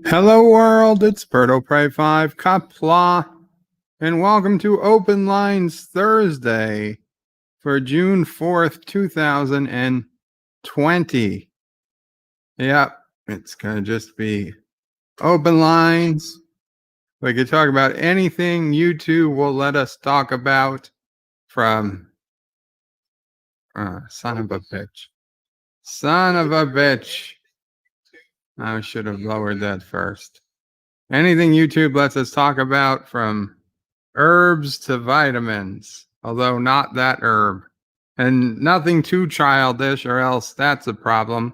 Hello world, it's Berto Pray 5 Qapla, and welcome to Open Lines Thursday for June 4th, 2020. Yep, it's gonna just be open lines. We could talk about anything YouTube will let us talk about, from son of a bitch. I should have lowered that first. Anything YouTube lets us talk about, from herbs to vitamins, although not that herb. And nothing too childish, or else that's a problem.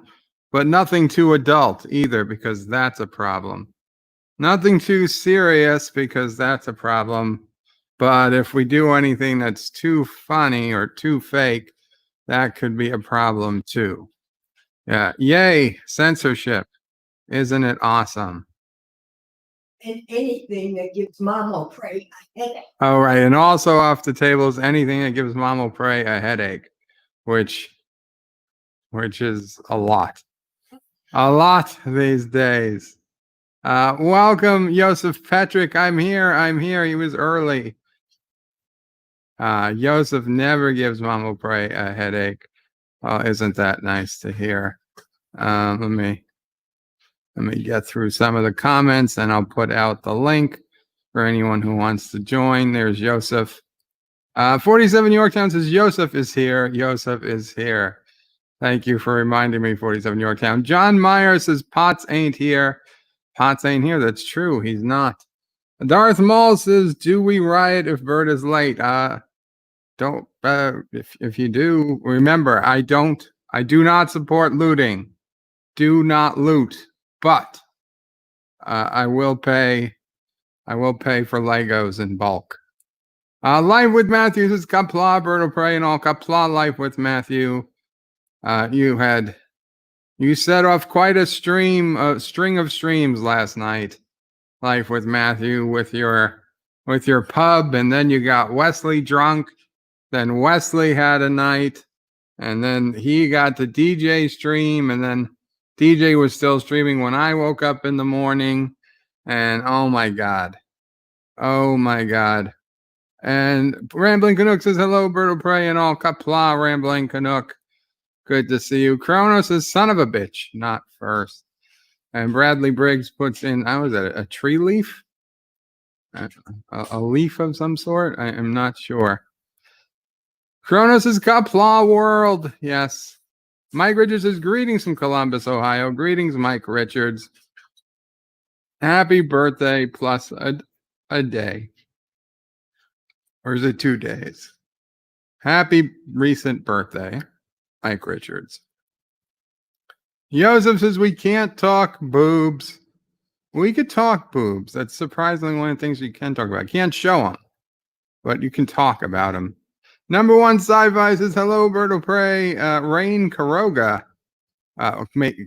But nothing too adult either, because that's a problem. Nothing too serious, because that's a problem. But if we do anything that's too funny or too fake, that could be a problem too. Yeah, yay, censorship. Isn't it awesome? And anything that gives Mama Pray a headache. Oh, right. And also off the table is anything that gives Mama Pray a headache, which is a lot these days. Welcome, Joseph Patrick. I'm here. He was early. Joseph never gives Mama Pray a headache. Oh, isn't that nice to hear? Let me get through some of the comments, and I'll put out the link for anyone who wants to join. There's Joseph. 47 Yorktown says Joseph is here. Joseph is here. Thank you for reminding me, 47 Yorktown. John Meyer says Potts ain't here. Potts ain't here. That's true. He's not. Darth Maul says, do we riot if Bert is late? Don't. If you do, remember, I do not support looting. Do not loot. But I will pay for Legos in bulk. Live with Matthew says Qapla, Berto Pray, and all. Qapla Life with Matthew. You set off quite a string of streams last night. Life with Matthew, with your pub, and then you got Wesley drunk. Then Wesley had a night, and then he got the DJ stream, and then DJ was still streaming when I woke up in the morning. And oh my god. And Rambling Canuck says hello, Berto Pray, and all. Qapla, Rambling Canuck. Good to see you. Kronos says son of a bitch, not first. And Bradley Briggs puts in, was that a tree leaf? A leaf of some sort? I am not sure. Kronos says Qapla world. Yes. Mike Richards says greetings from Columbus, Ohio. Greetings, Mike Richards. Happy birthday plus a day. Or is it 2 days? Happy recent birthday, Mike Richards. Joseph says we can't talk boobs. We could talk boobs. That's surprisingly one of the things you can talk about. Can't show them, but you can talk about them. Number one sci-fi says hello, Berto Pray. Rain Karoga.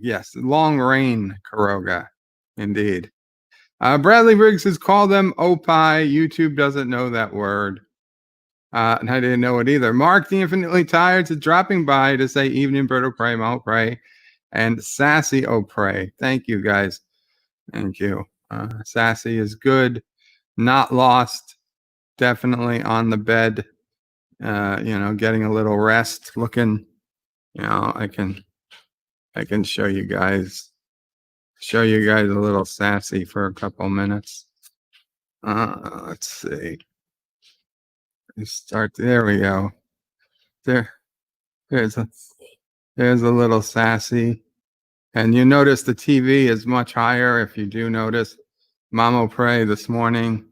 Yes, long rain Karoga, indeed. Bradley Briggs says call them opie. YouTube doesn't know that word. And I didn't know it either. Mark the Infinitely Tired is dropping by to say evening, Berto Pray, Mo Pray, and Sassy O Pray. Thank you, guys. Thank you. Sassy is good, not lost, definitely on the bed. Getting a little rest, looking. I can show you guys a little Sassy for a couple minutes. Let's see. There we go. There's a little Sassy. And you notice the TV is much higher. If you do notice, Mama Pray this morning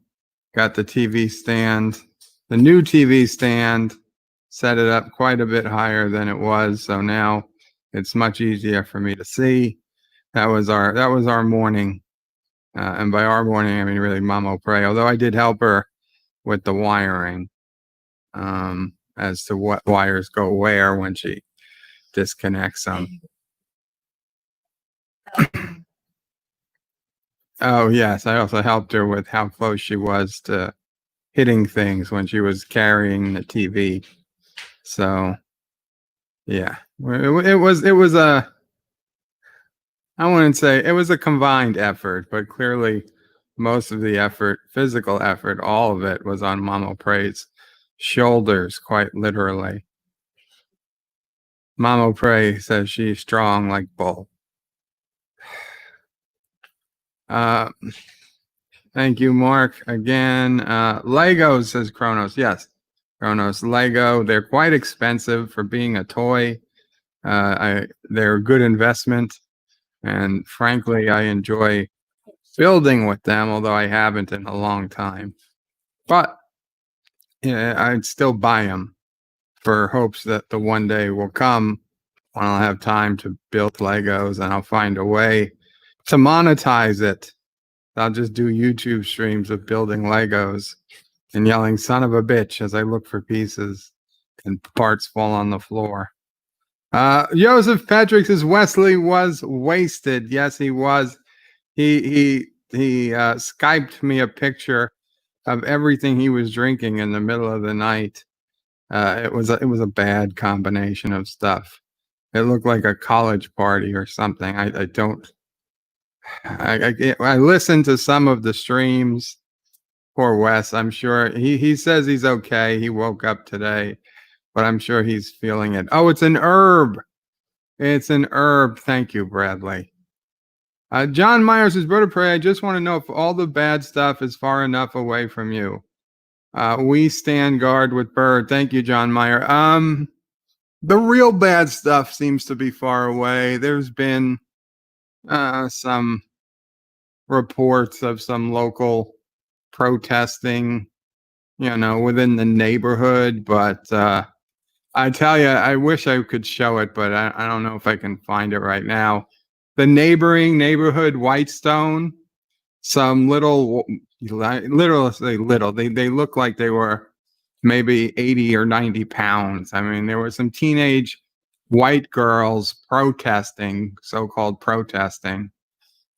got the TV stand, the new TV stand, set it up quite a bit higher than it was. So now it's much easier for me to see. That was our morning. And by our morning, I mean really Mama Pray, although I did help her with the wiring. As to what wires go where when she disconnects them. Oh, yes. I also helped her with how close she was to hitting things when she was carrying the TV. So, yeah, it was I wouldn't say it was a combined effort, but clearly most of the effort, physical effort, all of it was on Mama Pray's shoulders, quite literally. Mama Pray says she's strong like bull. Uh, thank you, Mark. Again, Legos, says Kronos. Yes, Kronos. Lego, they're quite expensive for being a toy. They're a good investment. And frankly, I enjoy building with them, although I haven't in a long time. But yeah, I'd still buy them for hopes that the one day will come when I'll have time to build Legos and I'll find a way to monetize it. I'll just do YouTube streams of building Legos and yelling "son of a bitch" as I look for pieces and parts fall on the floor. Joseph Patrick says Wesley was wasted. Yes, he was. He Skyped me a picture of everything he was drinking in the middle of the night. It was a bad combination of stuff. It looked like a college party or something. I don't. I listened to some of the streams. Poor Wes. I'm sure he says he's okay. He woke up today, but I'm sure he's feeling it. Oh, it's an herb. It's an herb. Thank you, Bradley. John Myers says, Brother Pray, I just want to know if all the bad stuff is far enough away from you. We stand guard with Bird. Thank you, John Meyer. The real bad stuff seems to be far away. There's been some reports of some local protesting, within the neighborhood. But I tell you, I wish I could show it, but I don't know if I can find it right now. The neighboring neighborhood, Whitestone, some little, they look like they were maybe 80 or 90 pounds. I mean, there were some teenage white girls protesting, so-called protesting.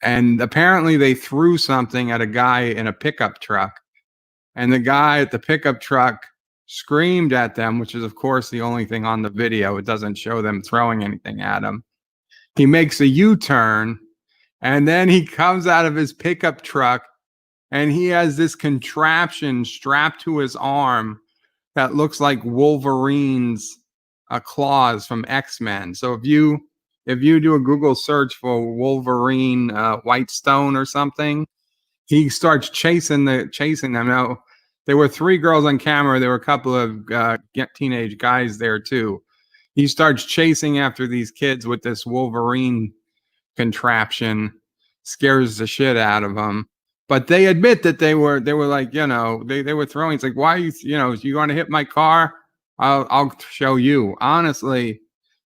And apparently they threw something at a guy in a pickup truck. And the guy at the pickup truck screamed at them, which is, of course, the only thing on the video. It doesn't show them throwing anything at him. He makes a U-turn, and then he comes out of his pickup truck, and he has this contraption strapped to his arm that looks like Wolverine's claws from X-Men. So if you do a Google search for Wolverine Whitestone or something, he starts chasing them. Now, there were 3 girls on camera. There were a couple of teenage guys there too. He starts chasing after these kids with this Wolverine contraption, scares the shit out of them. But they admit that they were like, they were throwing. It's like, why you want to hit my car? I'll show you. Honestly,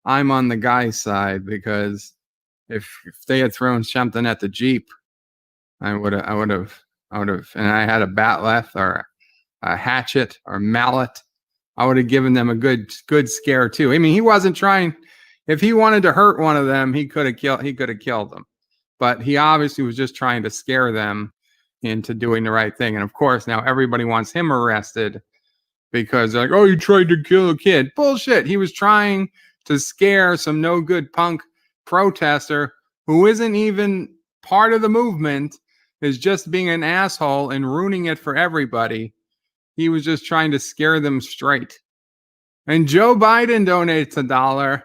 I'm on the guy's side, because if they had thrown something at the Jeep, I would have, and I had a batleth or a hatchet or mallet, I would have given them a good scare too. I mean, he wasn't trying. If he wanted to hurt one of them, he could have killed them. But he obviously was just trying to scare them into doing the right thing. And of course, now everybody wants him arrested because they're like, oh, you tried to kill a kid. Bullshit. He was trying to scare some no good punk protester who isn't even part of the movement, is just being an asshole and ruining it for everybody. He was just trying to scare them straight. And Joe Biden donates $1.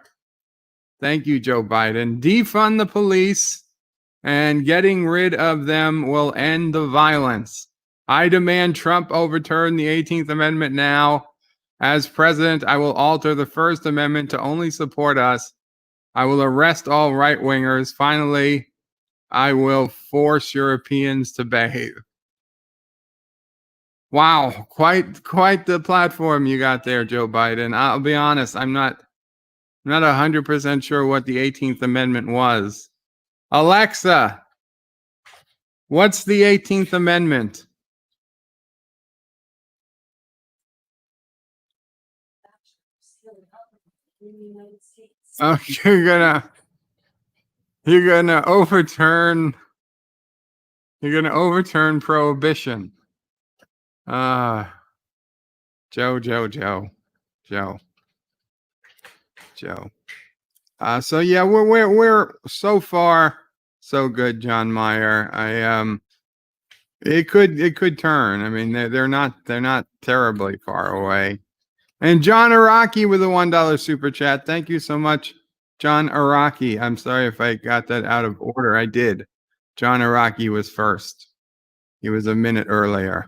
Thank you, Joe Biden. Defund the police, and getting rid of them will end the violence. I demand Trump overturn the 18th Amendment now. As president, I will alter the First Amendment to only support us. I will arrest all right-wingers. Finally, I will force Europeans to behave. Wow, quite the platform you got there, Joe Biden. I'll be honest, I'm not 100% sure what the 18th Amendment was. Alexa, what's the 18th Amendment? Oh, you're gonna overturn prohibition. Joe. So yeah, we're so far So good, John Meyer. It could turn. I mean, they're not terribly far away. And John Araki with a $1 super chat. Thank you so much, John Araki. I'm sorry if I got that out of order. I did. John Araki was first. He was a minute earlier.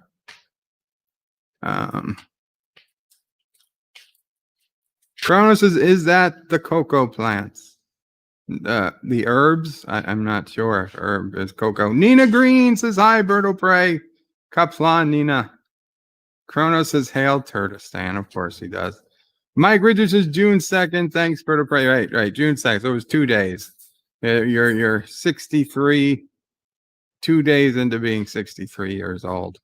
Kronos says, is that the cocoa plants? The herbs? I'm not sure if herb is cocoa. Nina Green says, hi, Bird of Prey. Qapla, Nina. Kronos says, hail Turtistan. Of course he does. Mike Richards says, June 2nd. Thanks, Bird of Prey. Right. June 2nd. So it was 2 days. You're 63, 2 days into being 63 years old.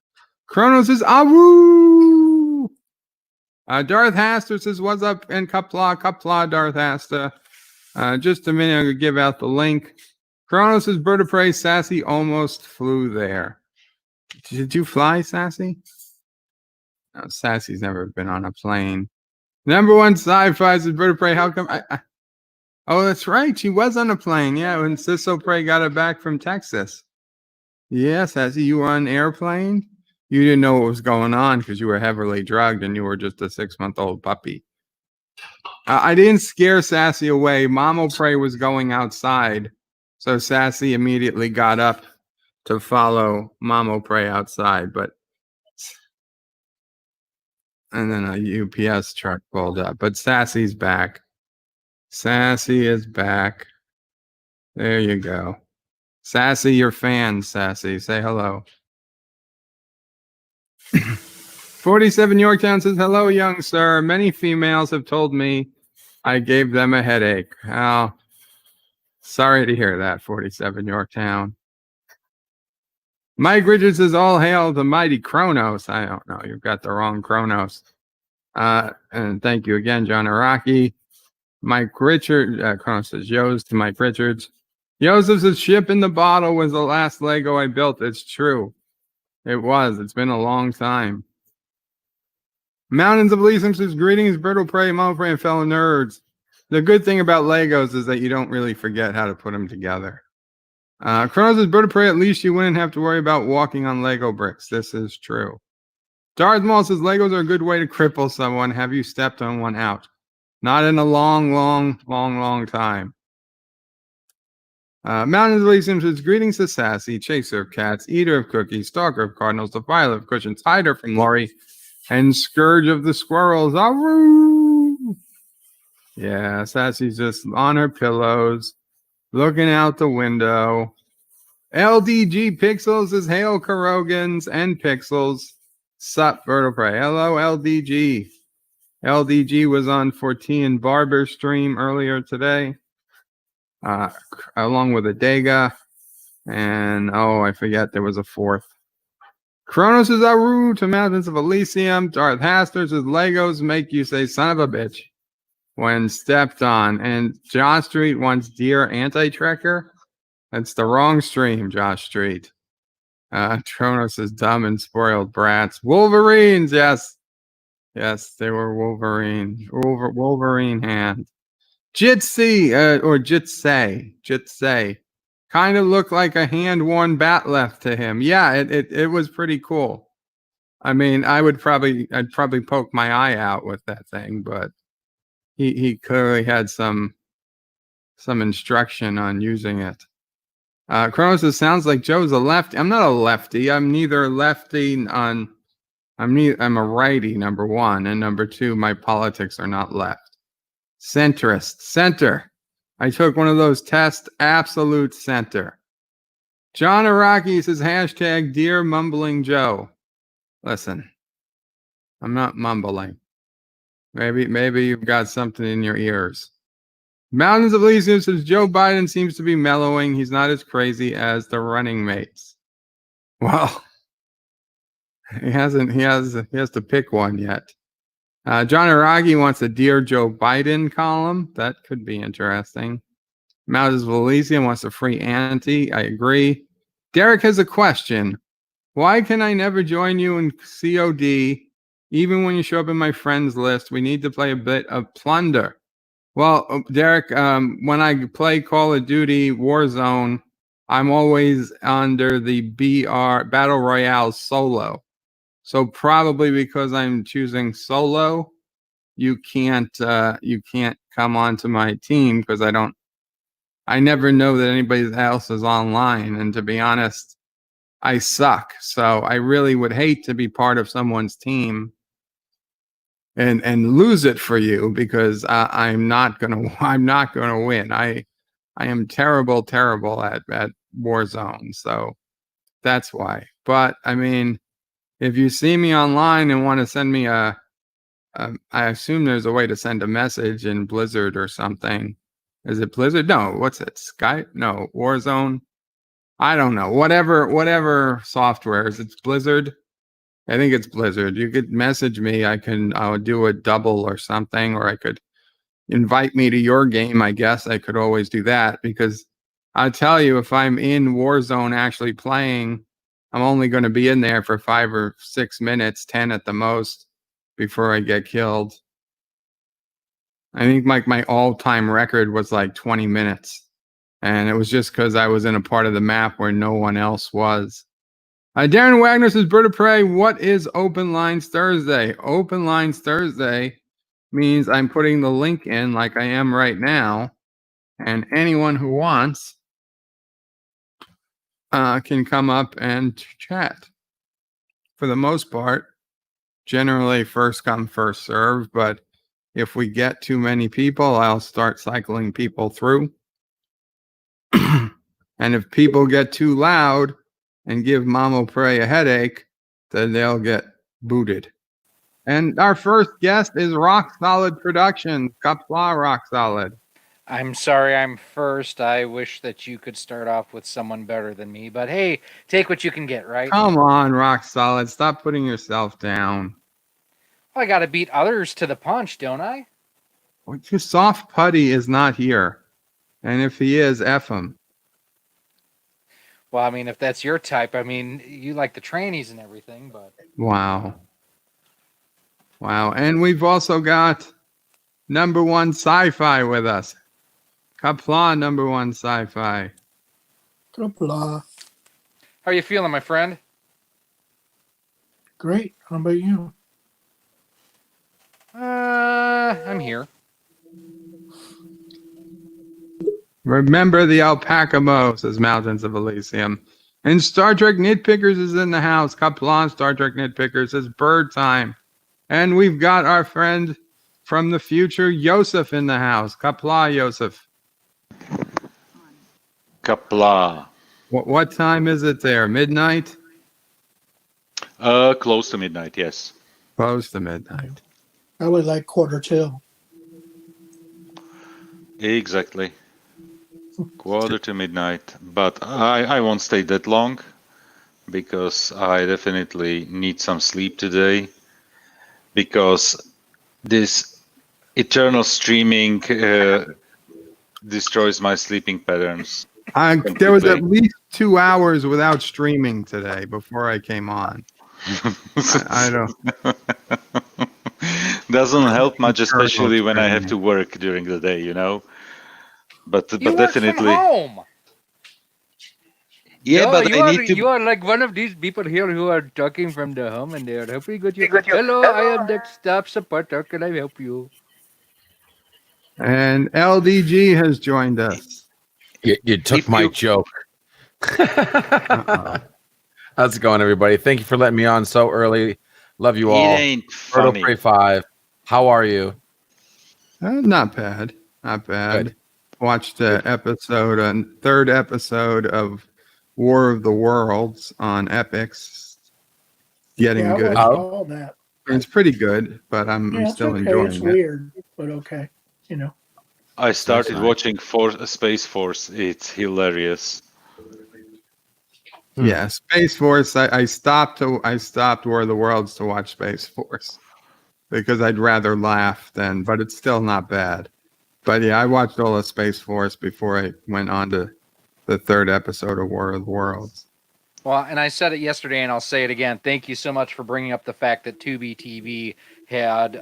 Kronos says, awoo! Darth Haster says, what's up? And Qapla, Darth Haster. Just a minute, I'm going to give out the link. Kronos says, Bird of Prey, Sassy almost flew there. Did you fly, Sassy? No, Sassy's never been on a plane. Number one sci-fi says, Bird of Prey, how come oh, that's right. She was on a plane. Yeah, when Sisso Prey got her back from Texas. Yeah, Sassy, you were on an airplane? You didn't know what was going on because you were heavily drugged and you were just a 6-month-old puppy. I didn't scare Sassy away. Mamo Prey was going outside. So Sassy immediately got up to follow Mamo Prey outside. And then a UPS truck pulled up. But Sassy's back. Sassy is back. There you go. Sassy, your fans, Sassy. Say hello. 47 Yorktown says, hello, young sir. Many females have told me I gave them a headache. Oh, sorry to hear that, 47 Yorktown. Mike Richards says, all hail the mighty Kronos. I don't know. You've got the wrong Kronos. And thank you again, John Araki. Mike Richard, Kronos says, Yo's to Mike Richards. Joseph says, ship in the bottle was the last Lego I built. It's true. It was. It's been a long time. Mountains of Elysium says, greetings, Brittle Prey, Mama Prey, and fellow nerds. The good thing about Legos is that you don't really forget how to put them together. Kronos says, Brittle Prey, at least you wouldn't have to worry about walking on Lego bricks. This is true. Darth Maul says, Legos are a good way to cripple someone. Have you stepped on one out? Not in a long time. Mountains of Elysium says, greetings to Sassy, chaser of cats, eater of cookies, stalker of cardinals, defiler of cushions, hider from Lori, and scourge of the squirrels. Aroo! Yeah, Sassy's just on her pillows, looking out the window. LDG Pixels is hail Karogans and Pixels. Sup, Bird of Prey. Hello, LDG. LDG was on 14 Barber stream earlier today, along with Adega, and I forget there was a fourth. Kronos is Aru to Mountains of Elysium. Darth Hasters is Legos make you say son of a bitch when stepped on. And Josh Street wants Dear Anti-Trekker. That's the wrong stream, Josh Street. Kronos is dumb and spoiled brats. Wolverines, yes. Yes, they were Wolverine. Wolverine hand. Jitsi, or Jitsay. Kind of looked like a hand-worn bat left to him. Yeah, it was pretty cool. I mean, I'd probably poke my eye out with that thing, but he clearly had some instruction on using it. Kronos, it sounds like Joe's a lefty. I'm not a lefty. I'm neither lefty I'm a righty, number one, and number two, my politics are not left. Centrist, center. I took one of those tests, absolute center. John Araki says, hashtag Dear Mumbling Joe. Listen, I'm not mumbling. Maybe you've got something in your ears. Mountains of Elysium says, Joe Biden seems to be mellowing. He's not as crazy as the running mates. Well, he has to pick one yet. John Aragi wants a Dear Joe Biden column. That could be interesting. Mountains of Elysium wants a free anti. I agree. Derek has a question. Why can I never join you in COD? Even when you show up in my friends list, we need to play a bit of Plunder. Well, Derek, when I play Call of Duty Warzone, I'm always under the Battle Royale solo. So probably because I'm choosing solo, you can't come onto my team because I never know that anybody else is online. And to be honest, I suck. So I really would hate to be part of someone's team and lose it for you because I'm not gonna win. I am terrible at Warzone. So that's why. But I mean, if you see me online and want to send me I assume there's a way to send a message in Blizzard or something. Is it Blizzard? No, what's it? Skype? No, Warzone. I don't know. Whatever software is. It's Blizzard. I think it's Blizzard. You could message me. I'll do a double or something, or I could invite me to your game. I guess I could always do that because I'll tell you, if I'm in Warzone actually playing, I'm only going to be in there for 5 or 6 minutes, 10 at the most, before I get killed. I think my all-time record was like 20 minutes. And it was just because I was in a part of the map where no one else was. Darren Wagner says, Bird of Prey, what is Open Lines Thursday? Open Lines Thursday means I'm putting the link in like I am right now. And anyone who wants can come up and chat. For the most part, generally first come, first serve. But if we get too many people, I'll start cycling people through. And if people get too loud and give Mamo Prey a headache, then they'll get booted. And our first guest is Rock Solid Productions, Qapla Rock Solid. I'm sorry I'm first. I wish that you could start off with someone better than me, but hey, take what you can get, right? Come on, Rock Solid. Stop putting yourself down. Well, I got to beat others to the punch, don't I? Your soft putty is not here. And if he is, F him. Well, I mean, if that's your type, I mean, you like the trannies and everything, but... Wow. Wow. And we've also got number one sci-fi with us. Qapla, number one sci-fi. Qapla. How are you feeling, my friend? Great. How about you? I'm here. Remember the alpaca mo, says Mountains of Elysium. And Star Trek Nitpickers is in the house. Qapla, Star Trek Nitpickers, says bird time. And we've got our friend from the future, Yosef, in the house. Qapla, Yosef. Qapla. What time is it there? Midnight? Close to midnight, yes. Close to midnight. I would like 1:45. Exactly. Quarter to midnight. But I won't stay that long because I definitely need some sleep today because this eternal streaming destroys my sleeping patterns. There was at least 2 hours without streaming today before I came on. I don't. Doesn't help much, especially when I have to work during the day, you know. But You work definitely. from home. Yeah, No, but you I are, need to. you are like one of these people here who are talking from the home and they are helping you. Hello, I am the staff support. How can I help you? And LDG has joined us. You took If my you- joke. Uh-oh. How's it going, everybody? Thank you for letting me on so early. Love you It all. ain't Birdo funny. Prey 5. How are you? Not bad. Not bad. Good. Watched third episode of War of the Worlds on Epix. Getting Yeah, I good. watched all that. It's pretty good, but I'm Yeah, it's still okay. enjoying It's it. weird, but okay. You know. I started fine. watching Space Force. It's hilarious. Yeah, Space Force. I stopped War of the Worlds to watch Space Force because I'd rather laugh than. But it's still not bad. But yeah, I watched all of Space Force before I went on to the third episode of War of the Worlds. Well, and I said it yesterday, and I'll say it again. Thank you so much for bringing up the fact that Tubi TV had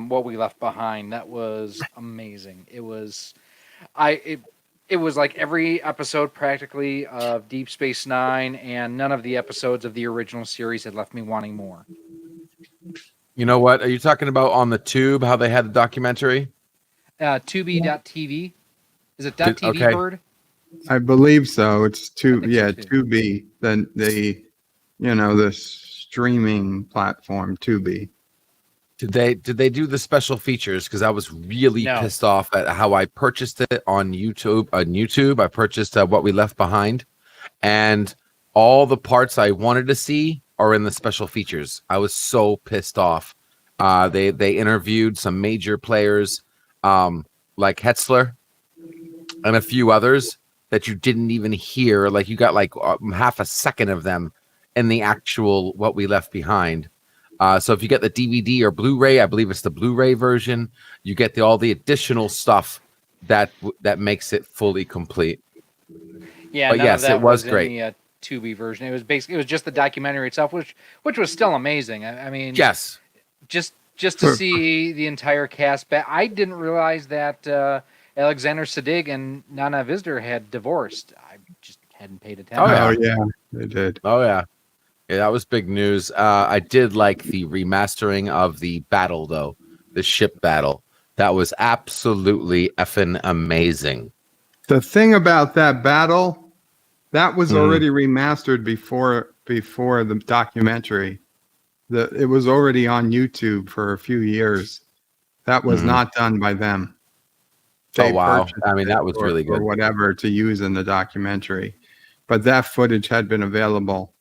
What We Left Behind. That was amazing. It was, It was like every episode practically of Deep Space Nine, and none of the episodes of the original series had left me wanting more. You know what? Are you talking about on the tube? How they had the documentary? Tubi.tv. Is it Did- .tv okay. bird? I believe so. It's I think so, too. Tubi. Then the streaming platform Tubi. Did they do the special features? Because I was really No. pissed off at how I purchased it on YouTube. I purchased What We Left Behind, and all the parts I wanted to see are in the special features. I was so pissed off. They interviewed some major players, like Hetzler and a few others that you didn't even hear. Like you got like half a second of them in the actual What We Left Behind. So if you get the DVD or Blu-ray, I believe it's the Blu-ray version, you get all the additional stuff that makes it fully complete. Yeah, But none yes, of that it was in great. the Tubi version. It was just the documentary itself, which was still amazing. I mean, Yes. just to see the entire cast back. I didn't realize that Alexander Siddig and Nana Visitor had divorced. I just hadn't paid attention. Oh, yeah. Oh yeah, they did. Oh yeah. Yeah, that was big news. I did like the remastering of the battle, though, the ship battle. That was absolutely effing amazing. The thing about that battle, that was Mhm. already remastered before the documentary. It was already on YouTube for a few years. That was Mhm. not done by them. Oh, wow. purchased I mean, it that was really or good. whatever to use in the documentary, but that footage had been available.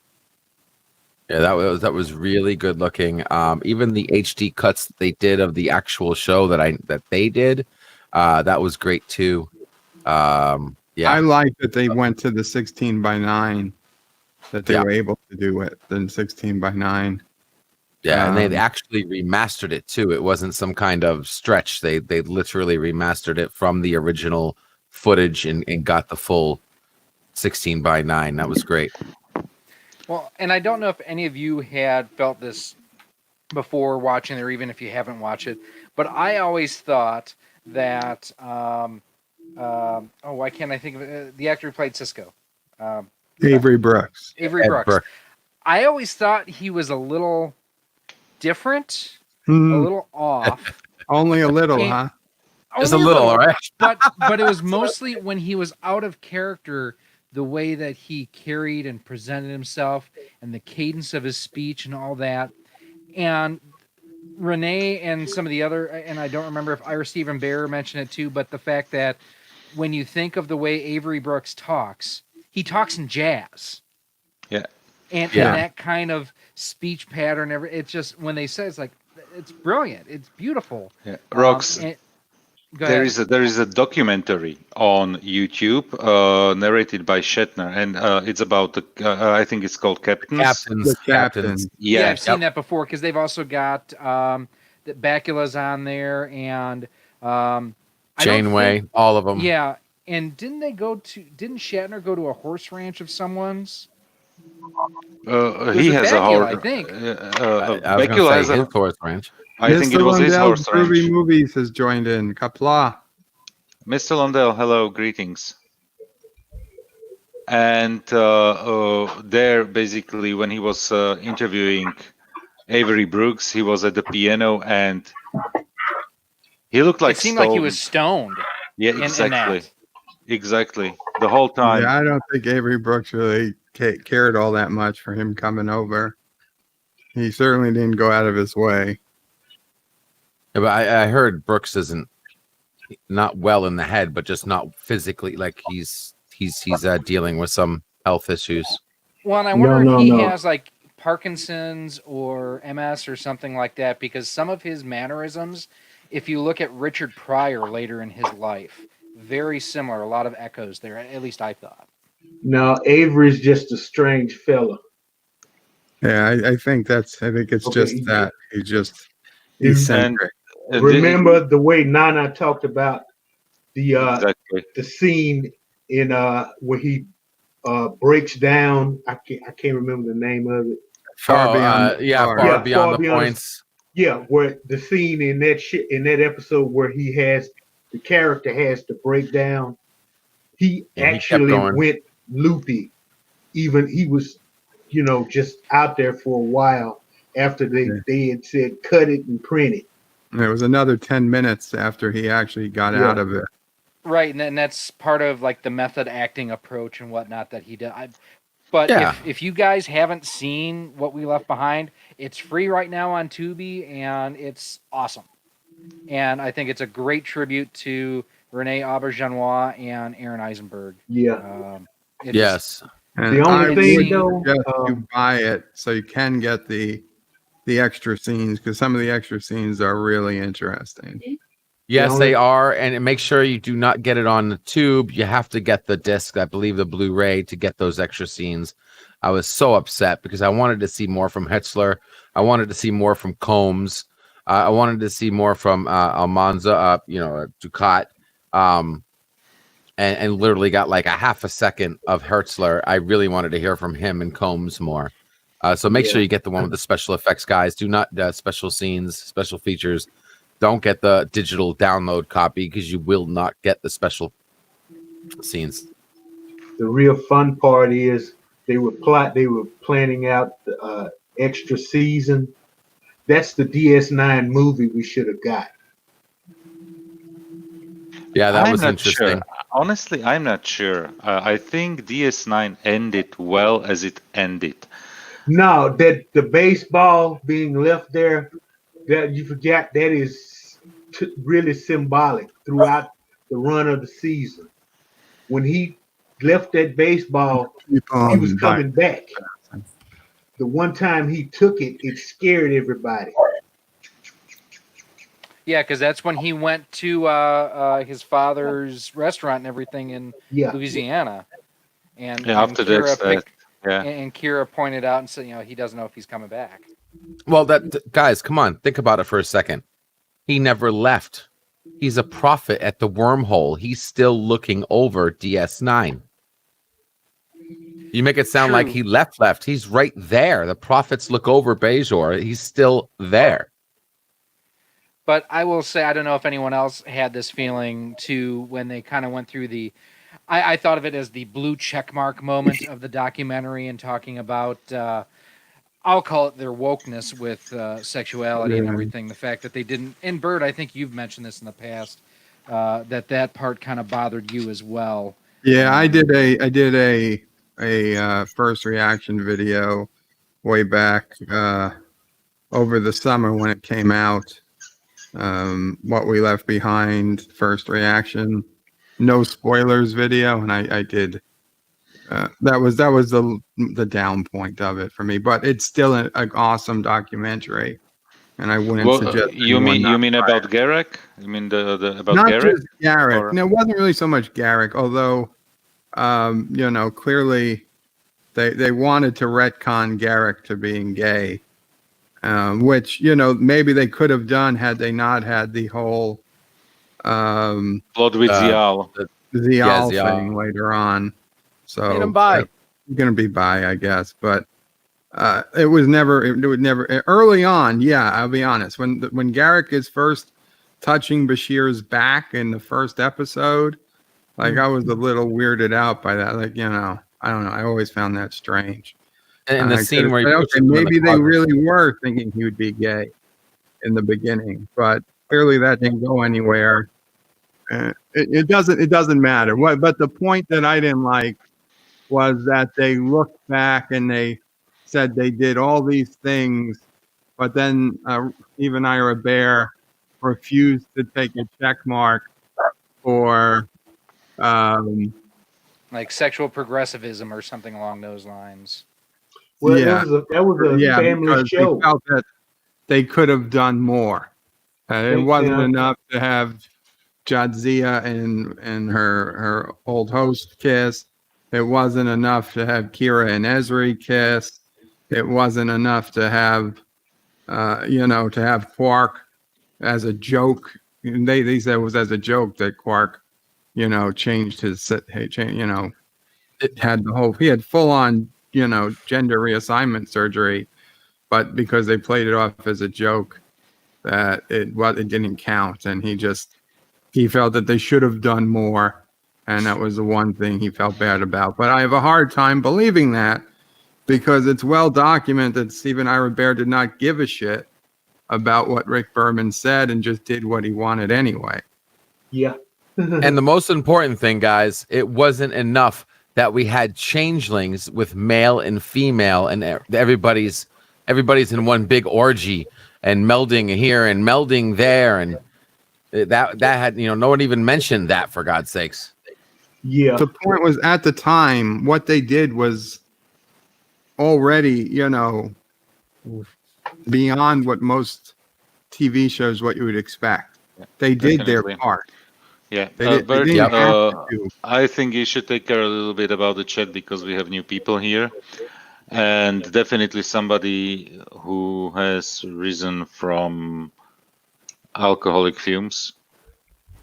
Yeah, that was really good looking. Even the HD cuts they did of the actual show that they did, that was great too. I Yeah, like that they went to the 16:9, that they Yeah. were able to do it than 16:9. yeah, and they Um, actually remastered it too. It wasn't some kind of stretch. They literally remastered it from the original footage and got the full 16:9. That was great. Well, and I don't know if any of you had felt this before watching, or even if you haven't watched it, but I always thought that why can't I think of it? The actor who played Cisco, Avery Brooks. Avery Ed Brooks. Brooks. I always thought he was a little different, a Hmm, little off. only a little, And- huh? Just a Only little, all right? but it was mostly when he was out of character, the way that he carried and presented himself and the cadence of his speech and all that. And Renee and some of the other, and I don't remember if Ira Stephen Bear mentioned it too, but the fact that when you think of the way Avery Brooks talks, he talks in jazz. Yeah. And Yeah. that kind of speech pattern, it's just, when they say, it's like, it's brilliant. It's beautiful. Yeah. Rox, Go there ahead. is a documentary on YouTube narrated by Shatner, and it's about the I think it's called Captains. Captains. The captain. Yeah, I've seen Yep. that before, because they've also got that Bakula's on there, and I don't Janeway, think- all of them. Yeah, and didn't Shatner go to a horse ranch of someone's? He it has a Bakula, horse. I think. I was Bakula going has to say a. his horse ranch. I think it Mr. was his Lundell's horse ranch. Groovy Movies has joined in. Qapla. Mr. Lundell, hello, greetings. And there, basically, when he was interviewing Avery Brooks, he was at the piano, and he looked like It seemed like he stoned. was stoned. Yeah, in exactly, that. exactly. The whole time. Yeah, I don't think Avery Brooks really cared all that much for him coming over. He certainly didn't go out of his way. Yeah, but I heard Brooks isn't not well in the head, but just not physically. Like he's dealing with some health issues. Well, and I wonder if no, he no. has like Parkinson's or MS or something like that, because some of his mannerisms, if you look at Richard Pryor later in his life, very similar. A lot of echoes there. At least I thought. No, Avery's just a strange fella. Yeah, I think it's Okay, just that. He's just You- eccentric. Remember the way Nana talked about the Exactly. the scene in where he breaks down. I can't remember the name of it. Far beyond. yeah, Far. far Yeah, beyond far the beyond the- points. Yeah, where the scene in that episode where he has the character has to break down he Yeah, he kept actually going. went loopy. Even he was, just out there for a while after they had said cut it and print it. And it was another 10 minutes after he actually got Yeah. out of it. Right, and that's part of like the method acting approach and whatnot that he did. But Yeah. if you guys haven't seen What We Left Behind, it's free right now on Tubi, and it's awesome. And I think it's a great tribute to Renee Auberjonois and Aaron Eisenberg. Yeah. It's- Yes. And The only I thing, would though, suggest you buy it so you can get the extra scenes, because some of the extra scenes are really interesting. Yes, only- they are, and make sure you do not get it on the tube. You have to get the disc, I believe, the Blu-ray to get those extra scenes. I was so upset because I wanted to see more from Hetzler. I wanted to see more from Combs. I wanted to see more from Almanza, Ducat, and literally got like a half a second of Hertzler. I really wanted to hear from him and Combs more. So make sure you get the one with the special effects guys. Do not special scenes, special features. Don't get the digital download copy because you will not get the special scenes. The real fun part is they were planning out the extra season. That's the DS9 movie we should have got. Yeah, that I'm was not interesting. sure. Honestly, I'm not sure. I think DS9 ended well as it ended. No, that the baseball being left there, that you forgot, that is really symbolic throughout the run of the season. When he left that baseball, he was coming back. The one time he took it, it scared everybody. Yeah, because that's when he went to his father's restaurant and everything in Yeah. Louisiana. And, Yeah, after and Kira that, yeah. and Kira pointed out and said, he doesn't know if he's coming back. Well, guys, come on, think about it for a second. He never left. He's a prophet at the wormhole. He's still looking over DS9. You make it sound like True. he left. He's right there. The prophets look over Bajor. He's still there. But I will say, I don't know if anyone else had this feeling too when they kind of went through the. I thought of it as the blue checkmark moment of the documentary and talking about. I'll call it their wokeness with sexuality and everything. The fact that they didn't. And Bert, I think you've mentioned this in the past. That part kind of bothered you as well. Yeah, I did a first reaction video way back over the summer when it came out. What We Left Behind, first reaction, no spoilers video, and I did. That was the down point of it for me, but it's still an awesome documentary, and I wouldn't suggest. You mean about Garrick? You mean the about not Garrick? just Garrick? Or- No, it wasn't really so much Garrick, although clearly they wanted to retcon Garrick to being gay, which maybe they could have done had they not had the whole Blood with Zial. Zial Zial. thing later on. So Get him by. Gonna be by, I guess, but it would never early on. Yeah, I'll be honest. When Garrick is first touching Bashir's back in the first episode, like I was a little weirded out by that. Like I don't know. I always found that strange. And the scene where he puts okay, him in the maybe they closet. really were thinking he would be gay in the beginning, but clearly that didn't go anywhere. It doesn't matter. But the point that I didn't like was that they looked back and they said they did all these things, but then even Ira Bear refused to take a check mark for Like sexual progressivism or something along those lines. Well, Yeah. that was a family because show. they felt that they could have done more. It Makes wasn't sense. enough to have Jadzia and her old host kiss. It wasn't enough to have Kira and Ezri kiss. It wasn't enough to have, to have Quark as a joke. And they said it was as a joke that Quark, changed his, it had he had full on, gender reassignment surgery, but because they played it off as a joke, that it didn't count, and he felt that they should have done more, And that was the one thing he felt bad about. But I have a hard time believing that because it's well documented that Stephen Ira Bear did not give a shit about what Rick Berman said and just did what he wanted anyway. Yeah. And the most important thing, guys, it wasn't enough that we had changelings with male and female, and everybody's in one big orgy and melding here and melding there, and that had, no one even mentioned that, for God's sakes. Yeah. The point was, at the time, what they did was already, beyond what most TV shows, what you would expect. They did Definitely. their part. Yeah, They Bert, didn't have to do. I think you should take care a little bit about the chat because we have new people here, and definitely somebody who has risen from alcoholic fumes.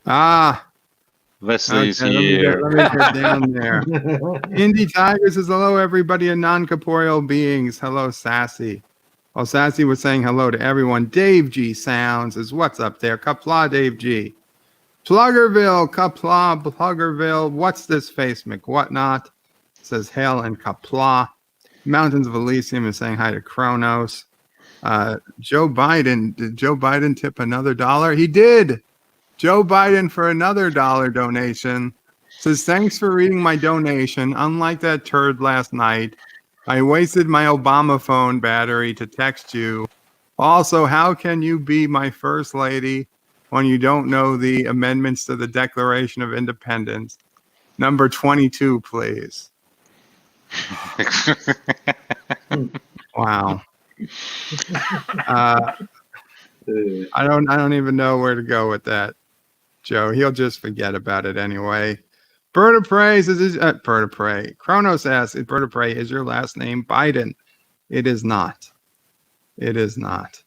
Ah, Wesley is okay, here. let me get down there. Indie Tiger says, hello, everybody, and non-corporeal beings. Hello, Sassy. Well, Sassy was saying hello to everyone. Dave G Sounds is what's up there. Qapla, Dave G. Pluggerville, Qapla, Pluggerville. What's this face, McWhatnot? Says hail and Qapla. Mountains of Elysium is saying hi to Kronos. Joe Biden, did Joe Biden tip another $1? He did. Joe Biden for another $1 donation. Says, thanks for reading my donation. Unlike that turd last night, I wasted my Obama phone battery to text you. Also, how can you be my first lady when you don't know the amendments to the Declaration of Independence? Number 22, please. Wow. I don't even know where to go with that, Joe. He'll just forget about it anyway. Bird of Prey says, Bird of Prey. Kronos asks, Bird of Prey, is your last name Biden? It is not. It is not.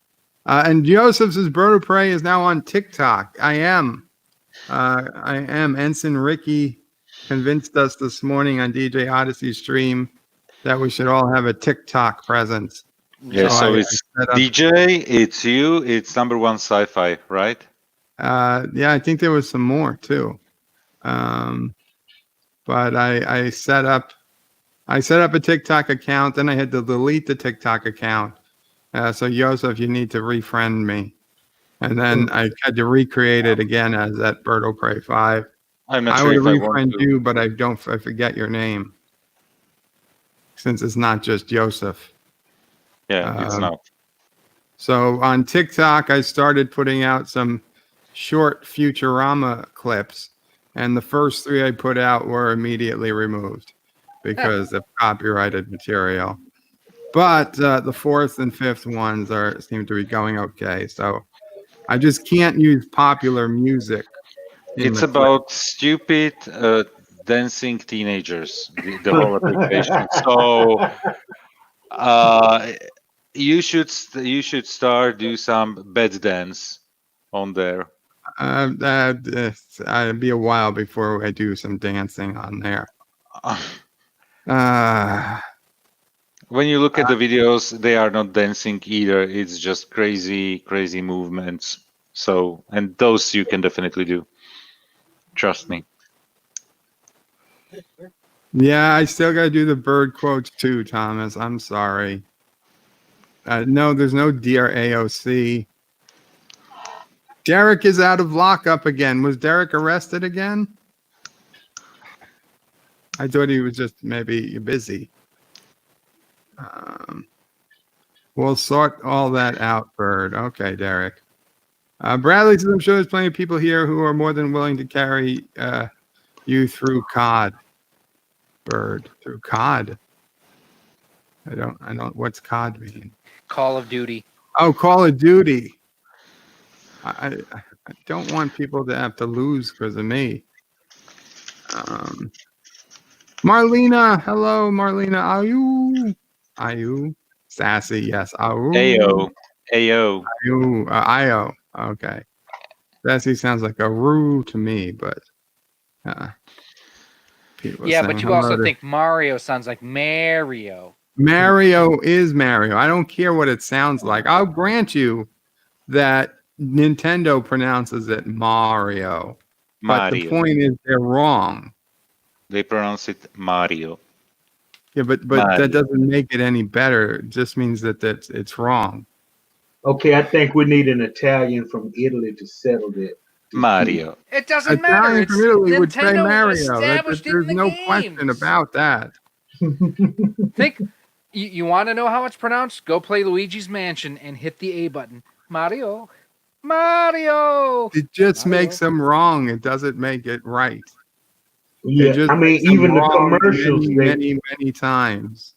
And Joseph says, Bird of Prey is now on TikTok. I am. Ensign Ricky convinced us this morning on DJ Odyssey's stream that we should all have a TikTok presence. Yeah, so it's DJ, it's you, it's number one sci-fi, right? Yeah, I think there was some more too. But I set up a TikTok account, then I had to delete the TikTok account. So Joseph, you need to refriend me. And then I had to recreate it again as that Bird of Prey 5. I'm not I sure would if I want refriend to. you, but I forget your name. Since it's not just Joseph. Yeah, it's not. So on TikTok, I started putting out some short Futurama clips, and the first 3 I put out were immediately removed because of copyrighted material. But the 4th and 5th ones seem to be going okay. So I just can't use popular music. It's about stupid dancing teenagers, the whole application. So you should do some bed dance on there. It'd be a while before I do some dancing on there. When you look at the videos, they are not dancing either. It's just crazy movements. So, and those you can definitely do. Trust me. Yeah, I still got to do the bird quotes too, Thomas. I'm sorry. No, there's no Dear AOC. Derek is out of lockup again. Was Derek arrested again? I thought he was just maybe busy. We'll sort all that out, Bird. Okay, Derek. Bradley says, I'm sure there's plenty of people here who are more than willing to carry you through COD. Bird, through COD. I don't. What's COD mean? Call of Duty. Oh, Call of Duty. I don't want people to have to lose because of me. Marlena, hello, Marlena. Ayu. Sassy, yes. Ayo. Ayu. Io. Okay. Sassy sounds like a roo to me, but yeah, but you also think Mario sounds like Mario. Mario is Mario. I don't care what it sounds like. I'll grant you that Nintendo pronounces it Mario. But the point is they're wrong. They pronounce it Mario. Yeah, but Mario. that doesn't make it any better. It just means that it's wrong. Okay, I think we need an Italian from Italy to settle it. Mario. It doesn't matter. Italian It's from Italy would say Nintendo Mario. established it There's in the no games. question about that. Think you want to know how it's pronounced? Go play Luigi's Mansion and hit the A button. Mario. Mario. It just Mario. makes them wrong. It doesn't make it right. It Yeah, just I mean, makes them even the wrong commercials, many times.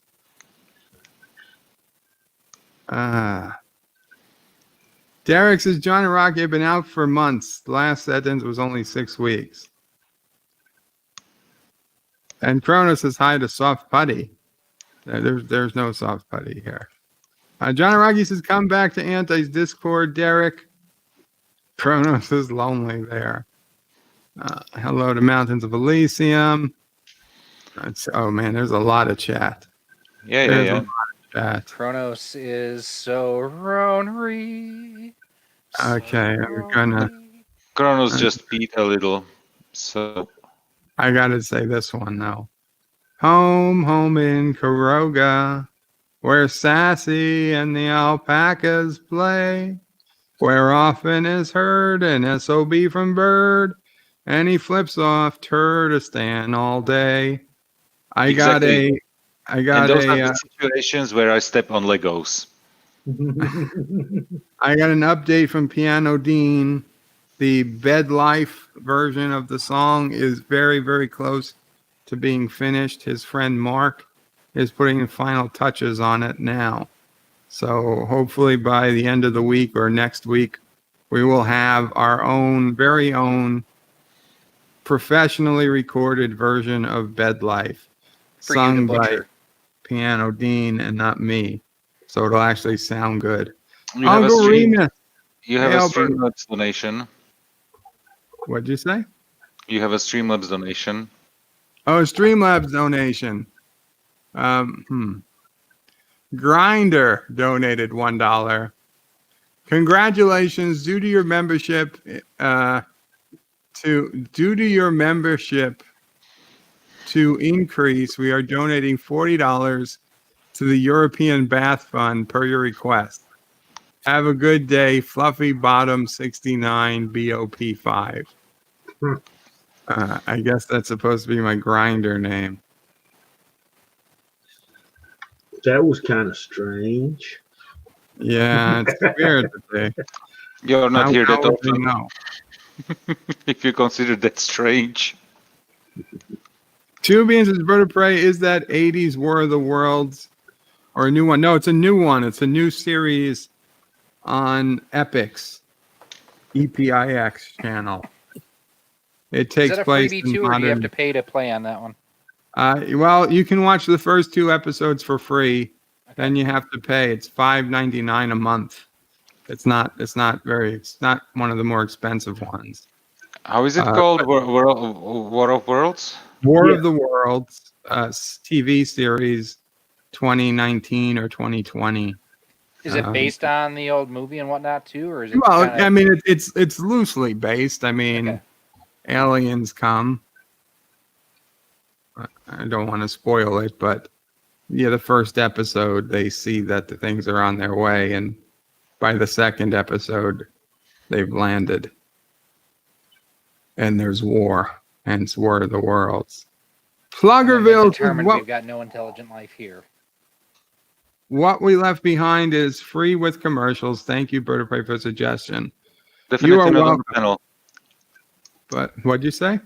Derek says John and Rocky have been out for months. The last sentence was only 6 weeks. And Kronos says hi to Soft Putty. There's no Soft Putty here. John and Rocky says come back to Anti's Discord, Derek. Kronos is lonely there. Hello to Mountains of Elysium. Oh man, there's a lot of chat. Yeah, There's yeah, a yeah. lot of chat. Kronos is so ornery. Okay, we're gonna. Kronos just beat a little. So I gotta say this one though. Home in Karoga, where Sassy and the alpacas play, where often is heard an SOB from Bird, and he flips off Turdistan all day. I got Exactly. a and those are the situations where I step on Legos. I got an update from Piano Dean. The Bed Life version of the song is very, very close to being finished. His friend Mark is putting the final touches on it now. So hopefully by the end of the week or next week, we will have our own, very own, professionally recorded version of Bed Life, For you to sung by butcher. Piano Dean and not me. So it'll actually sound good. You have a Uncle stream. Remus, You have Hey, a Albert. Streamlabs donation. what'd you say? You have a Streamlabs donation. Oh, Streamlabs donation. Grinder donated $1. Congratulations, due to your membership to increase, we are donating $40 to the European Bath Fund per your request. Have a good day, Fluffy Bottom 69 BOP5. I guess that's supposed to be my grinder name. That was kind of strange. Yeah, it's weird today. You're not How here that would they often. know? If you consider that strange. Two Beans is Bird of Prey. Is that 80s War of the Worlds or a new one? No, it's a new one. It's a new series on Epix, EPIX channel. It Is takes that a place freebie in too, or do you have modern. to pay to play on that one? Well, you can watch the first 2 episodes for free. Then you have to pay. It's $5.99 a month. It's not one of the more expensive ones. How is it called? War of Worlds? War Yeah. of the Worlds TV series 2019 or 2020. Is it based on the old movie and whatnot too, or is it? Well, kinda- I mean, it's loosely based. I mean, Okay. aliens come. I don't want to spoil it, but yeah, the first episode they see that the things are on their way, and by the second episode, they've landed, and there's war, and it's War of the Worlds. and then they Pluggerville, determined what we've got no intelligent life here. we left behind is free with commercials. Thank you, Bird of Prey, for the suggestion. Definitely are not on the welcome. panel. But what'd you say?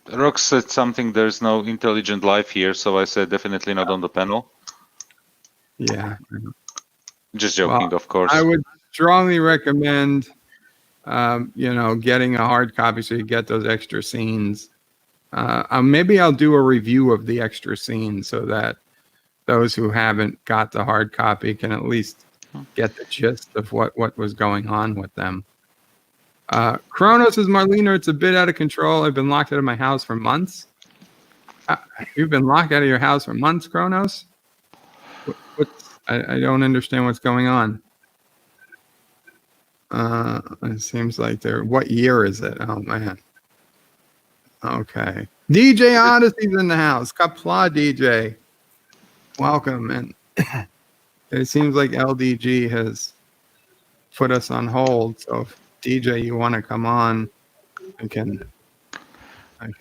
Rox said something, there's no intelligent life here, so I said definitely not on the panel. Yeah, Just joking, Well, of course. I would strongly recommend, getting a hard copy so you get those extra scenes. Maybe I'll do a review of the extra scenes so that those who haven't got the hard copy can at least get the gist of what was going on with them. Kronos is Marlena. It's a bit out of control. I've been locked out of my house for months. You've been locked out of your house for months, Kronos? I don't understand what's going on. It seems like what year is it? Oh man. Okay. DJ Odyssey's in the house. Qapla DJ. Welcome. And it seems like LDG has put us on hold. So if DJ, you want to come on, I can. I'm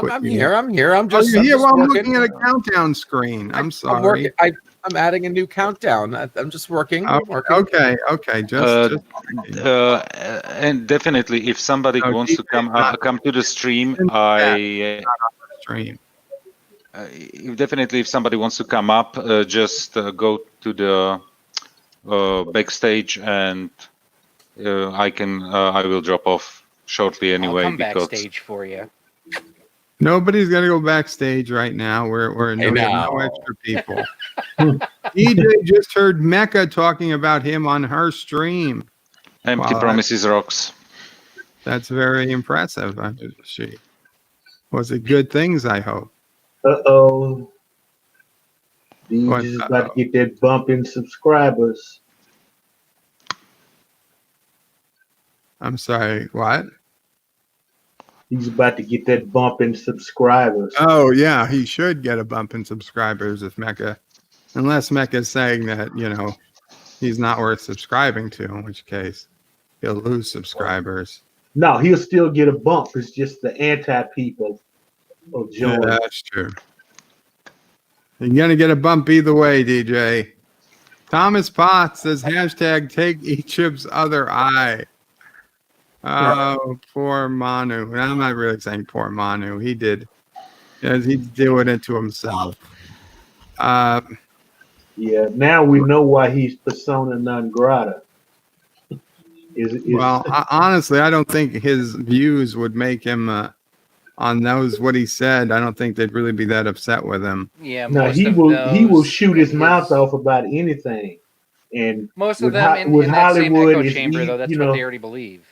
Put you- here. I'm here. I'm Oh, just. you're I'm here. just Well, I'm working. looking at a countdown screen. I'm I'm sorry. working. I'm adding a new countdown. I'm just working. I'm working. Okay. Just And definitely, if somebody No, wants to DJ 's not come to the stream, in the I stream. definitely if somebody wants to come up, just go to the backstage, and I will drop off shortly anyway. I'll come because backstage for you. Nobody's gonna go backstage right now. We have no now. extra people. DJ just heard Mecca talking about him on her stream. empty Wow, promises rocks. That's very impressive. She was it good things, I hope. Uh-oh. What, DJ's about to get that bump in subscribers. I'm sorry, what? He's about to get that bump in subscribers. Oh yeah, he should get a bump in subscribers if Mecca, unless Mecca's saying that, he's not worth subscribing to, in which case he'll lose subscribers. No, he'll still get a bump. It's just the anti-people will Yeah, join. that's true. You're gonna get a bump either way, DJ. Thomas Potts says hashtag take Egypt's other eye. Oh, poor Manu. And I'm not really saying poor Manu. He did. He's doing it to himself. Yeah, now we know why he's persona non grata. Well, honestly, I don't think his views would make him on those what he said. I don't think they'd really be that upset with him. Yeah, no, most he of will those shoot his in mouth off about anything. And Most of with them in with that same Hollywood, echo it's chamber, though. That's you what know, they already believe.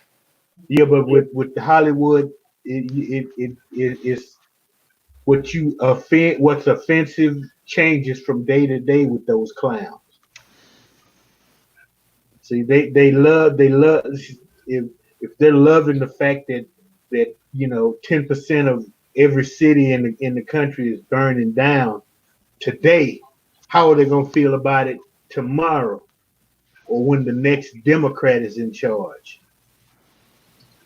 yeah, but with Hollywood, it is what's offensive changes from day to day with those clowns. See, they love if they're loving the fact that 10% of every city in the country is burning down today, how are they gonna feel about it tomorrow or when the next Democrat is in charge?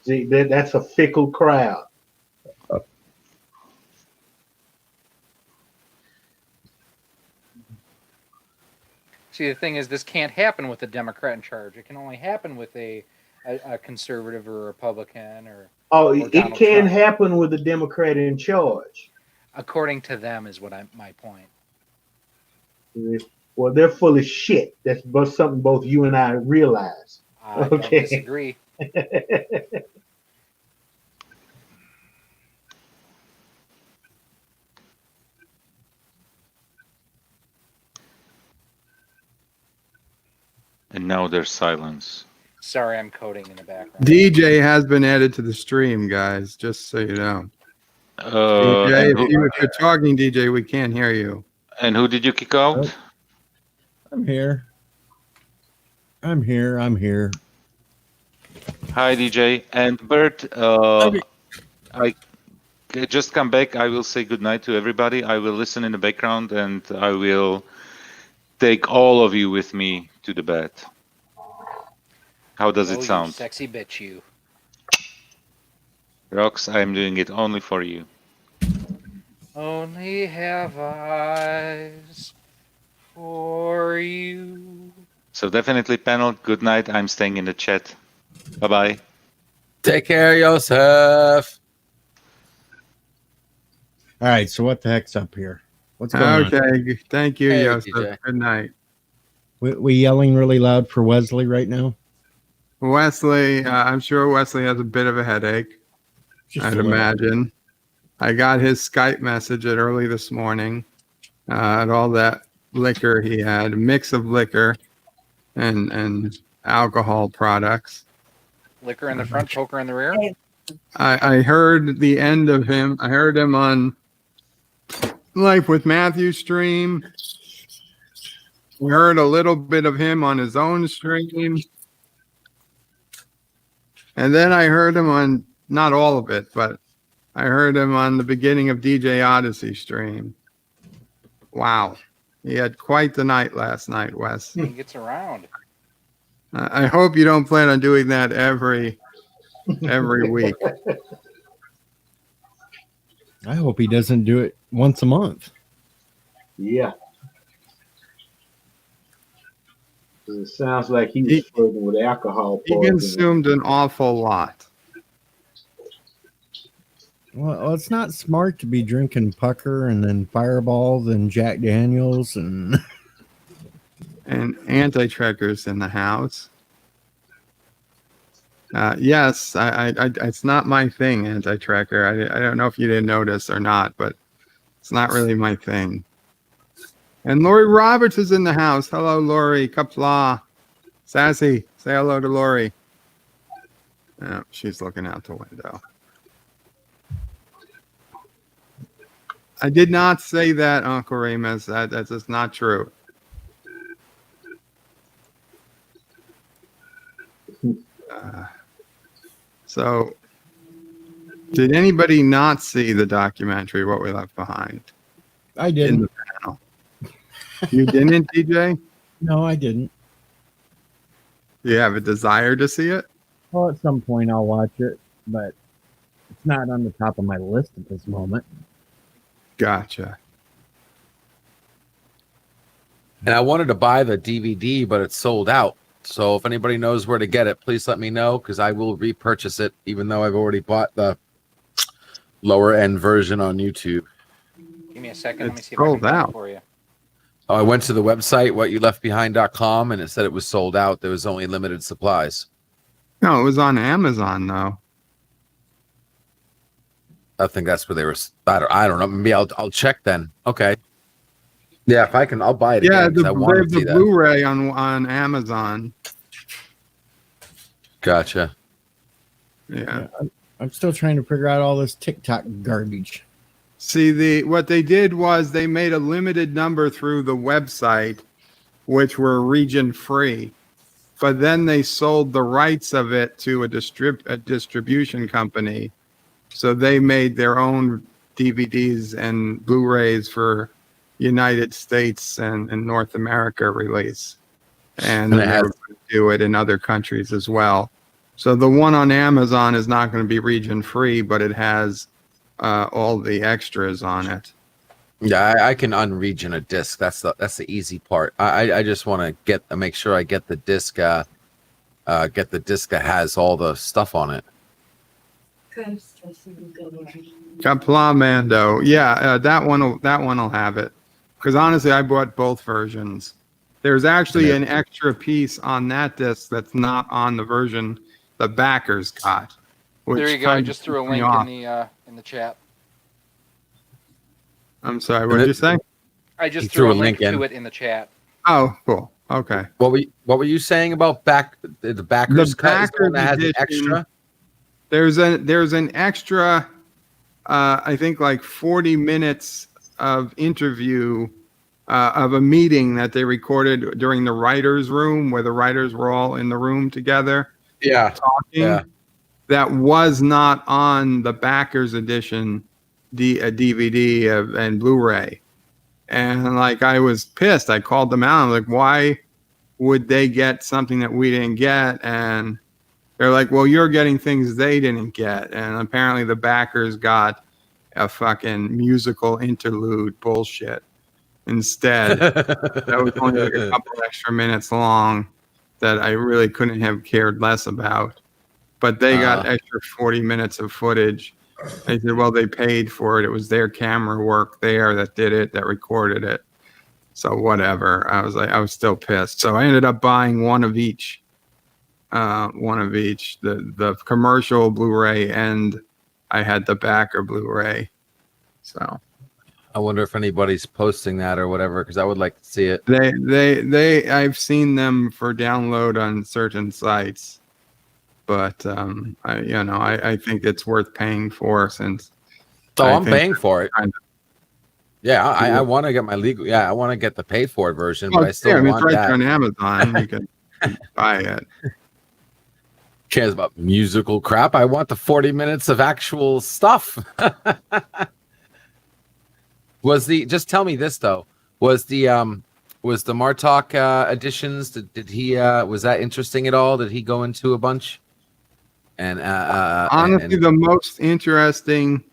See, that's a fickle crowd. See, the thing is, this can't happen with a Democrat in charge. It can only happen with a conservative or a Republican or It Donald can Trump. happen with a Democrat in charge. According to them, is what my point. Well, they're full of shit. That's something both you and I realize. I don't disagree. And now there's silence. Sorry, I'm coding in the background. DJ has been added to the stream, guys. Just so you know. DJ, if you're talking, DJ, we can't hear you. And who did you kick out? I'm here. I'm here. Hi, DJ. And Bert, I just come back. I will say goodnight to everybody. I will listen in the background, and I will take all of you with me to the bed. How does it You sound? sexy bitch, you. Rox, I'm doing it only for you. Only have eyes for you. So definitely, panel, good night. I'm staying in the chat. Bye-bye. Take care of yourself. All right, so what the heck's up here? What's going on? Okay, thank you, Hey, Joseph. DJ. Good night. We yelling really loud for Wesley right now? Wesley, I'm sure Wesley has a bit of a headache. Just I'd a little. imagine. I got his Skype message at early this morning at all that liquor he had, a mix of liquor and alcohol products. Liquor in the front, poker in the rear. I heard the end of him. I heard him on Life with Matthew stream. We heard a little bit of him on his own stream. And then I heard him on, not all of it, but I heard him on the beginning of DJ Odyssey stream. Wow. He had quite the night last night, Wes. He gets around. I hope you don't plan on doing that every week. I hope he doesn't do it once a month. Yeah. 'Cause it sounds like he was flirting with alcohol. He poisoning. consumed an awful lot. Well, it's not smart to be drinking pucker and then fireballs and Jack Daniels and And anti-trekkers in the house. Yes, I it's not my thing, anti-trekker. I don't know if you didn't notice or not, but it's not really my thing. And Lori Roberts is in the house. Hello, Lori. Qapla. Sassy, say hello to Lori. Oh, she's looking out the window. I did not say that, Uncle Remus. That's just not true. So, did anybody not see the documentary, What We Left Behind? I In didn't. the panel. You didn't, DJ? No, I didn't. Do you have a desire to see it? Well, at some point I'll watch it, but it's not on the top of my list at this moment. Gotcha. And I wanted to buy the DVD, but it's sold out. So if anybody knows where to get it, please let me know because I will repurchase it, even though I've already bought the lower end version on YouTube. Give me a second. Let me It's see if I can sold get out. it for you. I went to the website, whatyouleftbehind.com, and it said it was sold out. There was only limited supplies. No, it was on Amazon, though. I think that's where they were. I don't know. Maybe I'll check then. Okay. Yeah, if I can, I'll buy it Yeah, again. 'Cause I they want have to see the that. Blu-ray on Amazon. Gotcha. Yeah. I'm still trying to figure out all this TikTok garbage. See, what they did was they made a limited number through the website, which were region free, but then they sold the rights of it to a distribution company. So they made their own DVDs and Blu-rays for United States and North America release. And And then it they has- were going to do it in other countries as well. So the one on Amazon is not going to be region free, but it has all the extras on it. Yeah, I can unregion a disc. That's the easy part. I just want to make sure I get the disc. Get the disc that has all the stuff on it. Qapla Mando, yeah, that one'll have it. Because honestly, I bought both versions. There's actually an extra piece on that disc that's not on the version the backers got. There you go. I kind just of threw a pissed me link off. in the chat. I'm sorry, what did you say? I just You threw a link to it in the chat. Oh, cool. Okay. What were you saying about the backers cut? Is the one that has an edition, extra? There's an extra, I think like 40 minutes of interview of a meeting that they recorded during the writers' room, where the writers were all in the room together Yeah. talking. Yeah. That was not on the backers edition, DVD and Blu-ray. And like, I was pissed. I called them out. I'm like, why would they get something that we didn't get? And they're like, well, you're getting things they didn't get. And apparently the backers got a fucking musical interlude bullshit instead. That was only like a couple extra minutes long that I really couldn't have cared less about. But they got extra 40 minutes of footage. They said, well, they paid for it. It was their camera work there that did it, that recorded it. So whatever. I was still pissed. So I ended up buying one of each. The commercial Blu-ray, and I had the backer Blu-ray. So I wonder if anybody's posting that or whatever, because I would like to see it. I've seen them for download on certain sites. But I think it's worth paying for, since I'm paying for it. kind of- Yeah, I want to get my legal. Yeah, I want to get the paid for it version, but I still it's want right that. there on Amazon. You can buy it. cares about musical crap. I want the 40 minutes of actual stuff. Just tell me this though. Was the Martok editions, did he was that interesting at all? Did he go into a bunch? And Honestly, the most interesting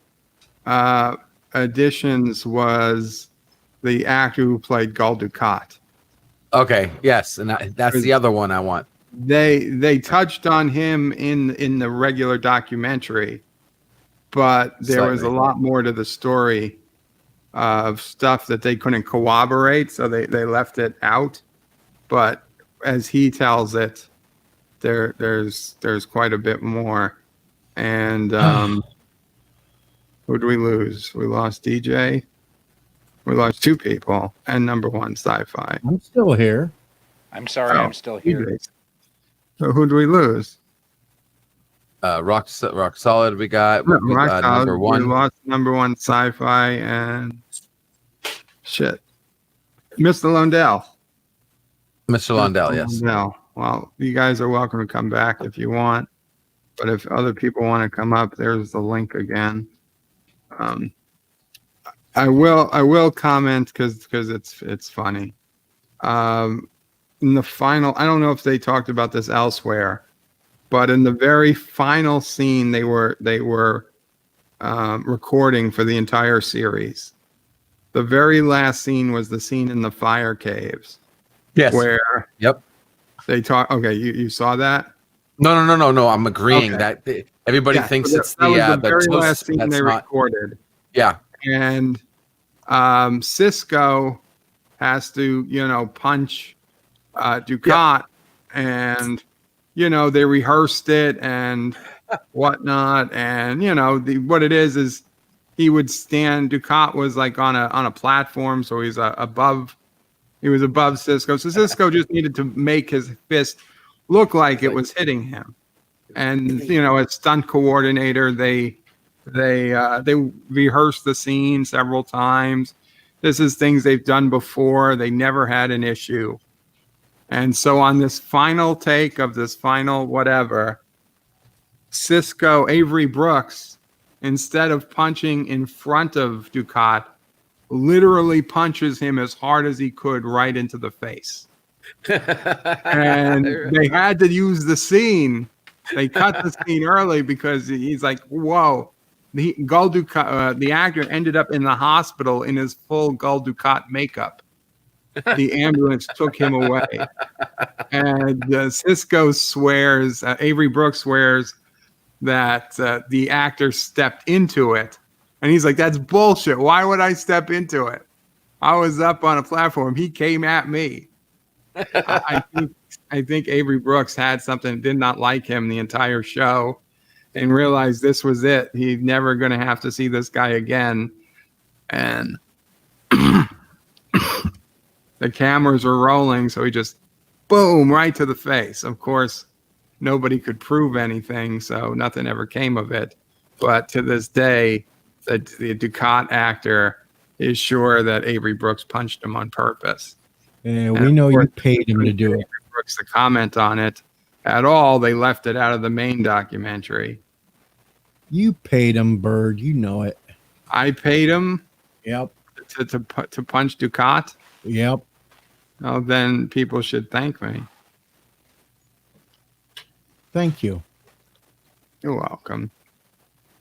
additions was the actor who played Gul Dukat. okay, yes, and that's the other one I want. They touched on him in the regular documentary, but there was a Slightly. lot more to the story of stuff that they couldn't corroborate, so they left it out. But as he tells it, there's quite a bit more. And who did we lose? We lost DJ. We lost two people and number one sci-fi. I'm still here. I'm sorry, I'm still here. DJs. So who do we lose? Rock Solid. We got No, Rock Solid. number one. We lost number one sci-fi and shit. Mr. Lundell. Mr. Lundell, yes. Lundell. Well, you guys are welcome to come back if you want. But if other people want to come up, there's the link again. I will comment because it's funny. In the final, I don't know if they talked about this elsewhere, but in the very final scene, they were recording for the entire series. The very last scene was the scene in the fire caves. Yes. Where Yep. they talk. Okay, you saw that? No. I'm agreeing Okay. that everybody thinks so it's that was the very toast last scene that's they not. recorded. Yeah. And Cisco has to, punch Ducat, and they rehearsed it and whatnot, and what it is he would stand. Ducat was like on a platform, so he's above. He was above Cisco, so Cisco just needed to make his fist look like it was hitting him. And as stunt coordinator, they rehearsed the scene several times. This is things they've done before. They never had an issue. And so on this final take of this final whatever, Cisco, Avery Brooks, instead of punching in front of Ducat, literally punches him as hard as he could right into the face. And they had to use the scene. They cut the scene early because he's like, whoa. Gul Dukat, the actor, ended up in the hospital in his full Gul Dukat makeup. The ambulance took him away. And Cisco swears, Avery Brooks swears that the actor stepped into it. And he's like, that's bullshit. Why would I step into it? I was up on a platform. He came at me. I think Avery Brooks had something, did not like him the entire show, and realized this was it. He's never going to have to see this guy again. And the cameras were rolling, so he just, boom, right to the face. Of course, nobody could prove anything, so nothing ever came of it. But to this day, the Ducat actor is sure that Avery Brooks punched him on purpose. And we know you paid him to do it. Brooks to comment on it at all. They left it out of the main documentary. You paid him, Bird. You know it. I paid him. Yep. To punch Ducat. Yep. Oh, then people should thank me. Thank you. You're welcome.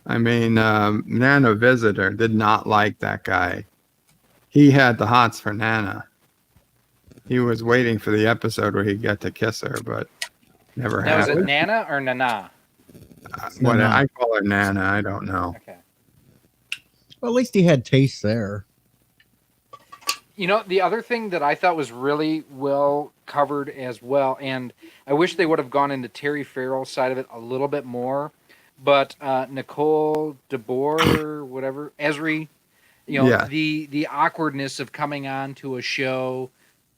I mean, Nana Visitor did not like that guy. He had the hots for Nana. He was waiting for the episode where he'd get to kiss her, but never Now, is it happened. Nana or Nana? What Nana. I call her Nana, I don't know. Okay. Well, at least he had taste there. The other thing that I thought was really well covered as well, and I wish they would have gone into Terry Farrell's side of it a little bit more, but Nicole DeBoer, whatever, Esri, Yeah. the awkwardness of coming on to a show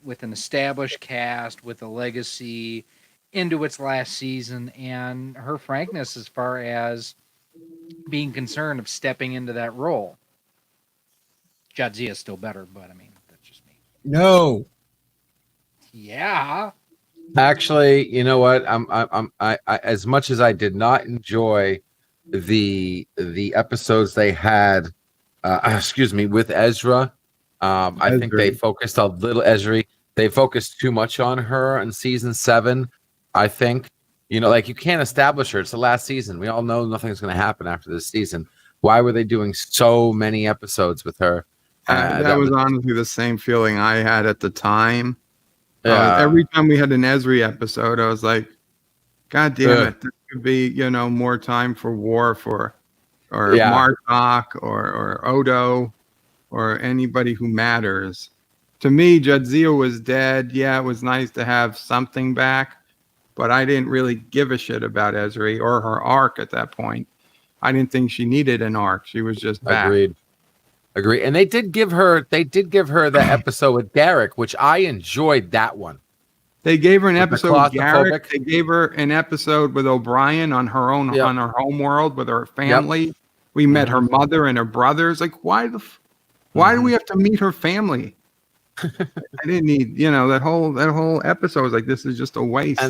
with an established cast, with a legacy, into its last season, and her frankness as far as being concerned of stepping into that role. Jadzia is still better, but I mean, that's just me. No. Yeah. Actually, you know what? I as much as I did not enjoy the episodes they had, excuse me, with Ezra, I think they Ezra. focused a little Ezra. They focused too much on her in season 7. I think, like you can't establish her. It's the last season. We all know nothing's going to happen after this season. Why were they doing so many episodes with her? That was honestly the same feeling I had at the time. Yeah. Every time we had an Esri episode, I was like, God damn Ugh. it, this could be, more time for Worf or Yeah. Martok or Odo or anybody who matters. To me, Jadzia was dead. Yeah, it was nice to have something back, but I didn't really give a shit about Esri or her arc at that point. I didn't think she needed an arc. She was just back. Agreed. And they did give her that episode with Derek, which I enjoyed that one. They gave her an With the episode with Garrick. claustrophobic- They gave her an episode with O'Brien on her own Yep. on her home world with her family. We met her mother and her brothers. Like, why do we have to meet her family? I didn't need, that whole episode was like, this is just a waste.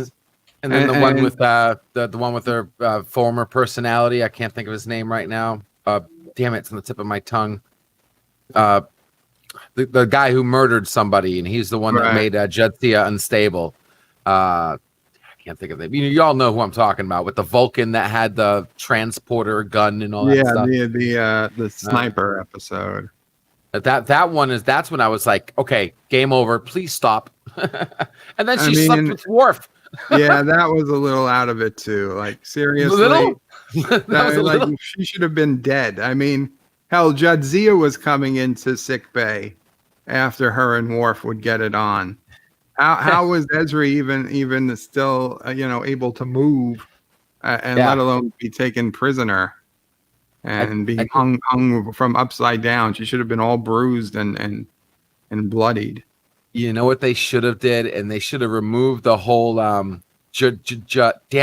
And then the one with the one with her former personality, I can't think of his name right now. Damn it, it's on the tip of my tongue. The guy who murdered somebody, and he's the one that Right. made Jadzia unstable. I can't think of it. You all know who I'm talking about, with the Vulcan that had the transporter gun and all that stuff. The sniper episode. That's when I was like, okay, game over. Please stop. And then I she slept mean, with Worf. Yeah, that was a little out of it too. Like, seriously, Little? That was a like little. she should have been dead. I mean, hell, Jadzia was coming into sick bay after her and Worf would get it on. How was Ezra even still able to move, and Yeah. let alone be taken prisoner and be hung from upside down? She should have been all bruised and bloodied. You know what they should have did, and they should have removed the whole damn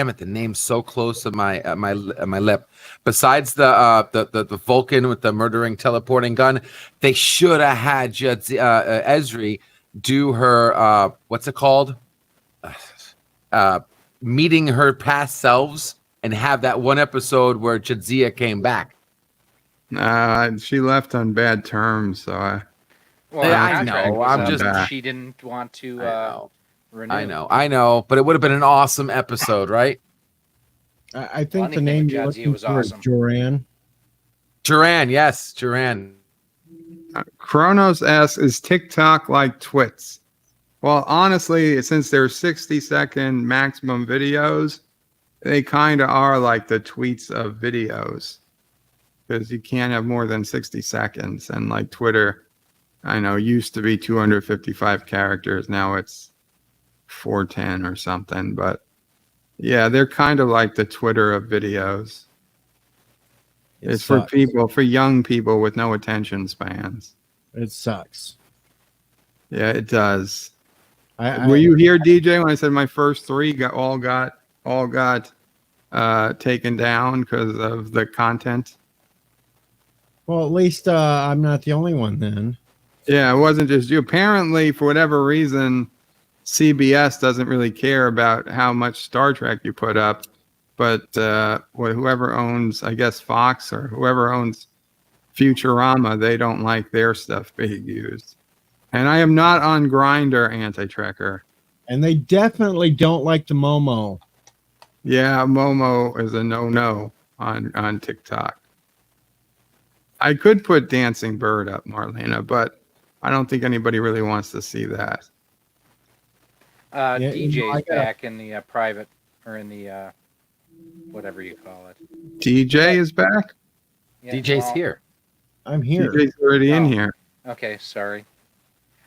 it, the name's so close to my lip. Besides the Vulcan with the murdering teleporting gun, they should have had Ezri do her what's it called? Meeting her past selves, and have that one episode where Jadzia came back. She left on bad terms, so Well, Yeah, her I contract know. was I'm up just- and she didn't want to renew. I know, but it would have been an awesome episode, right? I think the anything name with you're Jadzia looking was for awesome. is Joran. Duran, yes, Duran. Kronos asks, is TikTok like Twits? Well, honestly, since they're 60-second maximum videos, they kind of are like the tweets of videos, because you can't have more than 60 seconds. And like Twitter, I know, used to be 255 characters. Now it's 410 or something. But yeah, they're kind of like the Twitter of videos. It's sucks. for young people with no attention spans. It sucks. Yeah, it does. I Were you here, DJ, when I said my first three got taken down because of the content? Well, at least I'm not the only one then. Yeah, it wasn't just you. Apparently, for whatever reason, CBS doesn't really care about how much Star Trek you put up, but whoever owns, I guess, Fox or whoever owns Futurama, they don't like their stuff being used. And I am not on Grindr, anti-trekker. And they definitely don't like the Momo. Yeah, Momo is a no-no on TikTok. I could put Dancing Bird up, Marlena, but I don't think anybody really wants to see that. Yeah, DJ's I got- back in the private, or in the whatever you call it. DJ is back? Yeah, DJ's well, here. I'm here. DJ's already in Oh. here. Okay, sorry.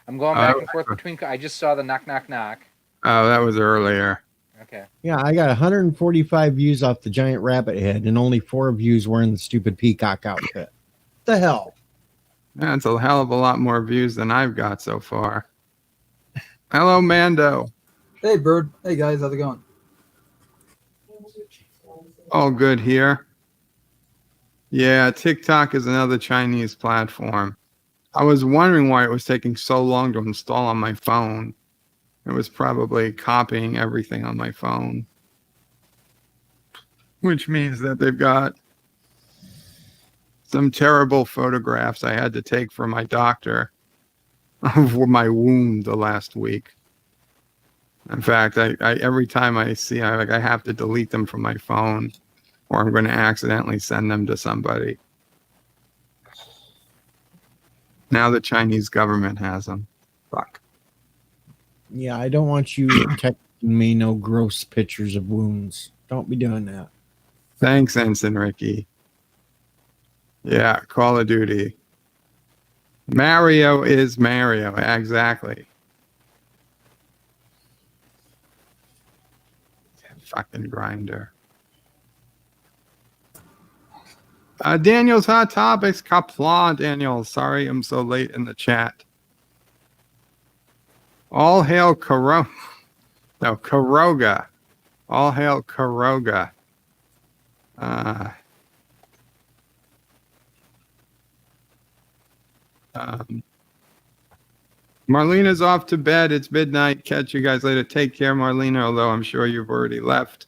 I'm going back Oh. and forth between. I just saw the knock, knock, knock. Oh, that was earlier. Okay. Yeah, I got 145 views off the giant rabbit head and only 4 views wearing the stupid peacock outfit. The hell? That's a hell of a lot more views than I've got so far. Hello, Mando. Hey, Bird. Hey, guys. How's it going? All good here. Yeah, TikTok is another Chinese platform. I was wondering why it was taking so long to install on my phone. It was probably copying everything on my phone, which means that they've got some terrible photographs I had to take for my doctor of my wound the last week. In fact, I every time I see, I have to delete them from my phone, or I'm going to accidentally send them to somebody. Now the Chinese government has them. Fuck. Yeah, I don't want you texting me no gross pictures of wounds. Don't be doing that. Thanks, Ensign Ricky. Yeah, Call of Duty. Mario is Mario. Exactly. Fucking grinder. Daniel's Hot Topics. Qapla, Daniel. Sorry I'm so late in the chat. All hail Karoga. No, Karoga. All hail Karoga. Marlena's off to bed. It's midnight. Catch you guys later. Take care, Marlena, although I'm sure you've already left.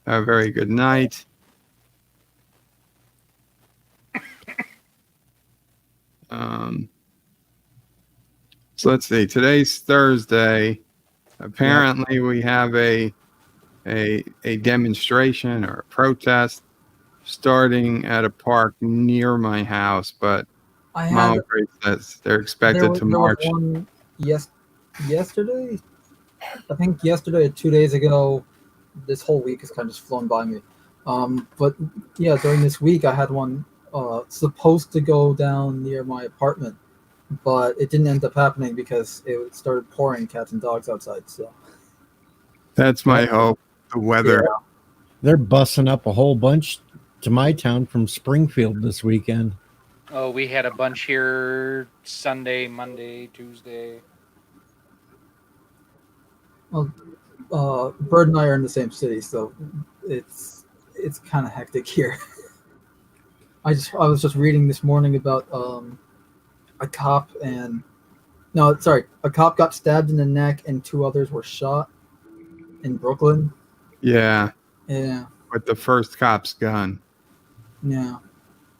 Have a very good night. So let's see. Today's Thursday. Apparently, we have a demonstration or a protest starting at a park near my house, but Mama Grace says they're expected to march. There was one yesterday. I think yesterday or 2 days ago. This whole week has kind of just flown by me. But yeah, during this week I had one supposed to go down near my apartment, but it didn't end up happening because it started pouring cats and dogs outside. So that's my hope. The weather. Yeah. They're bussing up a whole bunch to my town from Springfield this weekend. Oh, we had a bunch here Sunday, Monday, Tuesday. Well, Bird and I are in the same city, so it's kind of hectic here. I was just reading this morning about a cop got stabbed in the neck and 2 others were shot in Brooklyn. Yeah. Yeah. With the first cop's gun. Yeah.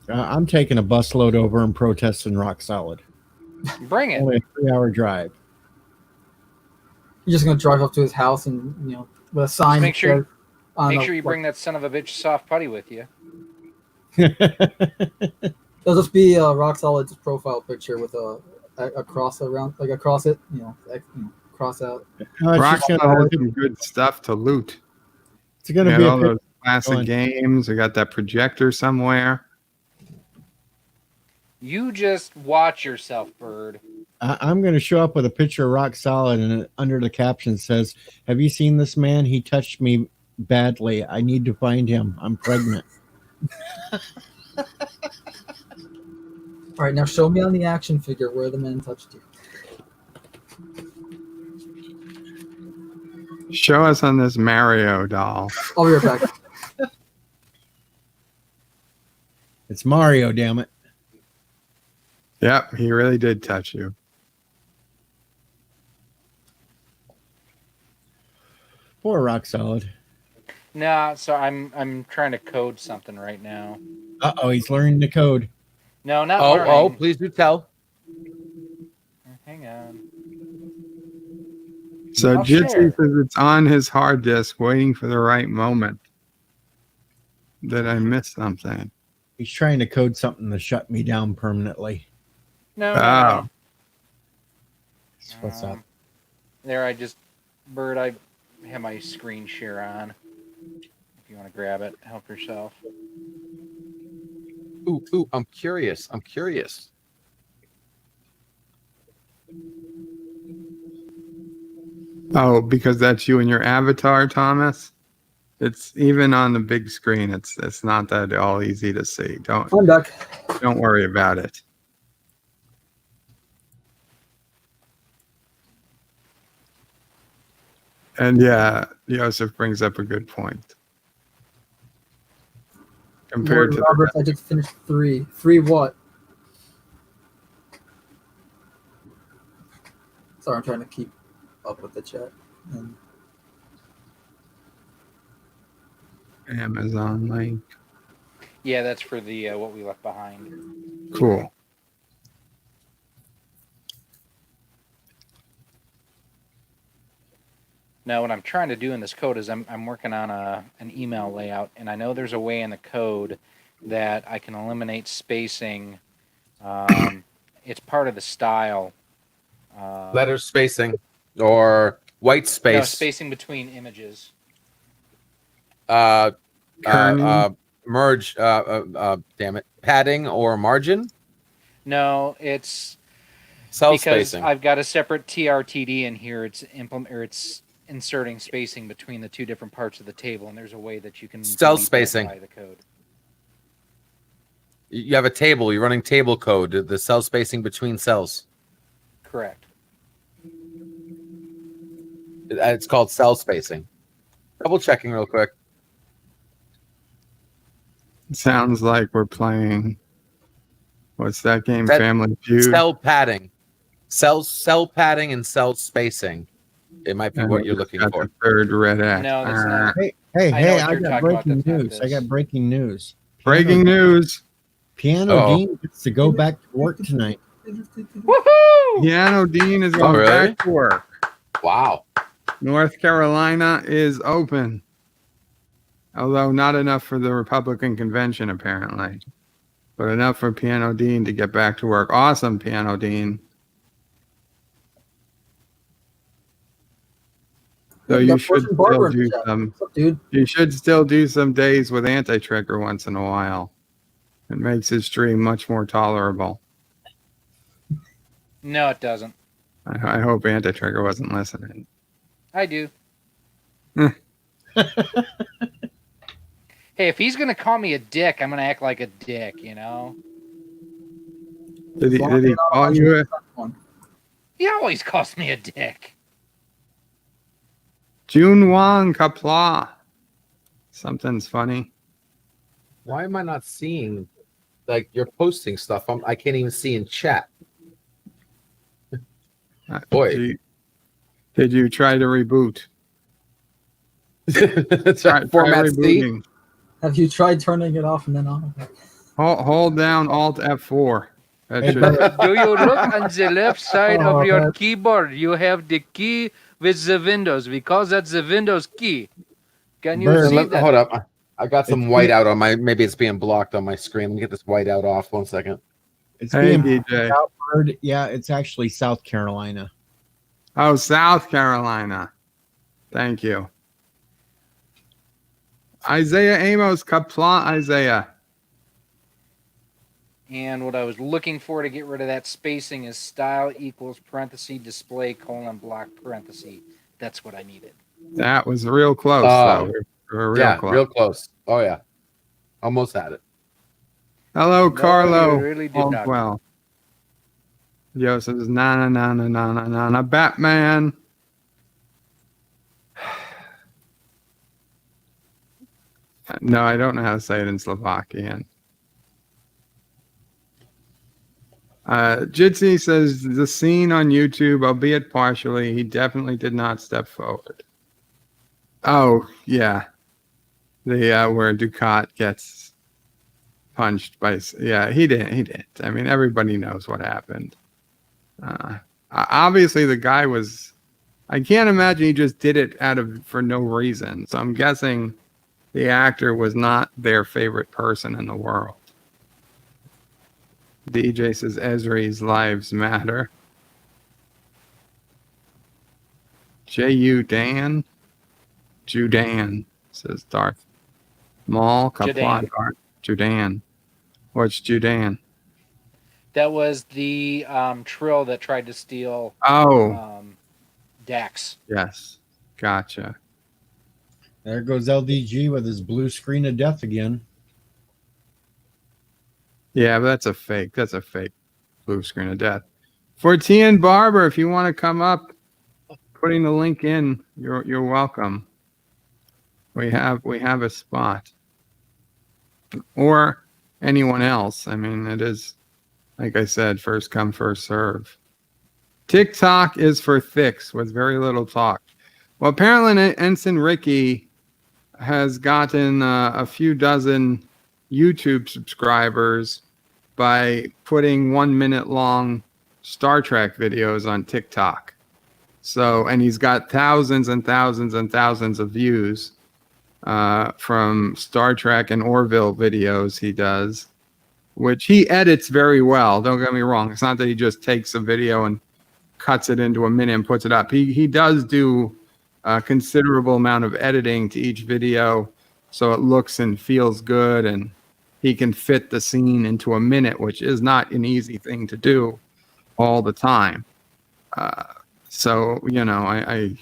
I'm taking a busload over and protesting Rock Solid. Bring it. Only a 3-hour drive. You're just gonna drive up to his house and with a sign. Make sure you bring that son of a bitch soft putty with you. It'll just be Rock Solid's profile picture with a cross around, like across it, cross out. Rock Solid has some good stuff to loot. It's gonna be all those classic games. We got that projector somewhere. You just watch yourself, Bird. I'm going to show up with a picture of Rock Solid, and under the caption says, "Have you seen this man? He touched me badly. I need to find him. I'm pregnant." All right, now show me on the action figure where the man touched you. Show us on this Mario doll. I'll be right back. It's Mario, damn it. Yep, he really did touch you. Poor Rock Solid. Nah, so I'm trying to code something right now. Uh-oh, he's learning the code. No, not learning. learning. Please do tell. Hang on. So I'll Jitsi share. says it's on his hard disk waiting for the right moment. Did I miss something? He's trying to code something to shut me down permanently. No. Oh. What's up? There, Bird, I have my screen share on. If you want to grab it, help yourself. Ooh, I'm curious. Oh, because that's you and your avatar, Thomas? It's even on the big screen. It's not that all easy to see. I'm back. Don't worry about it. And yeah, Joseph brings up a good point. Compared to Robert, I just finished 3. 3 what? Sorry, I'm trying to keep up with the chat. And Amazon link. Yeah, that's for the what we left behind. Cool. Now, what I'm trying to do in this code is I'm working on an email layout, and I know there's a way in the code that I can eliminate spacing. It's part of the style. Letter spacing or white No, space. spacing between images. Kerning? Merge. Damn it. Padding or margin. No, it's Cell because spacing. I've got a separate TRTD in here. It's it's inserting spacing between the two different parts of the table, and there's a way that you can Cell delete that spacing. by the code. You have a table. You're running table code. The cell spacing between cells. Correct. It's called cell spacing. Double checking real quick. Sounds like we're playing. What's that game? That- Family Feud. Cell padding. Cell padding and cell spacing. It might be what you're looking Got for. the third red X. No, that's not. Hey, I know what I you're got talking about, breaking that's not news. I this. got breaking news. Breaking news. Piano Uh-oh. Dean gets to go back to work tonight. Woohoo! Piano Dean is going really? back to work. Wow. North Carolina is open. Although not enough for the Republican convention, apparently. But enough for Piano Dean to get back to work. Awesome, Piano Dean. So Yeah, you got should Portion Barber still in the do chat. some. What's up, dude? You should still do some days with anti-trigger once in a while. It makes his stream much more tolerable. No, it doesn't. I hope anti-trigger wasn't listening. I do. Hey, if he's gonna call me a dick, I'm gonna act like a dick, you know? Did he As long as you're not call you? 100% one. He always calls me a dick. June Wang Qapla. Something's funny. Why am I not seeing, like, you're posting stuff? I can't even see in chat. Boy. Did you try to reboot? Try Format C. rebooting. Have you tried turning it off and then on? Hold down Alt F4. That Hey, should. Do you look on the left side Oh, of your man. keyboard? You have the key with the Windows. We call that the Windows key. Can you Bird, see that? Hold up. I got some It's white out on my. Maybe it's being blocked on my screen. Let me get this white out off. 1 second. It's Hey, being DJ. Southward. Yeah, it's actually South Carolina. Oh, South Carolina. Thank you. Isaiah Amos, Qapla Isaiah. And what I was looking for to get rid of that spacing is style equals parenthesis display colon block parenthesis. That's what I needed. That was real close, though. We're real close. Real close. Oh yeah, almost had it. Hello, No, Carlo. you really did All's not. well. Yo says, na Batman. No, I don't know how to say it in Slovakian. Jitsi says the scene on YouTube, albeit partially, he definitely did not step forward. Oh, yeah. The where Ducat gets punched by, yeah, he didn't. I mean, everybody knows what happened. Obviously the guy was, I can't imagine he just did it for no reason. So I'm guessing the actor was not their favorite person in the world. DJ says Esri's lives matter. J.U. Dan? Judan, says Darth. Maul, Qapla, Judan. Darth. Judan. What's Judan? That was the Trill that tried to steal Oh, Dax. yes. Gotcha. There goes LDG with his blue screen of death again. Yeah, but that's a fake. That's a fake blue screen of death. For TN Barber, if you want to come up, putting the link in, you're welcome. We have a spot. Or anyone else. I mean, it is, like I said, first come, first serve. TikTok is for thicks with very little talk. Well, apparently Ensign Ricky has gotten a few dozen YouTube subscribers by putting 1 minute long Star Trek videos on TikTok. So, and he's got thousands and thousands and thousands of views from Star Trek and Orville videos he does, which he edits very well. Don't get me wrong. It's not that he just takes a video and cuts it into a minute and puts it up. He does do a considerable amount of editing to each video so it looks and feels good, and he can fit the scene into a minute, which is not an easy thing to do all the time. So, you know,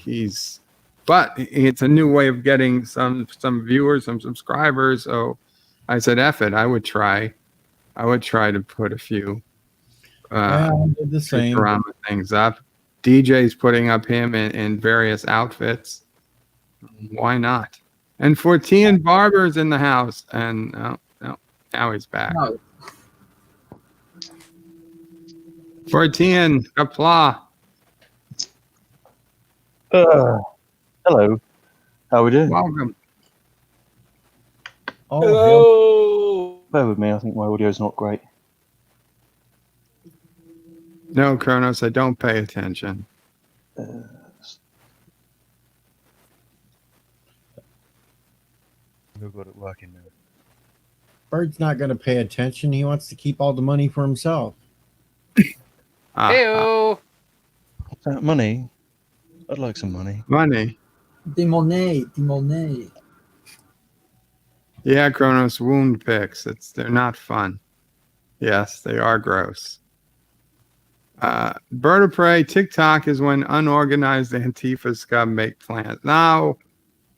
but it's a new way of getting some viewers, some subscribers. So I said, F it, I would try to put a few I did the same. Futurama things up. DJ's putting up him in various outfits. Why not? And 14 Barber's in the house, and no, now he's back. No. 14, Qapla. Hello. How we doing? Welcome. Oh, Hello. Bear with me. I think my audio's not great. No, Kronos, I don't pay attention. We've got it working now. Bird's not going to pay attention. He wants to keep all the money for himself. Heyo. That money? I'd like some money. Money. Demonet. Yeah, Kronos, wound pics. They're not fun. Yes, they are gross. Bird of Prey, TikTok is when unorganized Antifa scum make plans. No,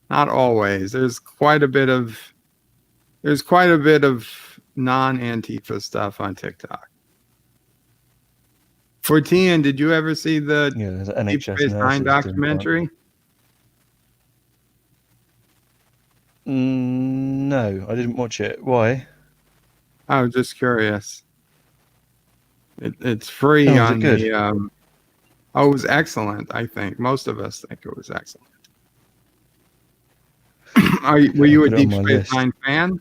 not always. There's quite a bit of non-Antifa stuff on TikTok. 14, did you ever see the There's Deep NHS Space Nine documentary? No, I didn't watch it. Why? I was just curious. It's free Oh, was it on good? the. It was excellent. I think most of us think it was excellent. Were you a put it on Deep my Space list. Nine fan?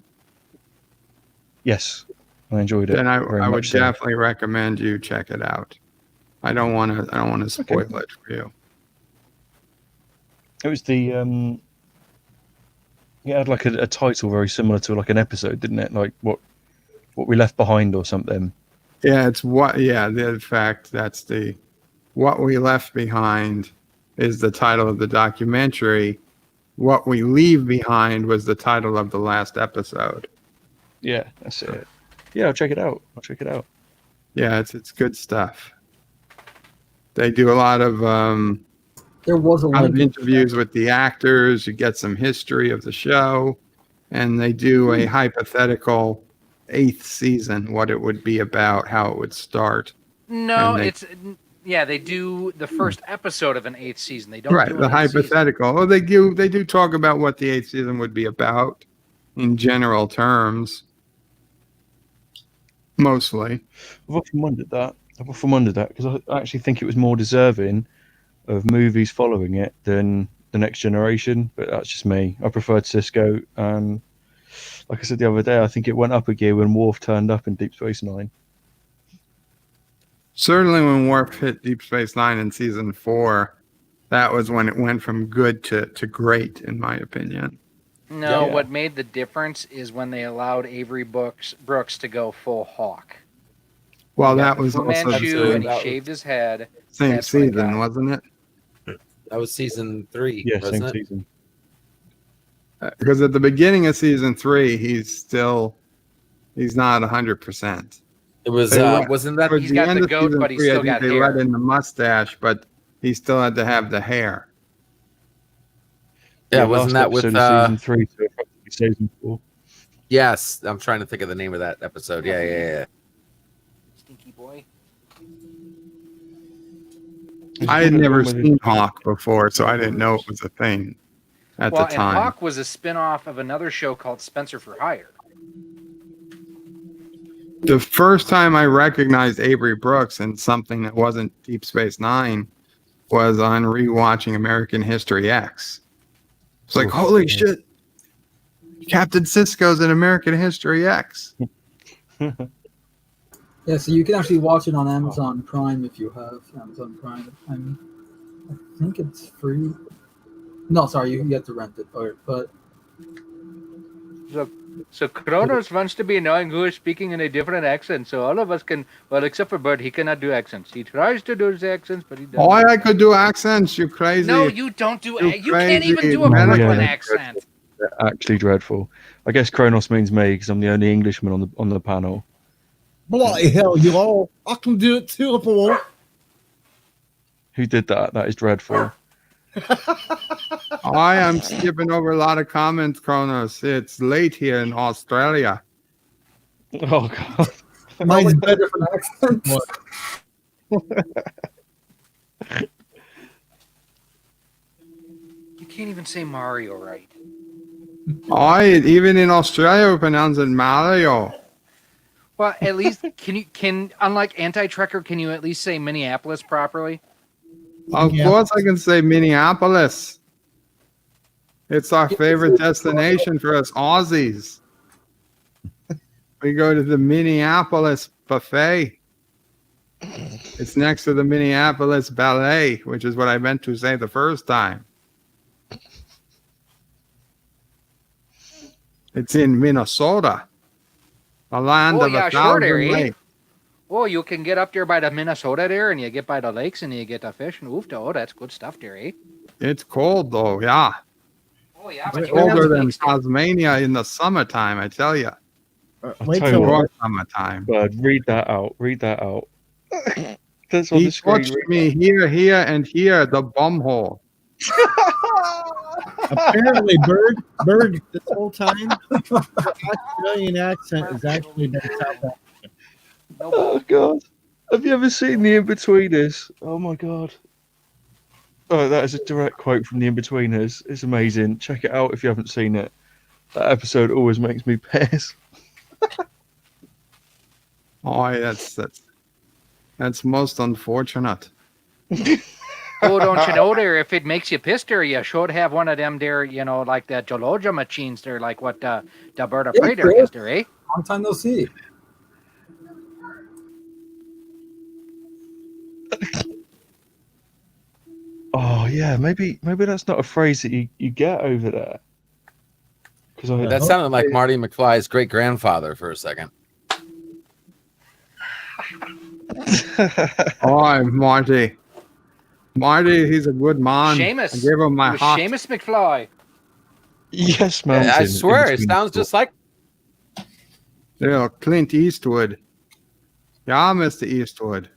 Yes, I enjoyed it. Then I very would much so. definitely recommend you check it out. I don't want to spoil it for you. It was the it had like a title very similar to like an episode, didn't it? Like what we left behind or something. Yeah, it's what. Yeah, in fact, that's the What We Left Behind is the title of the documentary. What We Leave Behind was the title of the last episode. Yeah, that's it. Yeah, I'll check it out. Yeah, it's good stuff. They do a lot of There was a link. interviews with the actors. You get some history of the show, and they do a hypothetical 8th season, what it would be about, how it would start. No, And they do the first episode of an 8th season. They don't Right, do the an 8th season. hypothetical. Oh, they do talk about what the 8th season would be about in general terms, mostly. I've often wondered that because I actually think it was more deserving of movies following it than The Next Generation, but that's just me. I preferred Cisco, and like I said the other day, I think it went up a gear when Worf turned up in Deep Space Nine. Certainly when Worf hit Deep Space Nine in season 4, that was when it went from good to great, in my opinion. No, Yeah. what made the difference is when they allowed Avery Brooks to go full Hawk. Well, He got that the was Fu also the Manchu, and he that was- shaved his head. same That's what I season, got. wasn't it? That was season 3, Yeah, wasn't same it? season. Because at the beginning of season 3, he's not 100%. It was They wasn't that Towards He's got end the of goat, season but he's 3, I still think got they hair. let in the mustache, but he still had to have the hair. Yeah, wasn't last that with episode of season 3 to effectively season 4? Yes, I'm trying to think of the name of that episode. Yeah. Stinky boy. I had never seen Hawk before, so I didn't know it was a thing at Well, the time. and Hawk was a spin-off of another show called Spencer for Hire. The first time I recognized Avery Brooks in something that wasn't Deep Space Nine was on rewatching American History X. It's like, Oof. holy shit, Captain Sisko's in American History X. Yeah, so you can actually watch it on Amazon Prime if you have Amazon Prime. I think it's free. No, sorry, you have to rent it. But So Kronos wants to be knowing who is speaking in a different accent, so all of us can, well, except for Bert, he cannot do accents. He tries to do his accents, but he doesn't. Why I could do accents, you crazy. No, you don't do. You You can't even crazy do a man. Brooklyn Yeah. accent. They're actually dreadful. I guess Kronos means me because I'm the only Englishman on the panel. Bloody hell, you all. I can do it too if I want. Who did that? That is dreadful. I am skipping over a lot of comments, Kronos. It's late here in Australia. Oh god. Mine's better. different accents. You can't even say Mario right. Even in Australia, we pronounce it Mario. Well, at least can unlike Anti-Trekker, can you at least say Minneapolis properly? Of course, I can say Minneapolis. It's our favorite destination for us Aussies. We go to the Minneapolis buffet. It's next to the Minneapolis Ballet, which is what I meant to say the first time. It's in Minnesota, the land Oh, of yeah, a sure thousand there, eh? lakes. Oh, you can get up there by the Minnesota there, and you get by the lakes, and you get the fish and oof. Oh, that's good stuff there, eh? It's cold though, yeah. Oh yeah, but It's you can have colder than lakes there. Tasmania in the summertime, I tell you. Wait tell till you what. Or summertime. Bird, read that out. Read that out. That's on He the screen. touched me here, here, and here, the bum hole. Apparently, Bird, this whole time, the Australian accent is actually been South African. Oh god. Have you ever seen the In-Betweeners? Oh my god. Oh, that is a direct quote from the In-Betweeners. It's amazing. Check it out if you haven't seen it. That episode always makes me piss. Oh, that's most unfortunate. Oh, don't you know there? If it makes you piss there, you should have one of them there. You know, like the Geologia machines there, like what the bird of prey there has there, eh? Long time no see. Oh yeah, maybe that's not a phrase that you get over there. Because That sounded like Marty McFly's great grandfather for a second. Oh, Marty. Marty, he's a good man. Seamus. I gave him my It was heart. Seamus McFly. yes, Mountain. I swear, it In-Between sounds just like. Yeah, Clint Eastwood. Yeah, Mr. Eastwood.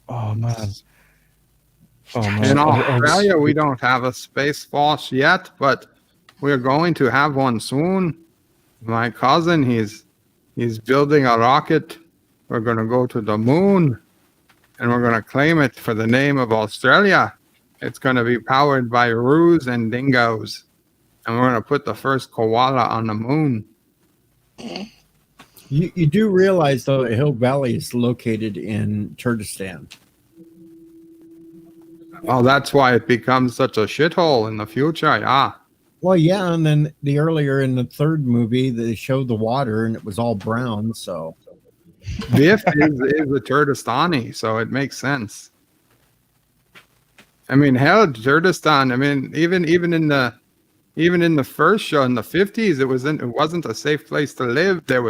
Oh man. Oh man. In I was- Australia, we don't have a space force yet, but we're going to have one soon. My cousin, he's building a rocket. We're going to go to the moon, and we're going to claim it for the name of Australia. It's going to be powered by roos and dingoes, and we're going to put the first koala on the moon. You do realize, though, that Hill Valley is located in Kurdistan. Well, that's why it becomes such a shithole in the future. Yeah. Well, yeah, and then earlier in the third movie, they showed the water, and it was all brown, so... Biff is a Kurdistani, so it makes sense. I mean, hell, Kurdistan. I mean, even in the first show in the 50s, it wasn't a safe place to live. There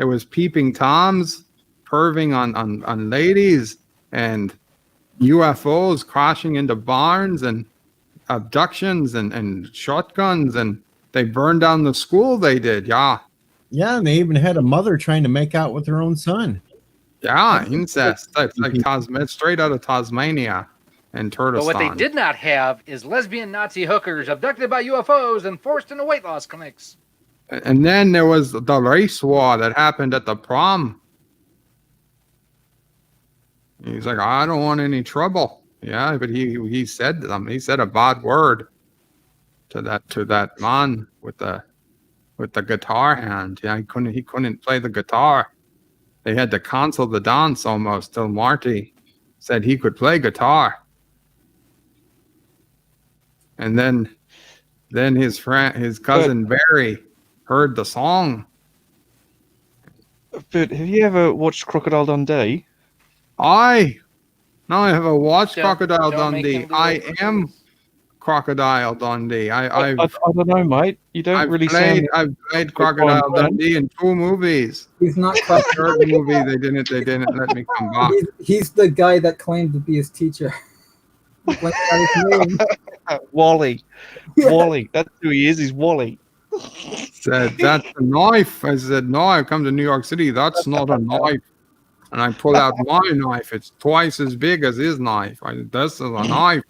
was peeping toms, perving on ladies, and UFOs crashing into barns, and abductions and shotguns, and they burned down the school. They did, yeah. Yeah, and they even had a mother trying to make out with her own son. Yeah, incest. It's like straight out of Tasmania and Kurdistan. But what they did not have is lesbian Nazi hookers abducted by UFOs and forced into weight loss clinics. And then there was the race war that happened at the prom. He's like, I don't want any trouble. Yeah, but he said them. He said a bad word. to that man with the guitar hand. Yeah, he couldn't play the guitar. They had to cancel the dance almost till Marty said he could play guitar. And then his cousin Barry heard the song. But have you ever watched Crocodile Dundee? I have watched Don't- Crocodile don't make Dundee. him do I it. am Crocodile Dundee. I don't know, mate. You don't I've really played sound. Crocodile Brian. Dundee in 2 movies. He's not The quite. third movie they didn't let me come back. He's the guy that claimed to be his teacher. Like, that is his name. Wally. Yeah. Wally. That's who he is. He's Wally. Said that's a knife. I said no. I've come to New York City. That's not a knife. And I pull out my knife. It's twice as big as his knife. This is a knife.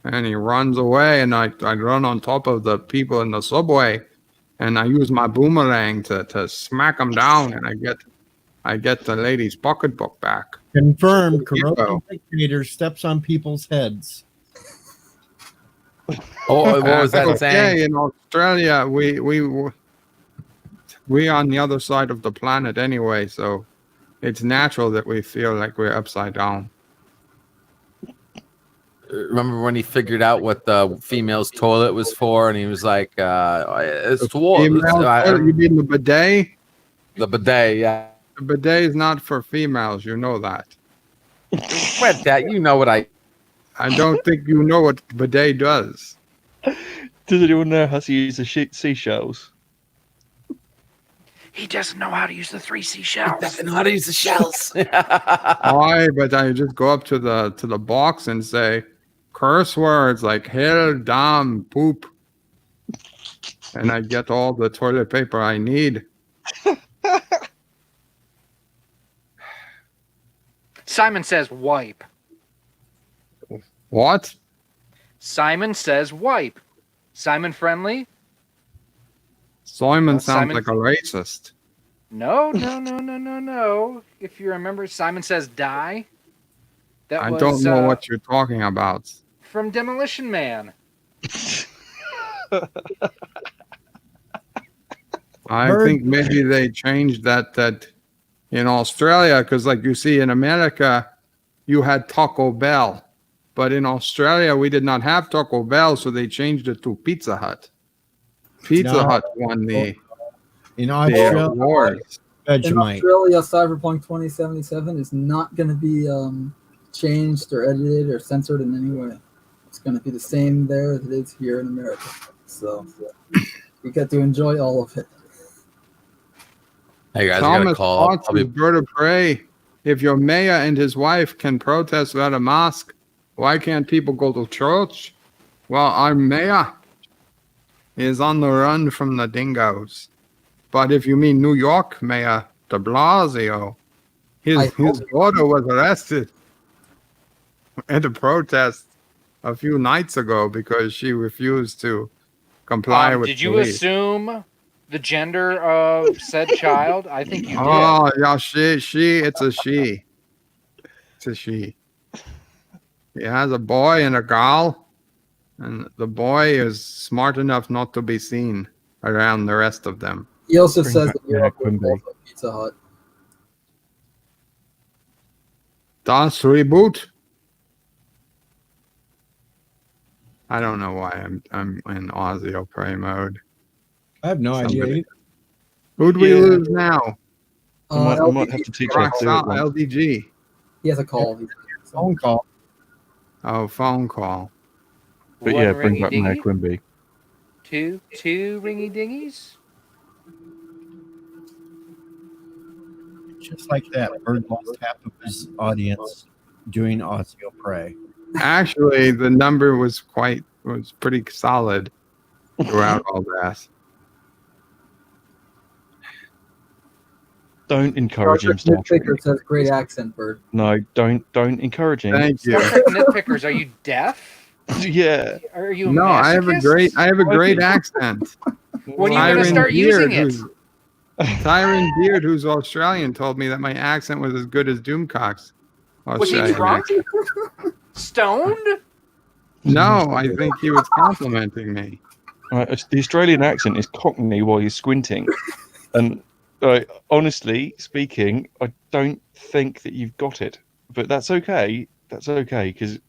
And he runs away, and I run on top of the people in the subway, and I use my boomerang to smack them down, and I get the lady's pocketbook back. Confirmed. Hero. Corrupt dictator steps on people's heads. Oh, what was that Okay, saying? in Australia, we on the other side of the planet anyway, so it's natural that we feel like we're upside down. Remember when he figured out what the female's toilet was for, and he was like, "It's towards You mean the bidet? the bidet." Yeah, The bidet is not for females. You know that. read that. You know what I? I don't think you know what bidet does. Does anyone know how to use the seashells? He doesn't know how to use the 3 seashells. Doesn't know how to use the shells. Why? But I just go up to the box and say curse words like hell, damn, poop, and I get all the toilet paper I need. Simon says wipe. What? Simon says wipe. Simon friendly? Simon sounds Simon- like a racist. No. If you remember, Simon says die. That I was, don't know what you're talking about. from Demolition Man. I Bird- think maybe they changed that in Australia, because like you see in America, you had Taco Bell, but in Australia we did not have Taco Bell, so they changed it to Pizza Hut. Pizza No. Hut won the In Australia, awards. In Vegemite. Australia, Cyberpunk 2077 is not going to be changed or edited or censored in any way. It's going to be the same there as it is here in America. So you get to enjoy all of it. Hey guys, I got a Thomas call. Potts I'll be is bird of prey. If your mayor and his wife can protest without a mask, why can't people go to church? Well, our mayor is on the run from the dingoes. But if you mean New York Mayor de Blasio, his daughter was arrested at a protest a few nights ago because she refused to comply with Did you police. assume the gender of said child? I think you did. Oh, yeah, it's a she. It's a she. He has a boy and a girl, and the boy is smart enough not to be seen around the rest of them. He also Bring says back that Europe Quimby. was also Pizza Hut. Das reboot. I don't know why I'm in Ozzy Prey mode. I have no idea. Somebody- Who'd we Yeah. lose now? I might have to teach her to do it once. LDG. He has a call. Phone call. Oh, phone call. But One yeah, bring ringy back Mayor dingy, Quimby. two ringy dingies. Just like that, Bird lost half of his audience doing Prey. Actually, the number was pretty solid throughout all that. Don't encourage him, Star Trek. Nitpicker says great accent, Bird. No, don't encourage him. Thank you. Star Trek nitpickers, are you deaf? Yeah. Are you a No, I have a masochist? great accent. When are you going to Tyron start using it? Tyron Beard, who's Australian, told me that my accent was as good as Doomcock's. Was he Australian drunk? accent. Stoned? No, I think he was complimenting me. The Australian accent is Cockney while you're squinting, and honestly speaking, I don't think that you've got it. But that's okay. That's okay because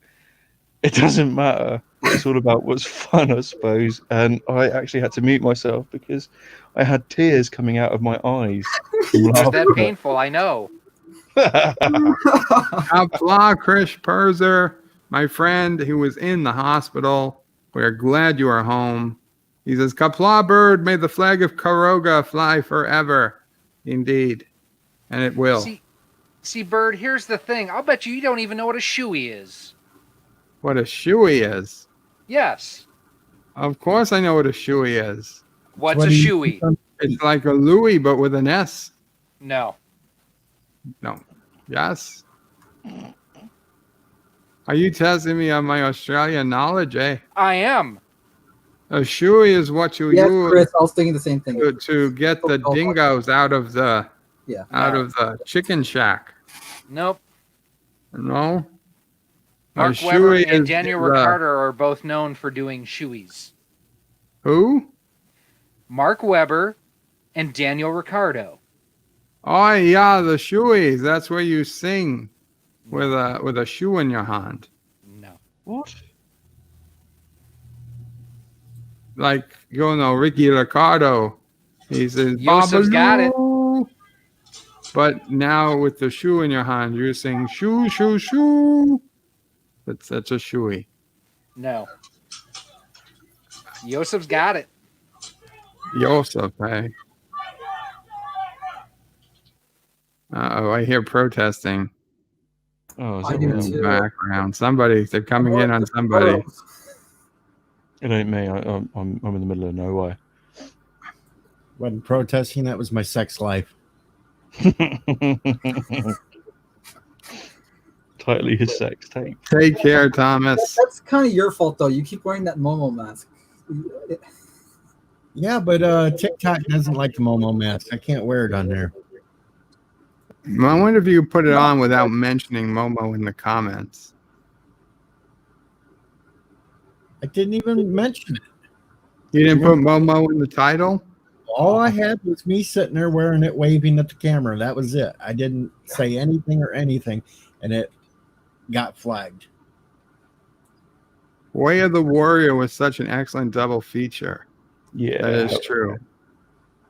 it doesn't matter. It's all about what's fun, I suppose. And I actually had to mute myself because I had tears coming out of my eyes. From Was that laughing. painful? I know. Qapla, Chris Perzer, my friend who was in the hospital. We're glad you are home. He says, Qapla bird, may the flag of Karoga fly forever. Indeed. And it will. See, Bird, here's the thing. I'll bet you don't even know what a shoey is. What a shoey is. Yes. Of course I know what a shoey is. What's What a do you shoey? think It's like a Louis, but with an S. No. No. Yes. Are you testing me on my Australian knowledge, eh? I am. A shoey is what you Yes, use Chris, I was thinking the same thing. to get the dingoes out of the Yeah. of the chicken shack. Nope. No. Mark Webber and Daniel Ricciardo are both known for doing shoeys. Who? Mark Webber and Daniel Ricciardo. Oh yeah, the shoeys. That's where you sing with a shoe in your hand. No. What? Like Ricky Ricardo. He says Yosef's got it. "Babaloo." But now with the shoe in your hand, you're saying shoo, shoo, shoo. That's a shoey. No. Yosef's got it. Yosef, hey. Uh-oh, I hear protesting Oh, is I that do what in too. the background. They're coming in on somebody. It ain't me. I'm in the middle of nowhere. Wasn't protesting. That was my sex life. Tightly his sex tape. Take care, Thomas. That's kind of your fault, though. You keep wearing that Momo mask. Yeah, but TikTok doesn't like the Momo mask. I can't wear it on there. I wonder if you could put it on without mentioning Momo in the comments. I didn't even mention it. You didn't put Momo in the title? All I had was me sitting there wearing it, waving at the camera. That was it. I didn't say anything or anything, and it got flagged. Way of the Warrior was such an excellent double feature. Yeah, That is true.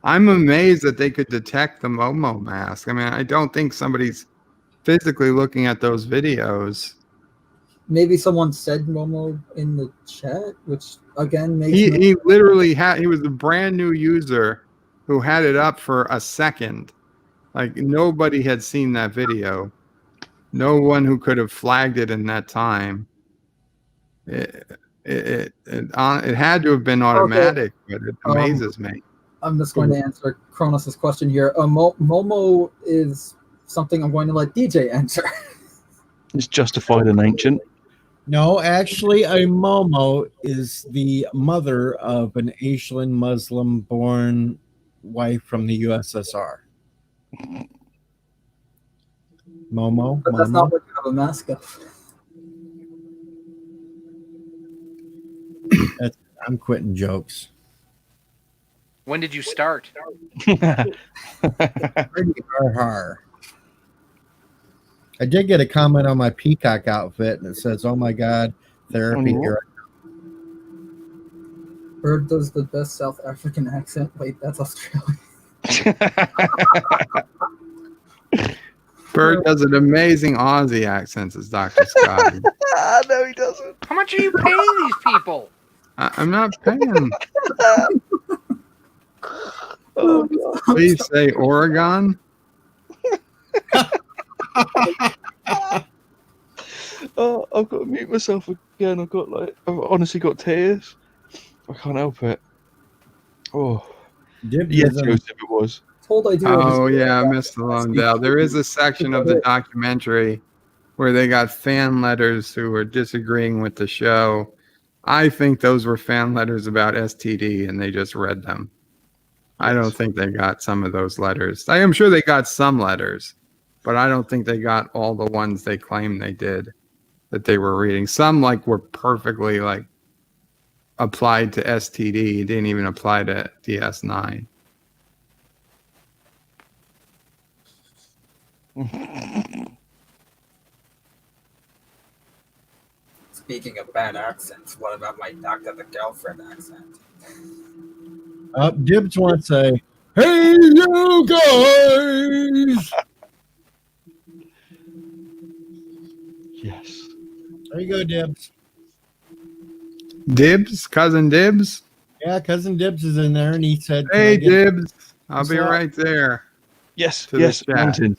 I'm amazed that they could detect the Momo mask. I mean, I don't think somebody's physically looking at those videos. Maybe someone said Momo in the chat, which again makes He literally he was a brand new user who had it up for a second. Like nobody had seen that video. No one who could have flagged it in that time. It had to have been automatic, but it amazes me. I'm just going to answer Kronos' question here. Momo is something I'm going to let DJ answer. It's justified and ancient. No, actually, a Momo is the mother of an Asian Muslim-born wife from the USSR. Momo, But that's Momo. not what you have a mask of. I'm quitting jokes. When did you start? Har. I did get a comment on my peacock outfit, and it says, "Oh my God, therapy here." Bird does the best South African accent. Wait, that's Australian. Bird does an amazing Aussie accent as Dr. Scott. No, he doesn't. How much are you paying these people? I'm not paying. Oh, God. Please say Oregon. Oh, I've got to mute myself again. I've honestly got tears. I can't help it. Oh, yes, Joseph, it was. Told I do. Oh yeah, Mr. Londell. There is a section of the documentary where they got fan letters who were disagreeing with the show. I think those were fan letters about STD, and they just read them. I don't think they got some of those letters. I am sure they got some letters, but I don't think they got all the ones they claim they did that they were reading. Some were perfectly applied to STD. It didn't even apply to DS9. Speaking of bad accents, what about my Doctor the Girlfriend accent? Dibs wants a hey you guys. Yes. There you go, Dibs. Dibs, cousin Dibs. Yeah, cousin Dibs is in there, and he said, "Can I Hey, get Dibs. I'll be slot?" right there. Yes, To the yes, chat. Mountains.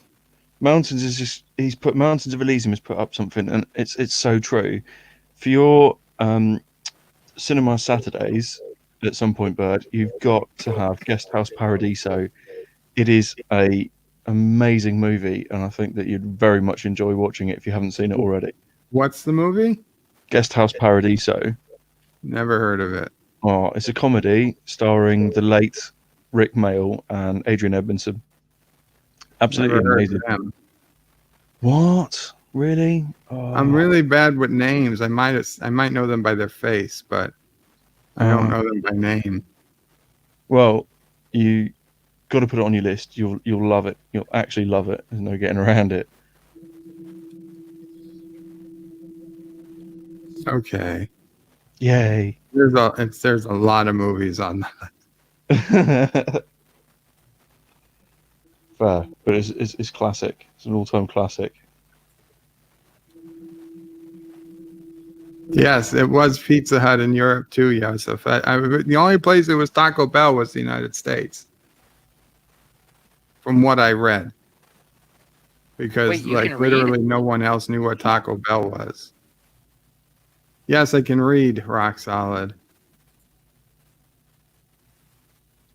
Mountains is just he's put Mountains of Elysium has put up something, and it's so true. For your cinema Saturdays at some point, Bird, you've got to have Guest House Paradiso. It is a amazing movie, and I think that you'd very much enjoy watching it if you haven't seen it already. What's the movie? Guest House Paradiso. Never heard of it. Oh, it's a comedy starring the late Rick Mayall and Adrian Edmondson. Absolutely Never heard amazing. of them. What? Really? Oh. I'm really bad with names. I might know them by their face, but I don't know them by name. Well, you got to put it on your list. You'll love it. You'll actually love it. There's no getting around it. Okay. Yay. There's a lot of movies on that. Fair, but it's classic. It's an all-time classic. Yes, it was Pizza Hut in Europe too, Yosef. The only place it was Taco Bell was the United States, from what I read. Because Wait, you can read? literally no one else knew what Taco Bell was. Yes, I can read, Rock Solid.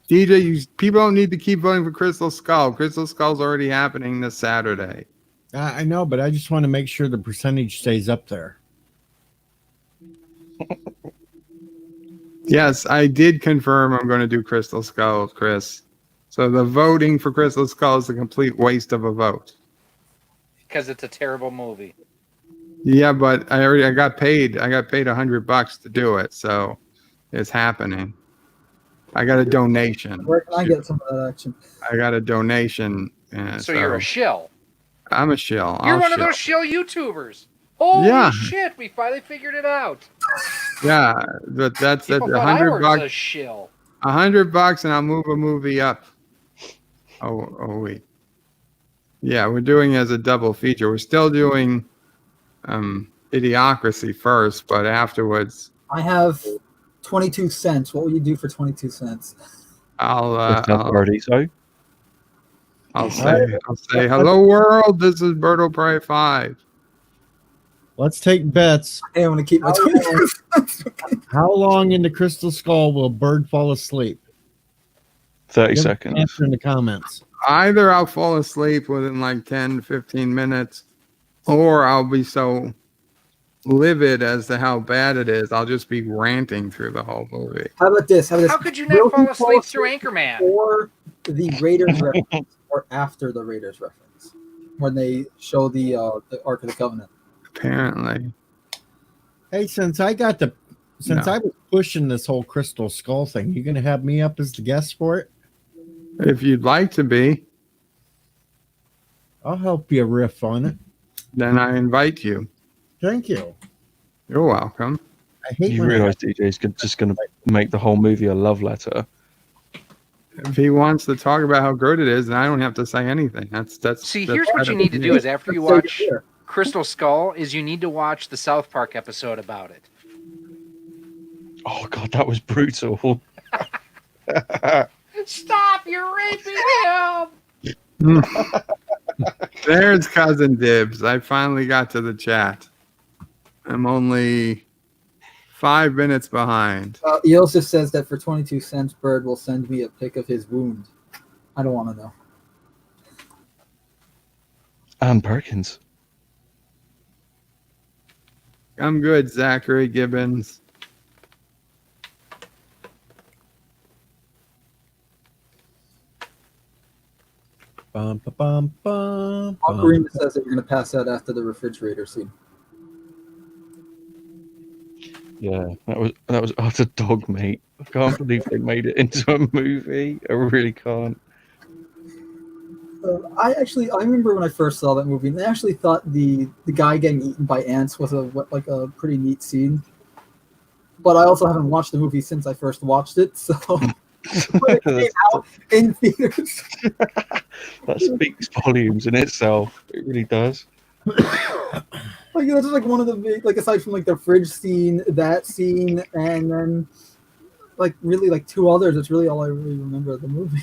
DJ, people don't need to keep voting for Crystal Skull. Crystal Skull's already happening this Saturday. I know, but I just want to make sure the percentage stays up there. Yes, I did confirm I'm going to do Crystal Skull, Chris. So the voting for Crystal Skull is a complete waste of a vote. Because it's a terrible movie. Yeah, but I got paid. I got paid $100 to do it, so it's happening. I got a donation. Where can I get some of that action? I got a donation. So you're a shill. I'm a shill. You're I'll one of shill. those shill YouTubers. Holy Yeah. shit! We finally figured it out. Yeah, but that's People thought I was a $100. shill. $100, and I'll move a movie up. Oh wait. Yeah, we're doing it as a double feature. We're still doing Idiocracy first, but afterwards I have 22 cents. What will you do for 22 cents? Paradiso. I'll say hello world. This is Berto Prey 5. Let's take bets. Hey, I'm going to keep my 22 cents. How long into Crystal Skull will Bird fall asleep? 30 Give us an seconds. answer in the comments. Either I'll fall asleep within like 10 to 15 minutes, or I'll be so livid as to how bad it is, I'll just be ranting through the whole movie. How about this? How could you not fall asleep through Anchorman? Or the Raiders reference, or after the Raiders reference, when they show the Ark of the Covenant. Apparently. Hey, since I was pushing this whole Crystal Skull thing, you gonna have me up as the guest for it? If you'd like to be, I'll help you riff on it. then I invite you. Thank you. You're welcome. I hate You when realise DJ is just going to make the whole movie a love letter. If he wants to talk about how good it is, then I don't have to say anything. See, here's what you need to do: is after you watch Crystal Skull, is you need to watch the South Park episode about it. Oh god, that was brutal. Stop! You're raping him. There's Cousin Dibs. I finally got to the chat. I'm only 5 minutes behind. Yosef says that for 22 cents, Bird will send me a pic of his wound. I don't want to know. Ann Perkins. I'm good, Zachary Gibbons. Bum, bum, bum, Ocarina says that you're going to pass out after the refrigerator scene. Yeah, that was utter dog meat. I can't believe they made it into a movie. I really can't. I remember when I first saw that movie, and I actually thought the guy getting eaten by ants was a pretty neat scene. But I also haven't watched the movie since I first watched it, so when it came out in theaters, That speaks volumes in itself. It really does. like that's just like one of the big, like aside from like the fridge scene, that scene, and then like really like two others. It's really all I really remember of the movie.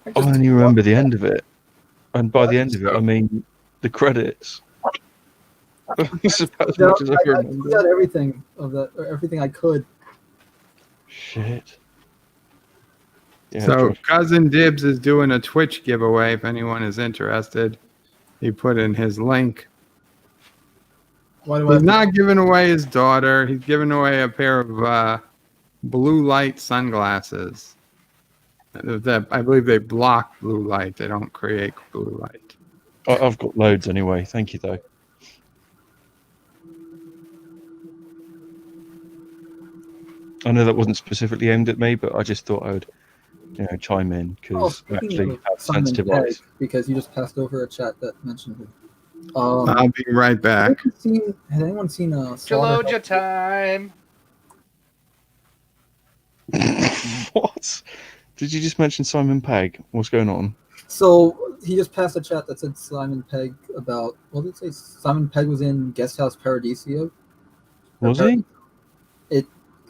I only remember the end of it, and by the end of it, I mean the credits. That's about as much as I I remember. got everything of that, or everything I could. Shit. Yeah, So Josh. Cousin Dibs is doing a Twitch giveaway. If anyone is interested, he put in his link. Why do I He's have to- not giving away his daughter. He's giving away a pair of blue light sunglasses. I believe they block blue light. They don't create blue light. I've got loads anyway. Thank you, though. I know that wasn't specifically aimed at me, but I just thought I would, chime in because I speaking actually of have Simon sensitive Pegg, eyes. because you just passed over a chat that mentioned him. I'll be right back. Has anyone seen Gelogia time. What? Did you just mention Simon Pegg? What's going on? So he just passed a chat that said Simon Pegg about. What did it say? Simon Pegg was in Guest House Paradiso. Was he?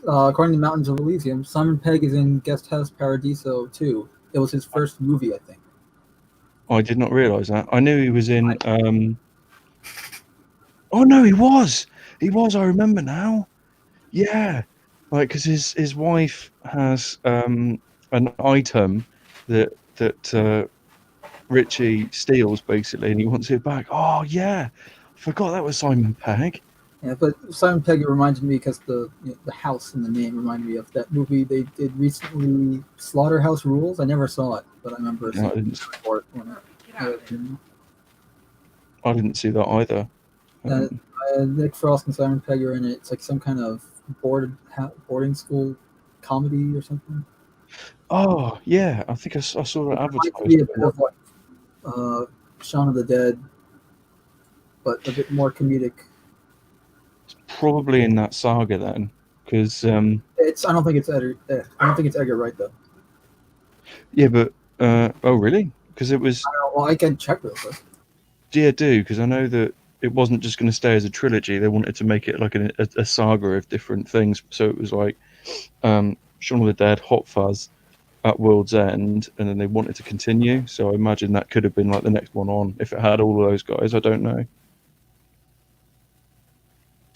According to Mountains of Elysium, Simon Pegg is in Guest House Paradiso too. It was his first movie, I think. Oh, I did not realise that. I knew he was in. Oh no, he was. He was. I remember now. Yeah, like because his wife has an item that Richie steals basically, and he wants it back. Oh yeah, I forgot that was Simon Pegg. Yeah, but Simon Pegg reminded me because the house in the name reminded me of that movie they did recently, Slaughterhouse Rules. I never saw it, but I remember No, I seeing didn't. the report when I didn't see that either. Nick Frost and Simon Pegg are in it. It's like some kind of boarding school comedy or something. Oh yeah, I think I saw that It might advertised. be a bit of like Shaun of the Dead, but a bit more comedic. Probably in that saga then, because I don't think it's Edgar. I don't think it's Edgar Wright though. yeah, but oh really? Because it was. Well, I can check real quick. Yeah, do because I know that it wasn't just going to stay as a trilogy. They wanted to make it like a saga of different things. So it was like Shaun of the Dead, Hot Fuzz, at World's End, and then they wanted to continue. So I imagine that could have been like the next one on if it had all of those guys. I don't know.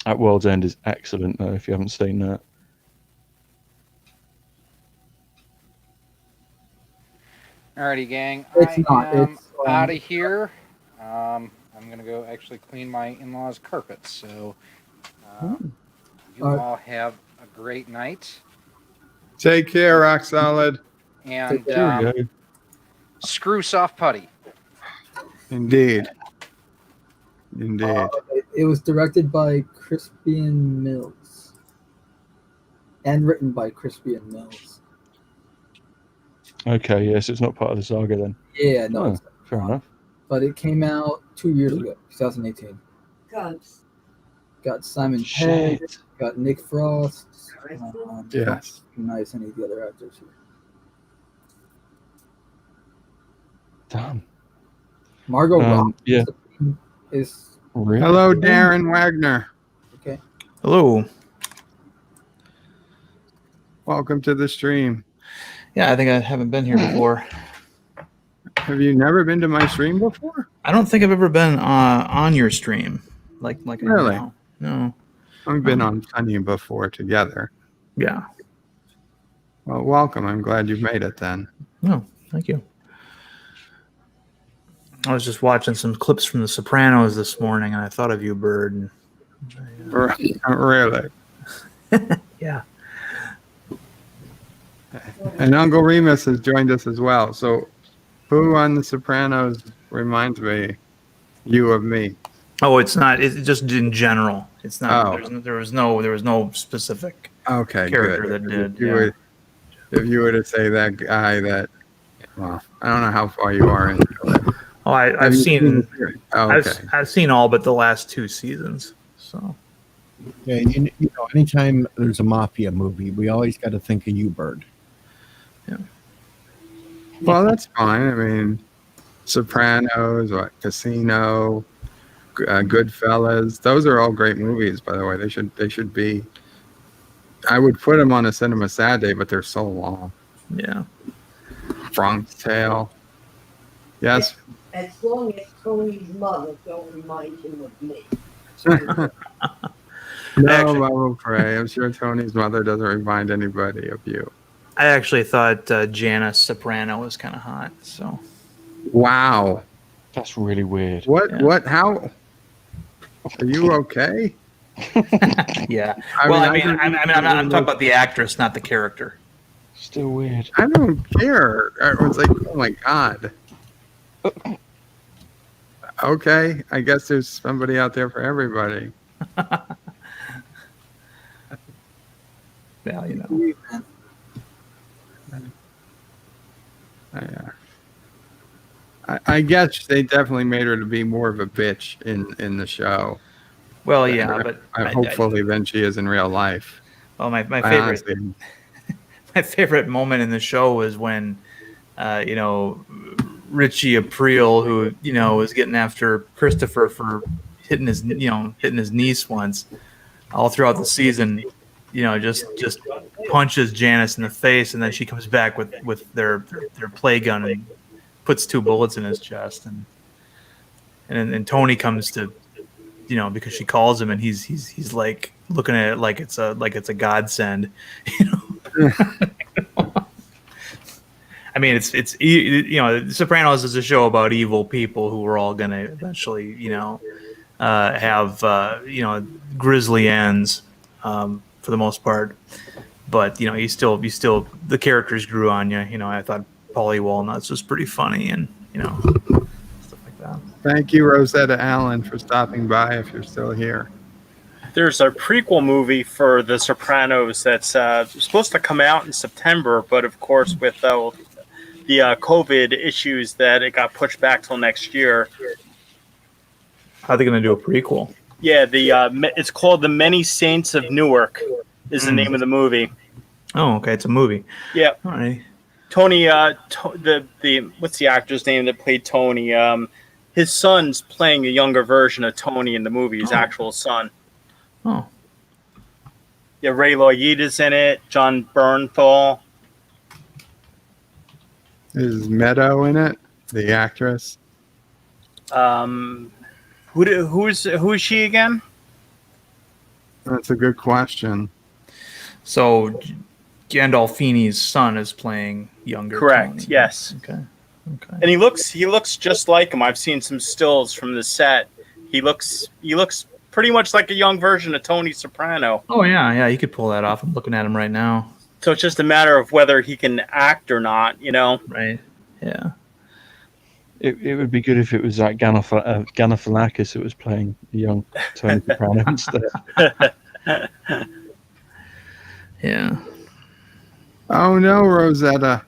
At World's End is excellent though. If you haven't seen that. Alrighty, gang. It's I not. am It's, out of here. I'm gonna go actually clean my in-laws' carpets. So you all have a great night. Take care, Rock Solid. And Cheerio. screw soft putty. Indeed. Indeed. It was directed by Crispian Mills and written by Crispian Mills. Okay, yes, it's not part of the saga then. Yeah, no, Oh, it's fair enough. but it came out 2 years ago, 2018. Cubs. Got Simon Pegg, Shit. got Nick Frost. Yes. Nice, any of the other actors here. Damn. Margot Robbie Yeah. is Really? Hello, Darren Wagner. okay. Hello. Welcome to the stream. Yeah, I think I haven't been here before. Have you never been to my stream before? I don't think I've ever been on your stream. Like I am Really? now. No. We've been on Sunny before together. Yeah. Well, welcome. I'm glad you've made it then. No, thank you. I was just watching some clips from The Sopranos this morning, and I thought of you, Bird. And, Really? yeah. And Uncle Remus has joined us as well. So who on The Sopranos reminds you of me? Oh, it's not. It's just in general. It's not. Oh. There was no specific Okay, character good. that did. If you Yeah. were, if you were to say that guy that, well, I don't know how far you are into it. Oh, Have I've you seen. the series? Oh, okay. I've seen all but the last 2 seasons. So Yeah, you know, anytime there's a mafia movie, we always got to think of you, Bird. Well, that's fine. I mean, Sopranos, what, Casino, Goodfellas. Those are all great movies, by the way. They should be. I would put them on a Cinema Saturday, but they're so long. yeah. Bronx Tale. Yes. As long as Tony's mother don't remind him of me. No, Actually- Mama Pray. I'm sure Tony's mother doesn't remind anybody of you. I actually thought Janice Soprano was kind of hot. So Wow. That's really weird. What? Yeah. What? How? Are you okay? yeah. I well, mean, I'm talking about the actress, not the character. Still weird. I don't care. It's like, oh my god. Okay, I guess there's somebody out there for everybody. Well, you know. I guess they definitely made her to be more of a bitch in the show. Well, yeah, but Hopefully than she is in real life. well, my I favorite honestly- my favorite moment in the show was when, you know, Richie April, who was getting after Christopher for hitting his niece once, all throughout the season, just punches Janice in the face, and then she comes back with their play gun and puts 2 bullets in his chest, and Tony comes to, because she calls him, and he's like looking at it like it's a godsend, I mean, it's Sopranos is a show about evil people who are all gonna eventually, have grisly ends, for the most part. But you still the characters grew on you. I thought Paulie Walnuts was pretty funny, and stuff like that. Thank you, Rosetta Allen, for stopping by. If you're still here. There's a prequel movie for The Sopranos that's supposed to come out in September, but of course with the COVID issues that it got pushed back till next year. How are they going to do a prequel? Yeah, it's called The Many Saints of Newark is the name of the movie. Oh, okay, it's a movie. Yeah. All right. Tony, the what's the actor's name that played Tony? His son's playing a younger version of Tony in the movie, his actual son. Oh. Yeah, Ray Liotta's in it, John Bernthal. Is Meadow in it? The actress? Who is she again? That's a good question. So Gandolfini's son is playing younger. Correct. Tony. Yes. Okay. And he looks just like him. I've seen some stills from the set. He looks pretty much like a young version of Tony Soprano. Oh yeah, he could pull that off. I'm looking at him right now. So it's just a matter of whether he can act or not, Right. Yeah. It would be good if it was like Galifianakis that was playing the young Tony Soprano instead. Yeah. Oh no, Rosetta.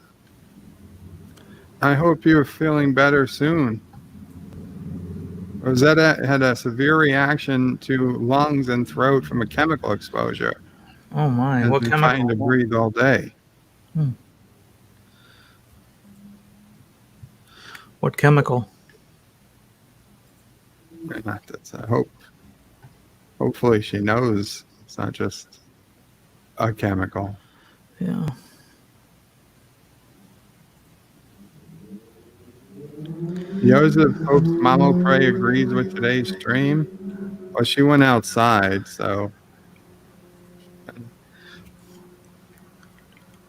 I hope you're feeling better soon. Rosetta had a severe reaction to lungs and throat from a chemical exposure. Oh my! Has What been chemical? trying to breathe all day. What chemical? Hopefully she knows it's not just a chemical. Yeah. Joseph hopes Mamo Pray agrees with today's stream. Well, she went outside, so.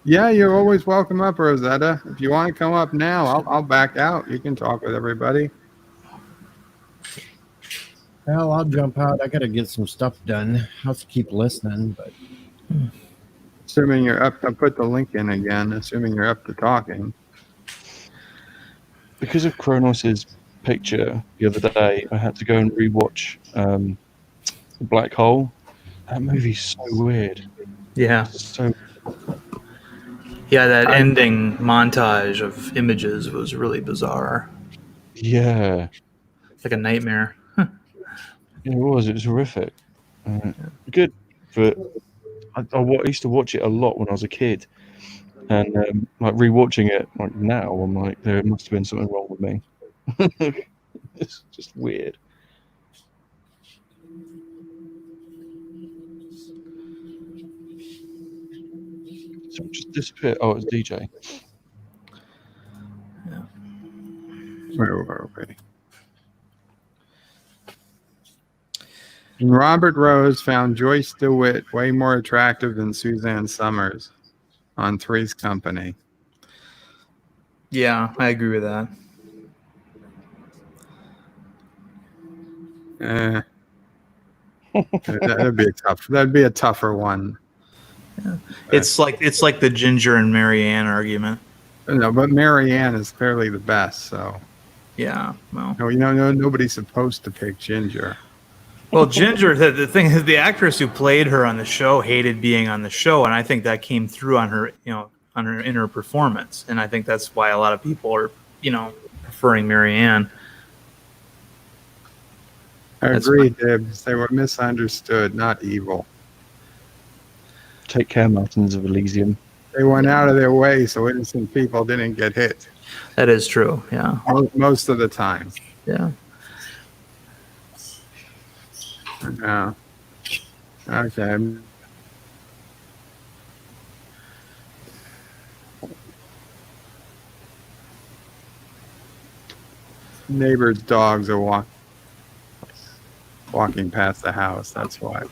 Yeah, you're always welcome up, Rosetta. If you want to come up now, I'll back out. You can talk with everybody. Well, I'll jump out. I got to get some stuff done. I'll have to keep listening, but Assuming you're up, I'll put the link in again. Assuming you're up to talking. Because of Kronos' picture the other day. I had to go and rewatch The Black Hole. That movie's so weird. Yeah. So Yeah, that ending montage of images was really bizarre. yeah, It's like a nightmare. it was. It was horrific. Good, but I used to watch it a lot when I was a kid, and like rewatching it like now, I'm like, there must have been something wrong with me. It's just weird. So it just disappeared. Oh, it's DJ. Where were we? And Robert Rose found Joyce DeWitt way more attractive than Suzanne Summers on Three's Company. Yeah, I agree with that. That'd be a tougher one. Yeah. It's like the Ginger and Marianne argument. No, but Marianne is clearly the best. So yeah, well, no, nobody's supposed to pick Ginger. Well, Ginger, the thing is, the actress who played her on the show hated being on the show, and I think that came through on her, in her performance, and I think that's why a lot of people are, preferring Marianne. I agree, Dibs. They were misunderstood, not evil. Take care, Mountains of Elysium. They went out of their way so innocent people didn't get hit. That is true, yeah. Most of the time. Yeah. Yeah. Okay. Neighbor's dogs are walking past the house. That's why.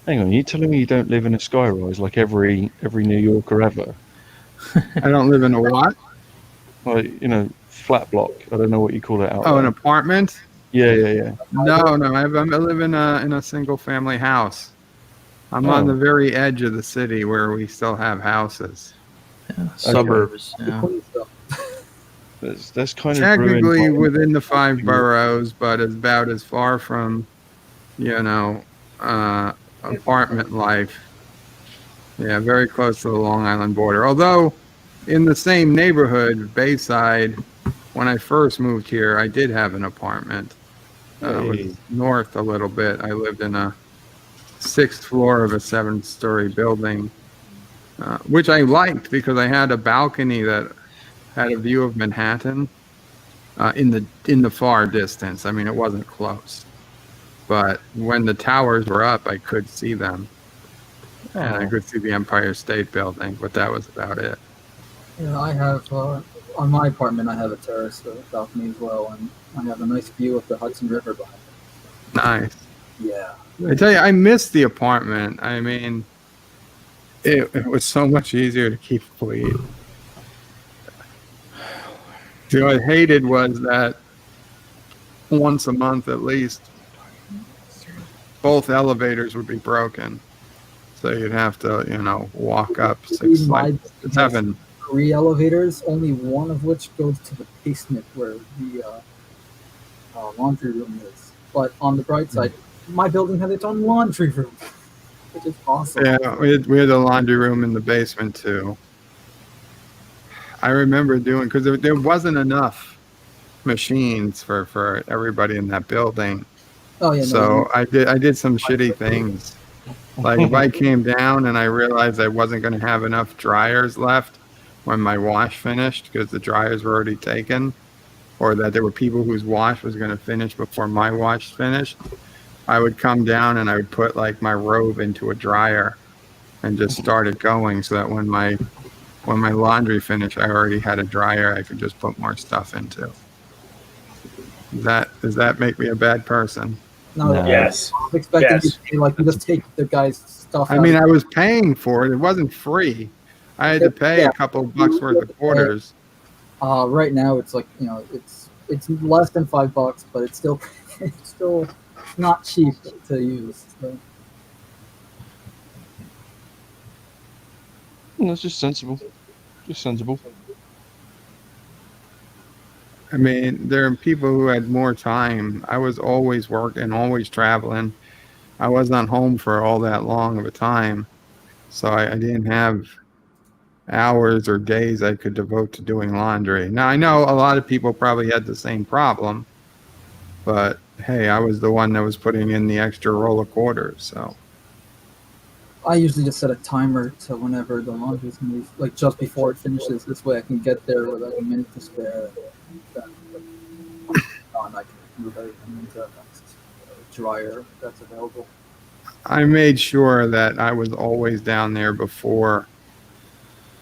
Hang on, you telling me you don't live in a skyrise like every New Yorker ever? I don't live in a what? Like, flat block. I don't know what you call it out Oh, there. an apartment? Yeah. No. I live in a single family house. I'm on the very edge of the city where we still have houses. Yeah, suburbs. Okay. Yeah. That's kind of technically within the 5 boroughs, but it's about as far from, apartment life. Yeah, very close to the Long Island border. Although, in the same neighborhood, Bayside, when I first moved here, I did have an apartment. It was north a little bit. I lived in a 6th floor of a 7-story building, which I liked because I had a balcony that had a view of Manhattan in the far distance. I mean, it wasn't close, but when the towers were up, I could see them, and I could see the Empire State Building. But that was about it. Yeah, I have on my apartment. I have a terrace balcony as well, and I have a nice view of the Hudson River behind it. Nice. Yeah. I tell you, I missed the apartment. I mean, it was so much easier to keep clean. What I hated was that once a month at least, both elevators would be broken. So you'd have to, walk up 7. 3 elevators, only one of which goes to the basement where the laundry room is. But on the bright side, my building had its own laundry room, which is awesome. Yeah, we had a laundry room in the basement too. I remember doing, because there wasn't enough machines for everybody in that building. Oh yeah. So I did some shitty things. Like if I came down and I realized I wasn't going to have enough dryers left when my wash finished because the dryers were already taken, or that there were people whose wash was going to finish before my wash finished, I would come down and I would put like my robe into a dryer and just start it going so that when my laundry finished, I already had a dryer I could just put more stuff into. Does that make me a bad person? No. Yes. I was expecting you to say, like, you just take the guy's stuff. I mean, I was paying for it. It wasn't free. I had to pay a couple of bucks worth of quarters. Right now, it's like it's less than $5, but it's still not cheap to use. So. That's just sensible. Just sensible. I mean, there are people who had more time. I was always working, always traveling. I was not home for all that long of a time, so I didn't have hours or days I could devote to doing laundry. Now, I know a lot of people probably had the same problem, but hey, I was the one that was putting in the extra roll of quarters, so. I usually just set a timer to whenever the laundry's gonna be, like just before it finishes. This way I can get there with like a minute to spare. Then on, I can move everything into the next dryer that's available. I made sure that I was always down there before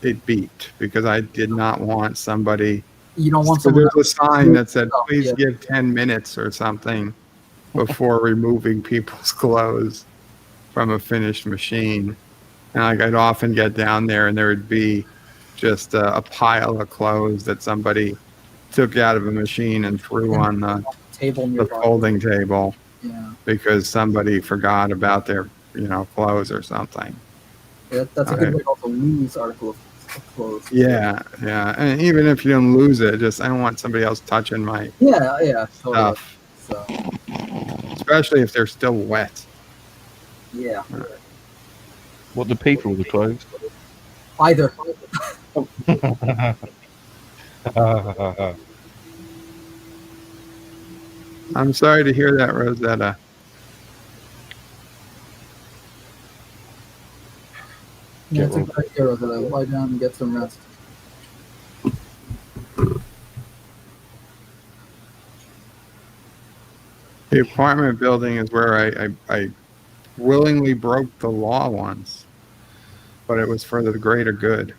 it beeped because I did not want somebody. You don't want So someone there's a sign that said, Oh, please yeah. give 10 minutes or something before removing people's clothes from a finished machine. And like I'd often get down there and there would be just a pile of clothes that somebody took out of a machine and threw on the table nearby. folding table Yeah. because somebody forgot about their, clothes or something. Yeah, that's a good way to also lose article of clothes. Yeah, yeah. And even if you don't lose it, I don't want somebody else touching my Yeah, totally. stuff. So, Especially if they're still wet. yeah. What, the people or the clothes? Either. I'm sorry to hear that, Rosetta. Yeah, it's a good idea, Rosetta. Lie down and get some rest. The apartment building is where I willingly broke the law once, but it was for the greater good.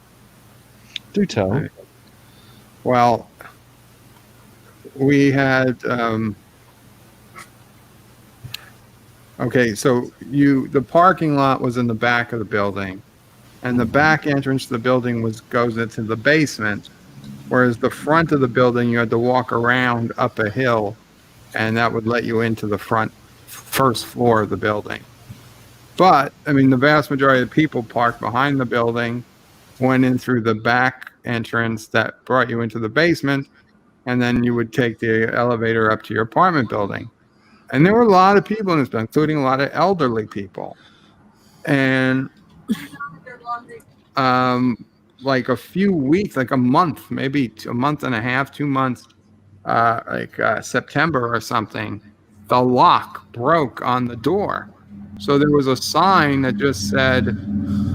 Do tell. Well, we had okay, so the parking lot was in the back of the building, and the back entrance to the building goes into the basement, whereas the front of the building you had to walk around up a hill, and that would let you into the first floor of the building. But I mean, the vast majority of people parked behind the building, went in through the back entrance that brought you into the basement, and then you would take the elevator up to your apartment building. And there were a lot of people in this building, including a lot of elderly people. And like a few weeks, like a month, maybe a month and a half, 2 months, September or something, the lock broke on the door. So there was a sign that just said,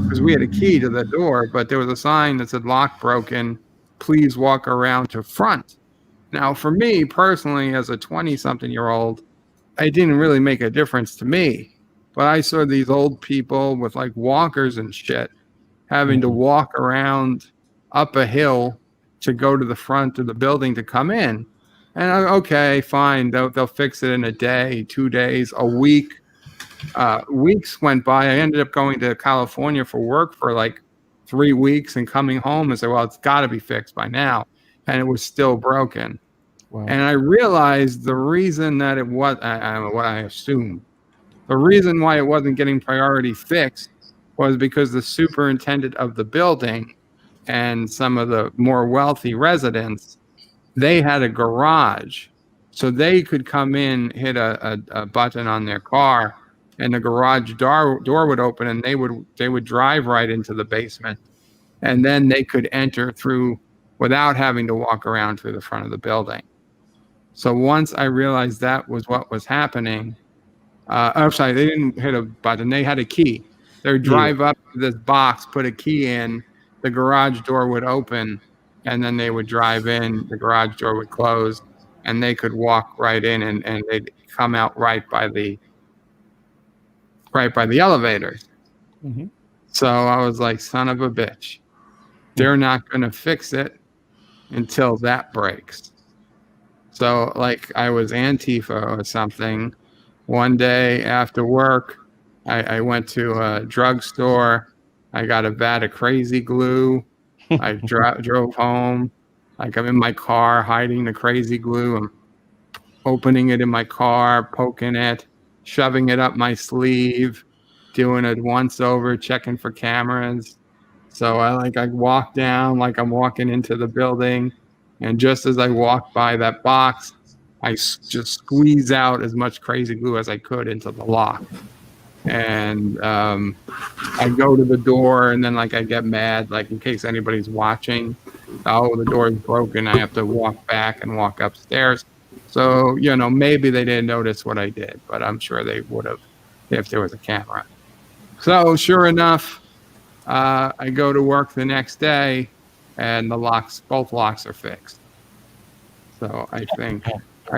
because we had a key to the door, but there was a sign that said lock broken, please walk around to front. Now, for me personally, as a 20-something-year-old, it didn't really make a difference to me. But I saw these old people with like walkers and shit having to walk around up a hill to go to the front of the building to come in. And okay, fine, they'll fix it in a day, 2 days, a week. Weeks went by. I ended up going to California for work for like 3 weeks and coming home and say, well, it's got to be fixed by now. And it was still broken. Wow. And I realized the reason that it was, what I assumed, the reason why it wasn't getting priority fixed was because the superintendent of the building and some of the more wealthy residents, they had a garage. So they could come in, hit a button on their car, and the garage door would open, and they would drive right into the basement. And then they could enter through without having to walk around through the front of the building. So once I realized that was what was happening, I'm sorry, they didn't hit a button. They had a key. They would drive up to this box, put a key in, the garage door would open, and then they would drive in, the garage door would close, and they could walk right in and they'd come out right by the elevators. Mm-hmm. So I was like, son of a bitch. They're not going to fix it until that breaks. So like I was Antifa or something. One day after work, I went to a drugstore. I got a vat of crazy glue. I drove home. Like I'm in my car hiding the crazy glue. I'm opening it in my car, poking it, shoving it up my sleeve, doing it once over, checking for cameras. So I walk down like I'm walking into the building, And just as I walked by that box, I just squeeze out as much crazy glue as I could into the lock. And I go to the door, and then like I get mad, like in case anybody's watching. Oh, the door is broken. I have to walk back and walk upstairs. So, you know, maybe they didn't notice what I did, but I'm sure they would have if there was a camera. So sure enough, I go to work the next day, and both locks are fixed. So I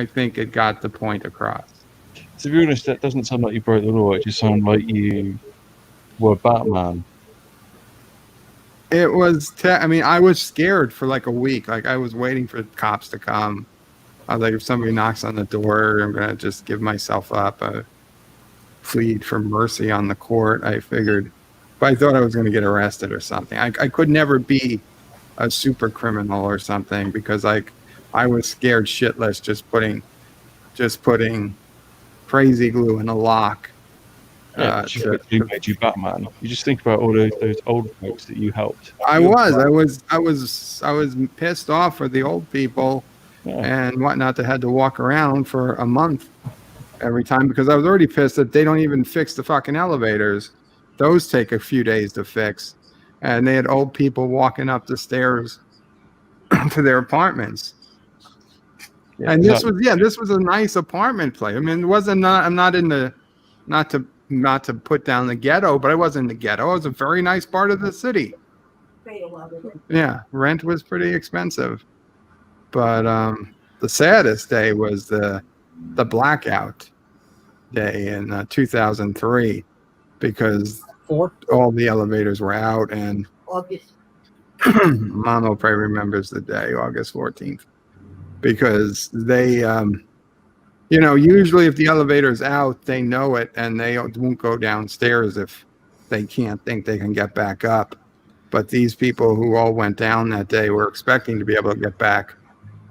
think it got the point across. To be honest, that doesn't sound like you broke the law. It just sounded like you were Batman. It was, I mean, I was scared for like a week. Like I was waiting for cops to come. I was like, if somebody knocks on the door, I'm going to just give myself up, plead for mercy on the court. I figured, but I thought I was going to get arrested or something. I could never be a super criminal or something because I was scared shitless just putting crazy glue in a lock. Yeah, you made you Batman. You just think about all those old folks that you helped. I was pissed off for the old people and whatnot that had to walk around for a month every time because I was already pissed that they don't even fix the fucking elevators. Those take a few days to fix. And they had old people walking up the stairs to their apartments. Yeah, and this was a nice apartment place. I mean, it wasn't I'm not in the not to put down the ghetto, but I wasn't in the ghetto. It was a very nice part of the city. Yeah, rent was pretty expensive. But the saddest day was the blackout day in 2003 because all the elevators were out and Mama probably remembers the day, August 14th, because they you know, usually if the elevator's out, they know it and they won't go downstairs if they can't think they can get back up. But these people who all went down that day were expecting to be able to get back,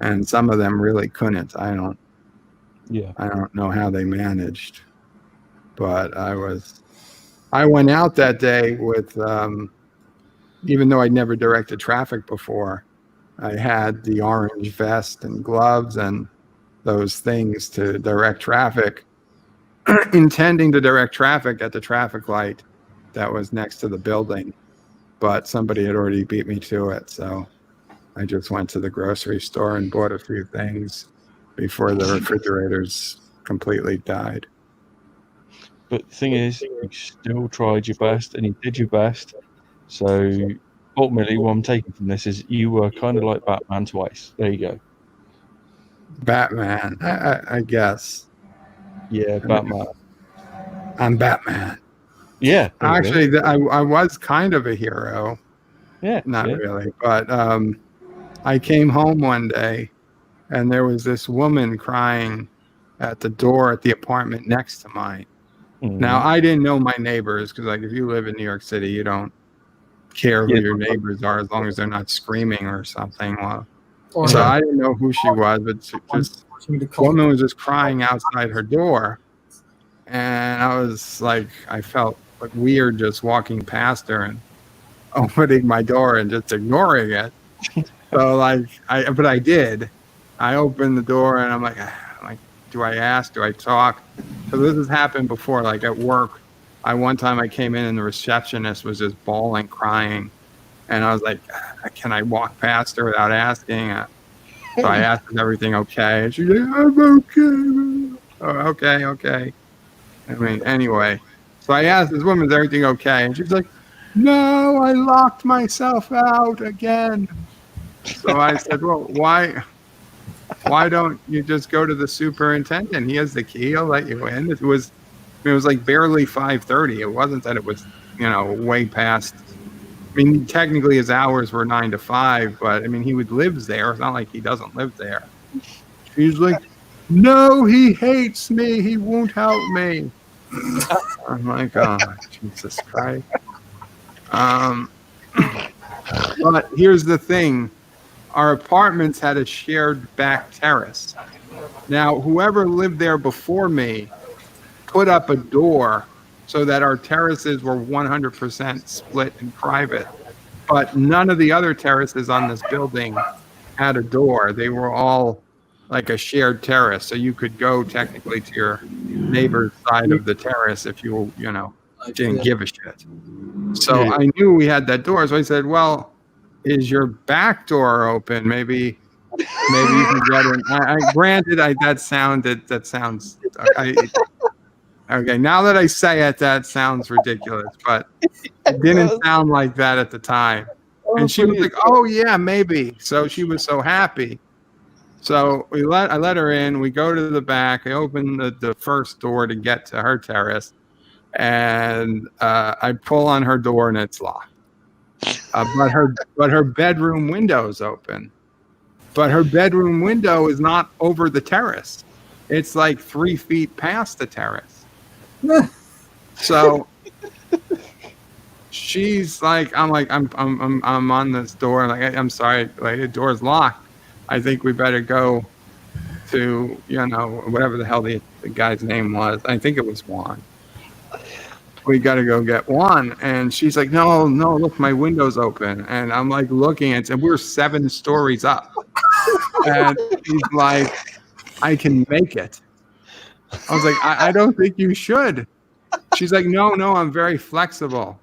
and some of them really couldn't. I don't know how they managed, but I went out that day with even though I'd never directed traffic before, I had the orange vest and gloves and those things to direct traffic, intending to direct traffic at the traffic light that was next to the building, but somebody had already beat me to it. So I just went to the grocery store and bought a few things before the refrigerators completely died. But the thing is, you still tried your best and you did your best. So ultimately, what I'm taking from this is you were kind of like Batman twice. There you go. Batman, I guess. Yeah, Batman. I'm Batman. Yeah. Actually, I was kind of a hero. Yeah. Not really, but I came home one day and there was this woman crying at the door at the apartment next to mine. Mm-hmm. Now, I didn't know my neighbors because, like, if you live in New York City, you don't care who your neighbors are as long as they're not screaming or something. Well, so I didn't know who she was, but the woman was just crying outside her door. And I was like, I felt like weird just walking past her and opening my door and just ignoring it. So but I did. I opened the door and I'm like, do I ask? Do I talk? So this has happened before, like at work. One time I came in and the receptionist was just bawling, crying. And I was like, can I walk past her without asking? So I asked, is everything okay? And she's like, I'm okay. Oh, okay. I mean, anyway. So I asked this woman, is everything okay? And she's like, no, I locked myself out again. So I said, well, why don't you just go to the superintendent? He has the key. He'll let you in. It was like barely 5:30. It wasn't that it was, way past. I mean, technically his hours were 9 to 5, but I mean, he lives there. It's not like he doesn't live there. He's like, no, he hates me. He won't help me. I'm like, oh, Jesus Christ. But here's the thing. Our apartments had a shared back terrace. Now, whoever lived there before me put up a door so that our terraces were 100% split and private. But none of the other terraces on this building had a door. They were all like a shared terrace, so you could go technically to your neighbor's side of the terrace if you didn't give a shit. So I knew we had that door, so I said, "Well, is your back door open? Maybe you can get in." Granted, that sounds. Okay, now that I say it, that sounds ridiculous, but it didn't sound like that at the time. And she was like, "Oh yeah, maybe." So she was so happy. So I let her in. We go to the back. I open the first door to get to her terrace, and I pull on her door, and it's locked. But her bedroom window is open. But her bedroom window is not over the terrace. It's like 3 feet past the terrace. So she's like, I'm on this door. Like, I'm sorry, like, the door's locked. I think we better go to, whatever the hell the guy's name was. I think it was Juan. We got to go get Juan. And she's like, no, look, my window's open. And I'm like looking and we're 7 stories up. And he's like, I can make it. I was like, I don't think you should. She's like, no, I'm very flexible.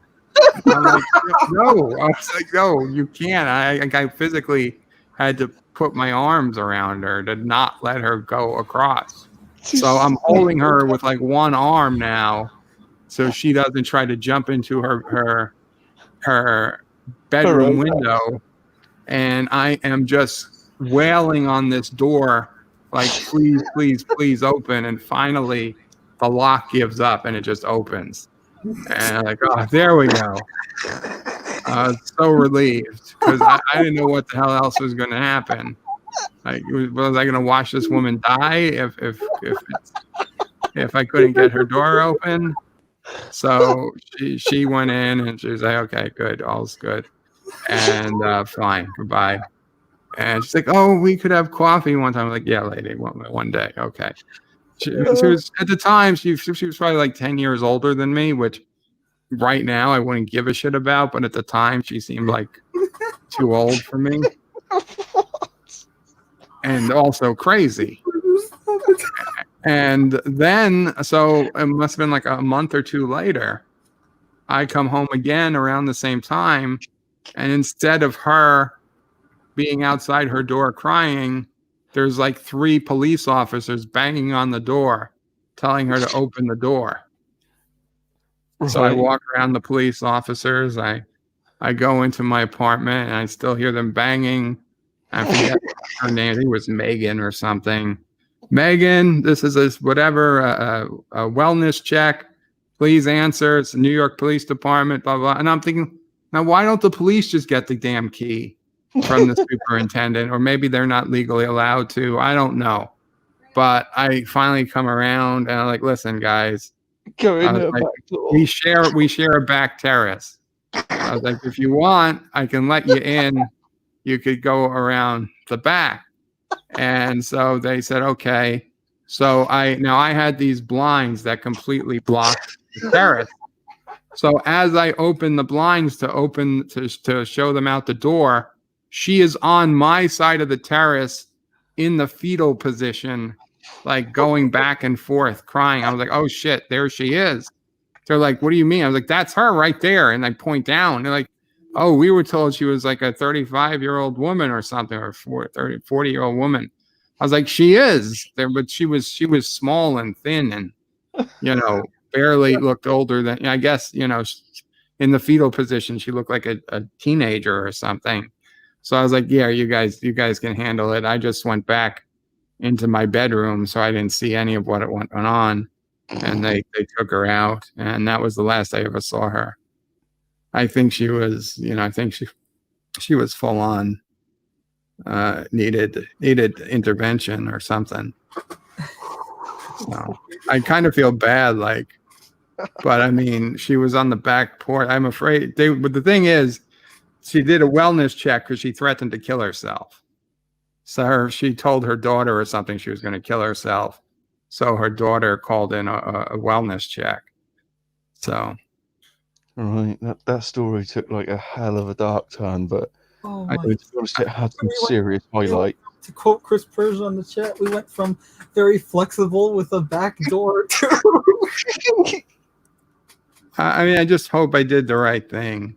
I'm like, no. I was like, no, you can't. I physically had to put my arms around her to not let her go across. So I'm holding her with like one arm now, so she doesn't try to jump into her bedroom window. And I am just wailing on this door, like, please open. And finally, the lock gives up and it just opens. And I'm like, oh, there we go. I was so relieved because I didn't know what the hell else was going to happen. Like, was I going to watch this woman die if I couldn't get her door open? So she went in and she was like, okay, good, all's good, and fine, goodbye. And she's like, oh, we could have coffee one time. I'm like, yeah, lady, one day, okay. She was at the time she was probably like 10 years older than me, which right now I wouldn't give a shit about, but at the time she seemed like too old for me. And also crazy. And then, so it must have been like a month or two later, I come home again around the same time, and instead of her being outside her door crying, there's like 3 police officers banging on the door, telling her to open the door. Right. So I walk around the police officers. I go into my apartment, and I still hear them banging. I forget her name. I think it was Megan or something. Megan, this is a wellness check. Please answer. It's the New York Police Department, blah, blah. And I'm thinking, now, why don't the police just get the damn key from the superintendent? Or maybe they're not legally allowed to. I don't know. But I finally come around, and I'm like, listen, guys. We share a back terrace. I was like, if you want, I can let you in. You could go around the back. And so they said, okay. So I had these blinds that completely blocked the terrace. So as I open the blinds to show them out the door, she is on my side of the terrace in the fetal position, like going back and forth, crying. I was like, oh shit, there she is. They're like, what do you mean? I was like, that's her right there. And I point down. They're like, oh, we were told she was like a 35-year-old woman or something, or 40-year-old woman. I was like, she is there, but she was small and thin and, barely looked older than, I guess, in the fetal position, she looked like a teenager or something. So I was like, yeah, you guys can handle it. I just went back into my bedroom, so I didn't see any of what went on. And they took her out, and that was the last I ever saw her. I think she was, she was full on, needed intervention or something. So I kind of feel bad, but I mean, she was on the back porch. I'm afraid but the thing is, she did a wellness check because she threatened to kill herself. So she told her daughter or something she was going to kill herself. So her daughter called in a wellness check. So. Right, that story took like a hell of a dark turn, but Oh I my! To be honest, it had some We went- serious highlight. To quote Chris Persian on the chat, we went from very flexible with a back door to I mean, I just hope I did the right thing.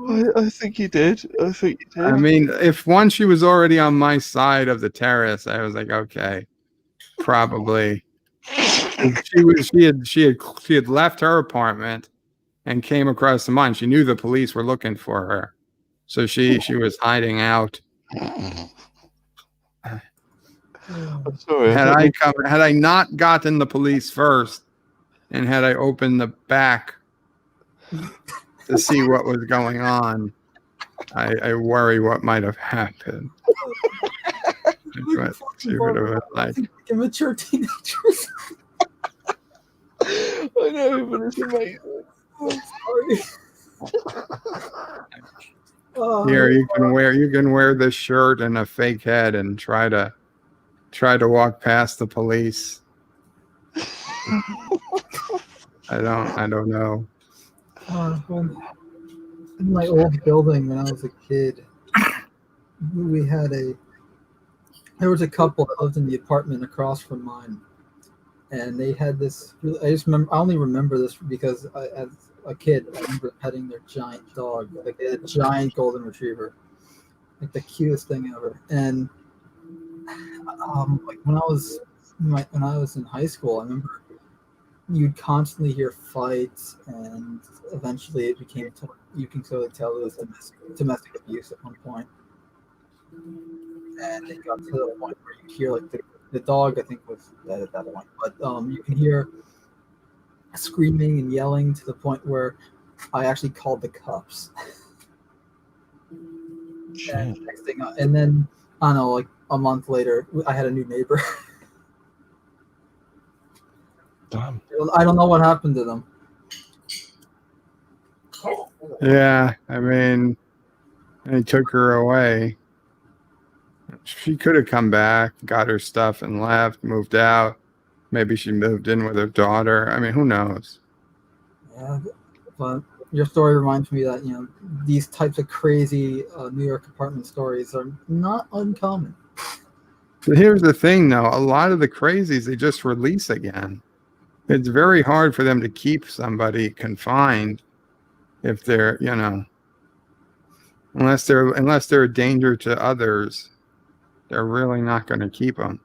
I think you did. I think you did. I mean, if once she was already on my side of the terrace, I was like, okay, probably. She had left her apartment and came across the mine. She knew the police were looking for her, so she was hiding out. I'm sorry. Had I not gotten the police first, and had I opened the back to see what was going on, I worry what might have happened. But she would have been like, immature teenagers. I know, but it's amazing. I'm sorry. here you can wear this shirt and a fake head and try to walk past the police. I don't know. In my old building when I was a kid, there was a couple that lived in the apartment across from mine, and they had this. I only remember this because as a kid, I remember petting their giant dog. Like they had a giant golden retriever, like the cutest thing ever. And like when I was in high school, I remember you'd constantly hear fights, and eventually it became you can totally tell it was domestic abuse at one point. And it got to the point where you hear like the dog I think was dead at that point, but you can hear screaming and yelling to the point where I actually called the cops. And next thing, and then I don't know, like a month later, I had a new neighbor. Damn. I don't know what happened to them. Yeah, I mean, they took her away. She could have come back, got her stuff, and left, moved out. Maybe she moved in with her daughter. I mean, who knows? Yeah, but your story reminds me that these types of crazy New York apartment stories are not uncommon. So here's the thing, though. A lot of the crazies they just release again. It's very hard for them to keep somebody confined if they're, unless they're a danger to others, they're really not going to keep them.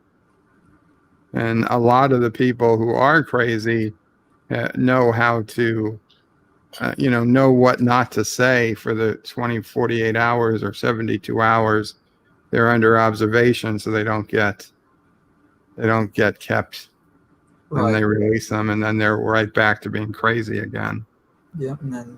And a lot of the people who are crazy know how to, know what not to say for the 48 hours or 72 hours they're under observation, so they don't get kept. Right. And they release them, and then they're right back to being crazy again. Yeah, and then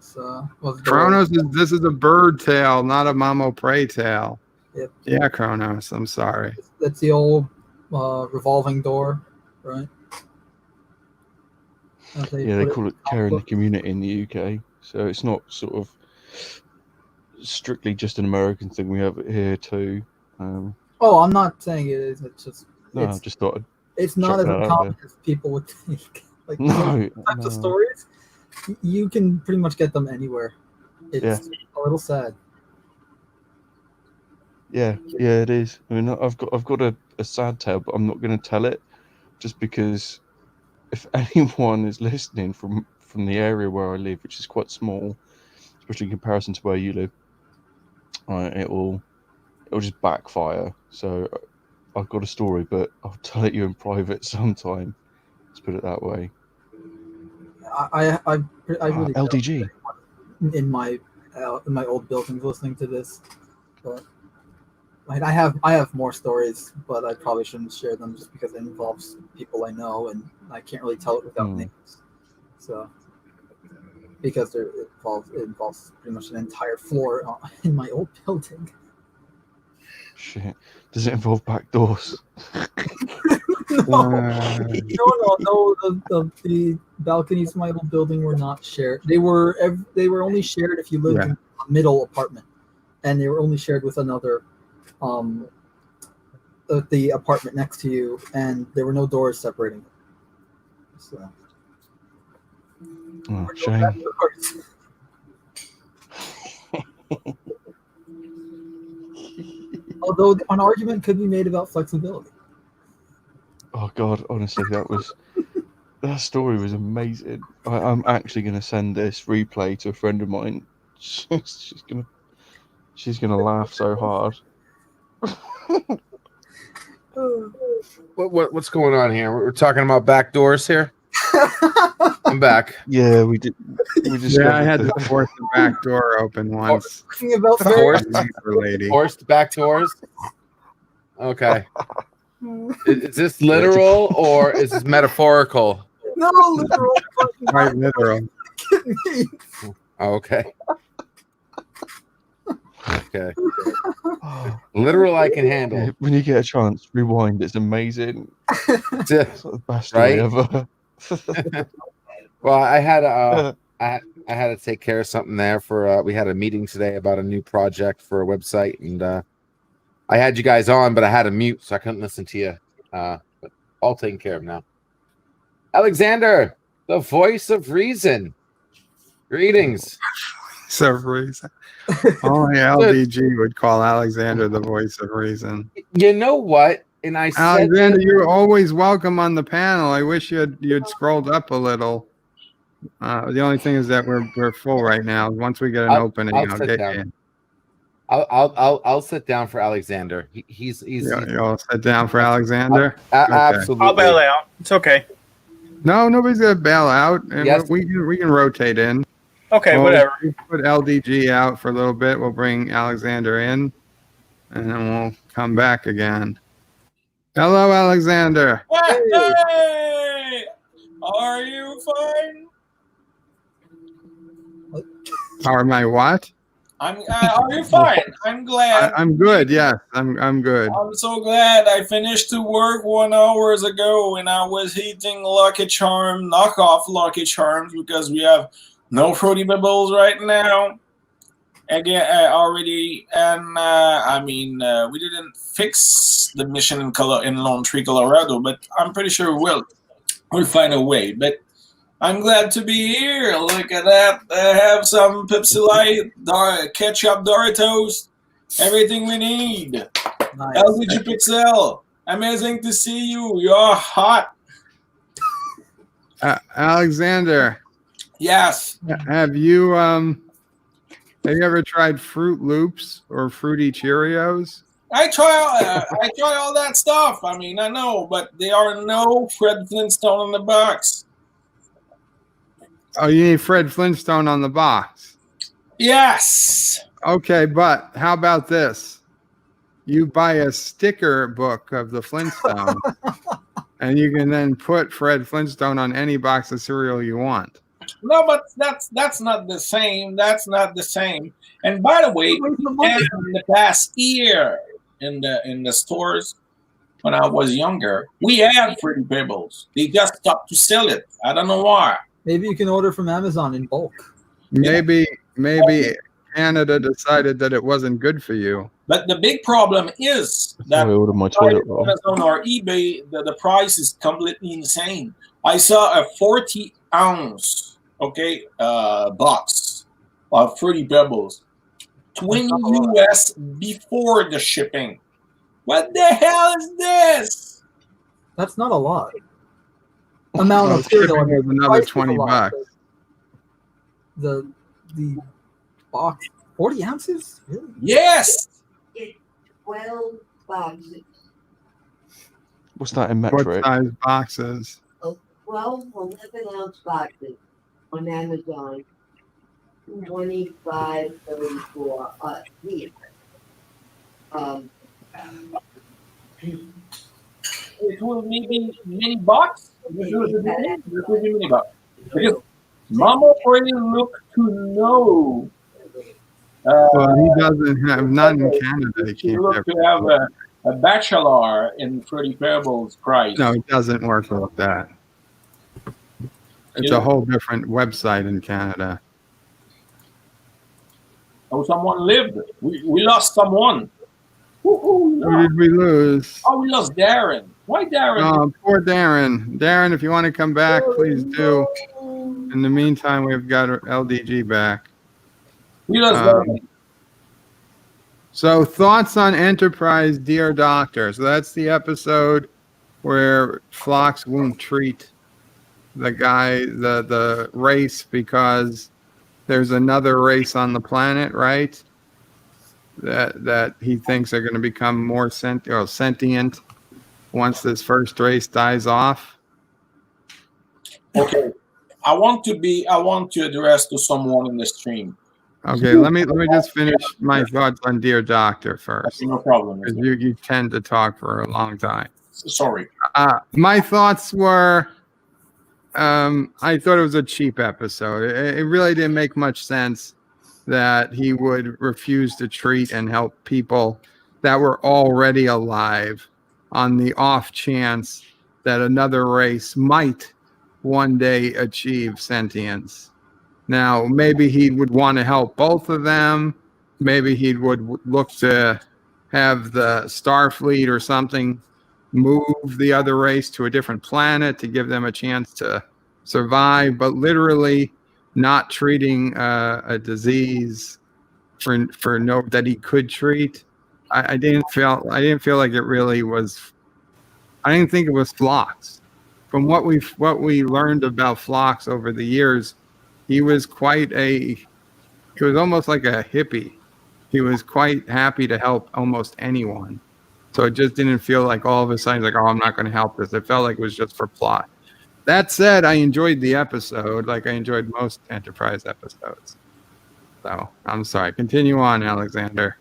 Kronos this is a bird tale, not a Mamo Prey tale. Yep. Yeah, Kronos. I'm sorry. That's the old revolving door, right? Yeah, they call it care in the community in the UK. So it's not sort of strictly just an American thing. We have it here too. Oh, I'm not saying it is. It's just I just thought it's not as uncommon as people would think. Like those types of stories, you can pretty much get them anywhere. It's a little sad. Yeah, it is. I mean, I've got a sad tale, but I'm not going to tell it, just because if anyone is listening from the area where I live, which is quite small, especially in comparison to where you live, it'll just backfire. So I've got a story, but I'll tell it you in private sometime. Let's put it that way. I really LDG in my old buildings listening to this, but like I have more stories, but I probably shouldn't share them just because it involves people I know, and I can't really tell it without names. So because it involves pretty much an entire floor in my old building. Shit. Does it involve back doors? No. The balconies in my old building were not shared. They were only shared if you lived in a middle apartment, and they were only shared with another, the apartment next to you, and there were no doors separating it. So Oh, shame. Although an argument could be made about flexibility. Oh God, honestly, that story was amazing. I'm actually going to send this replay to a friend of mine. She's gonna laugh so hard. What's going on here? We're talking about back doors here. I'm back. Yeah, we did. We discovered Yeah, I had to that. force the back door open once. Talking about Forced back doors. Okay. Is this literal or is this metaphorical? No, literal. Quite literal. Okay. Okay. Literal I can handle. Yeah, when you get a chance, rewind. It's amazing. It's the best story ever. Well, I had I had to take care of something there for we had a meeting today about a new project for a website, and I had you guys on, but I had a mute, so I couldn't listen to you. But all taken care of now. Alexander, the voice of reason. Greetings. Voice of reason. Only LDG would call Alexander the voice of reason. You know what? And I said, Alexander, you're always welcome on the panel. I wish you'd scrolled up a little. The only thing is that we're full right now. Once we get an opening, I'll sit get down. you in. I'll sit down for Alexander. He's You'll sit down for Alexander. Absolutely. I'll bail out. It's okay. No, nobody's gonna bail out, and Yes. we can rotate in. Okay, whatever. We'll put LDG out for a little bit. We'll bring Alexander in, and then we'll come back again. Hello, Alexander. Hey! Are you fine? Are my what? Are you fine? I'm glad. I'm good. Yes, I'm good. I'm so glad. I finished to work 1 hour ago, and I was eating Lucky Charm, knockoff Lucky Charms, because we have no Fruity Pebbles right now. Again, already, and we didn't fix the mission in Lone Tree, Colorado, but I'm pretty sure we'll find a way. But I'm glad to be here. Look at that. I have some Pepsi Light, ketchup, Doritos, everything we need. Nice. LDG Pixel, amazing to see you. You're hot. Alexander. Yes. Have you ever tried Fruit Loops or Fruity Cheerios? I try all that stuff. I mean, I know, but there are no Fred Flintstone in the box. Oh, you need Fred Flintstone on the box. Yes. Okay, but how about this? You buy a sticker book of the Flintstones, and you can then put Fred Flintstone on any box of cereal you want. No, but that's not the same. That's not the same. And by the way, in the past year in the stores when I was younger, we had Fruity Pebbles. They just stopped to sell it. I don't know why. Maybe you can order from Amazon in bulk. Maybe Canada decided that it wasn't good for you. But the big problem is that I ordered my toilet roll. Amazon or eBay, the price is completely insane. I saw a 40-ounce box of Fruity Pebbles, $20 US before the shipping. What the hell is this? That's not a lot. Amount of shipping cereal. was another $20. The box, 40 ounces? Really? Yes. 12 boxes. What's that in What metric? size boxes? 12 11-ounce boxes on Amazon. 25.34 here. It will maybe mini box. It will be mini box. Because Mama already look to know. Well, he doesn't have, not in Canada. He She can't look have, to have a bachelor in Fruity Pebbles price. no, it doesn't work like that. It's a whole different website in Canada. Oh, someone lived. We lost someone. Who did we lose? Oh, we lost Darren. Why Darren? Oh, poor Darren. Darren, if you want to come back, please do. In the meantime, we've got LDG back. He does So thoughts on Enterprise, Dear Doctor. So that's the episode where Phlox won't treat the guy, the race, because there's another race on the planet, right? That he thinks are going to become more sentient once this first race dies off. Okay, I want to address to someone in the stream. Okay, let me just finish my thoughts on Dear Doctor first. No problem. Because you tend to talk for a long time. Sorry. My thoughts were, I thought it was a cheap episode. It really didn't make much sense that he would refuse to treat and help people that were already alive on the off chance that another race might one day achieve sentience. Now, maybe he would want to help both of them. Maybe he would look to have the Starfleet or something move the other race to a different planet to give them a chance to survive. But literally, not treating a disease for no that he could treat. I didn't feel like it really was. I didn't think it was Phlox. From what we learned about Phlox over the years, he was almost like a hippie. He was quite happy to help almost anyone. So it just didn't feel like all of a sudden like, oh, I'm not going to help this. It felt like it was just for plot. That said, I enjoyed the episode, like I enjoyed most Enterprise episodes. So I'm sorry. Continue on, Alexander.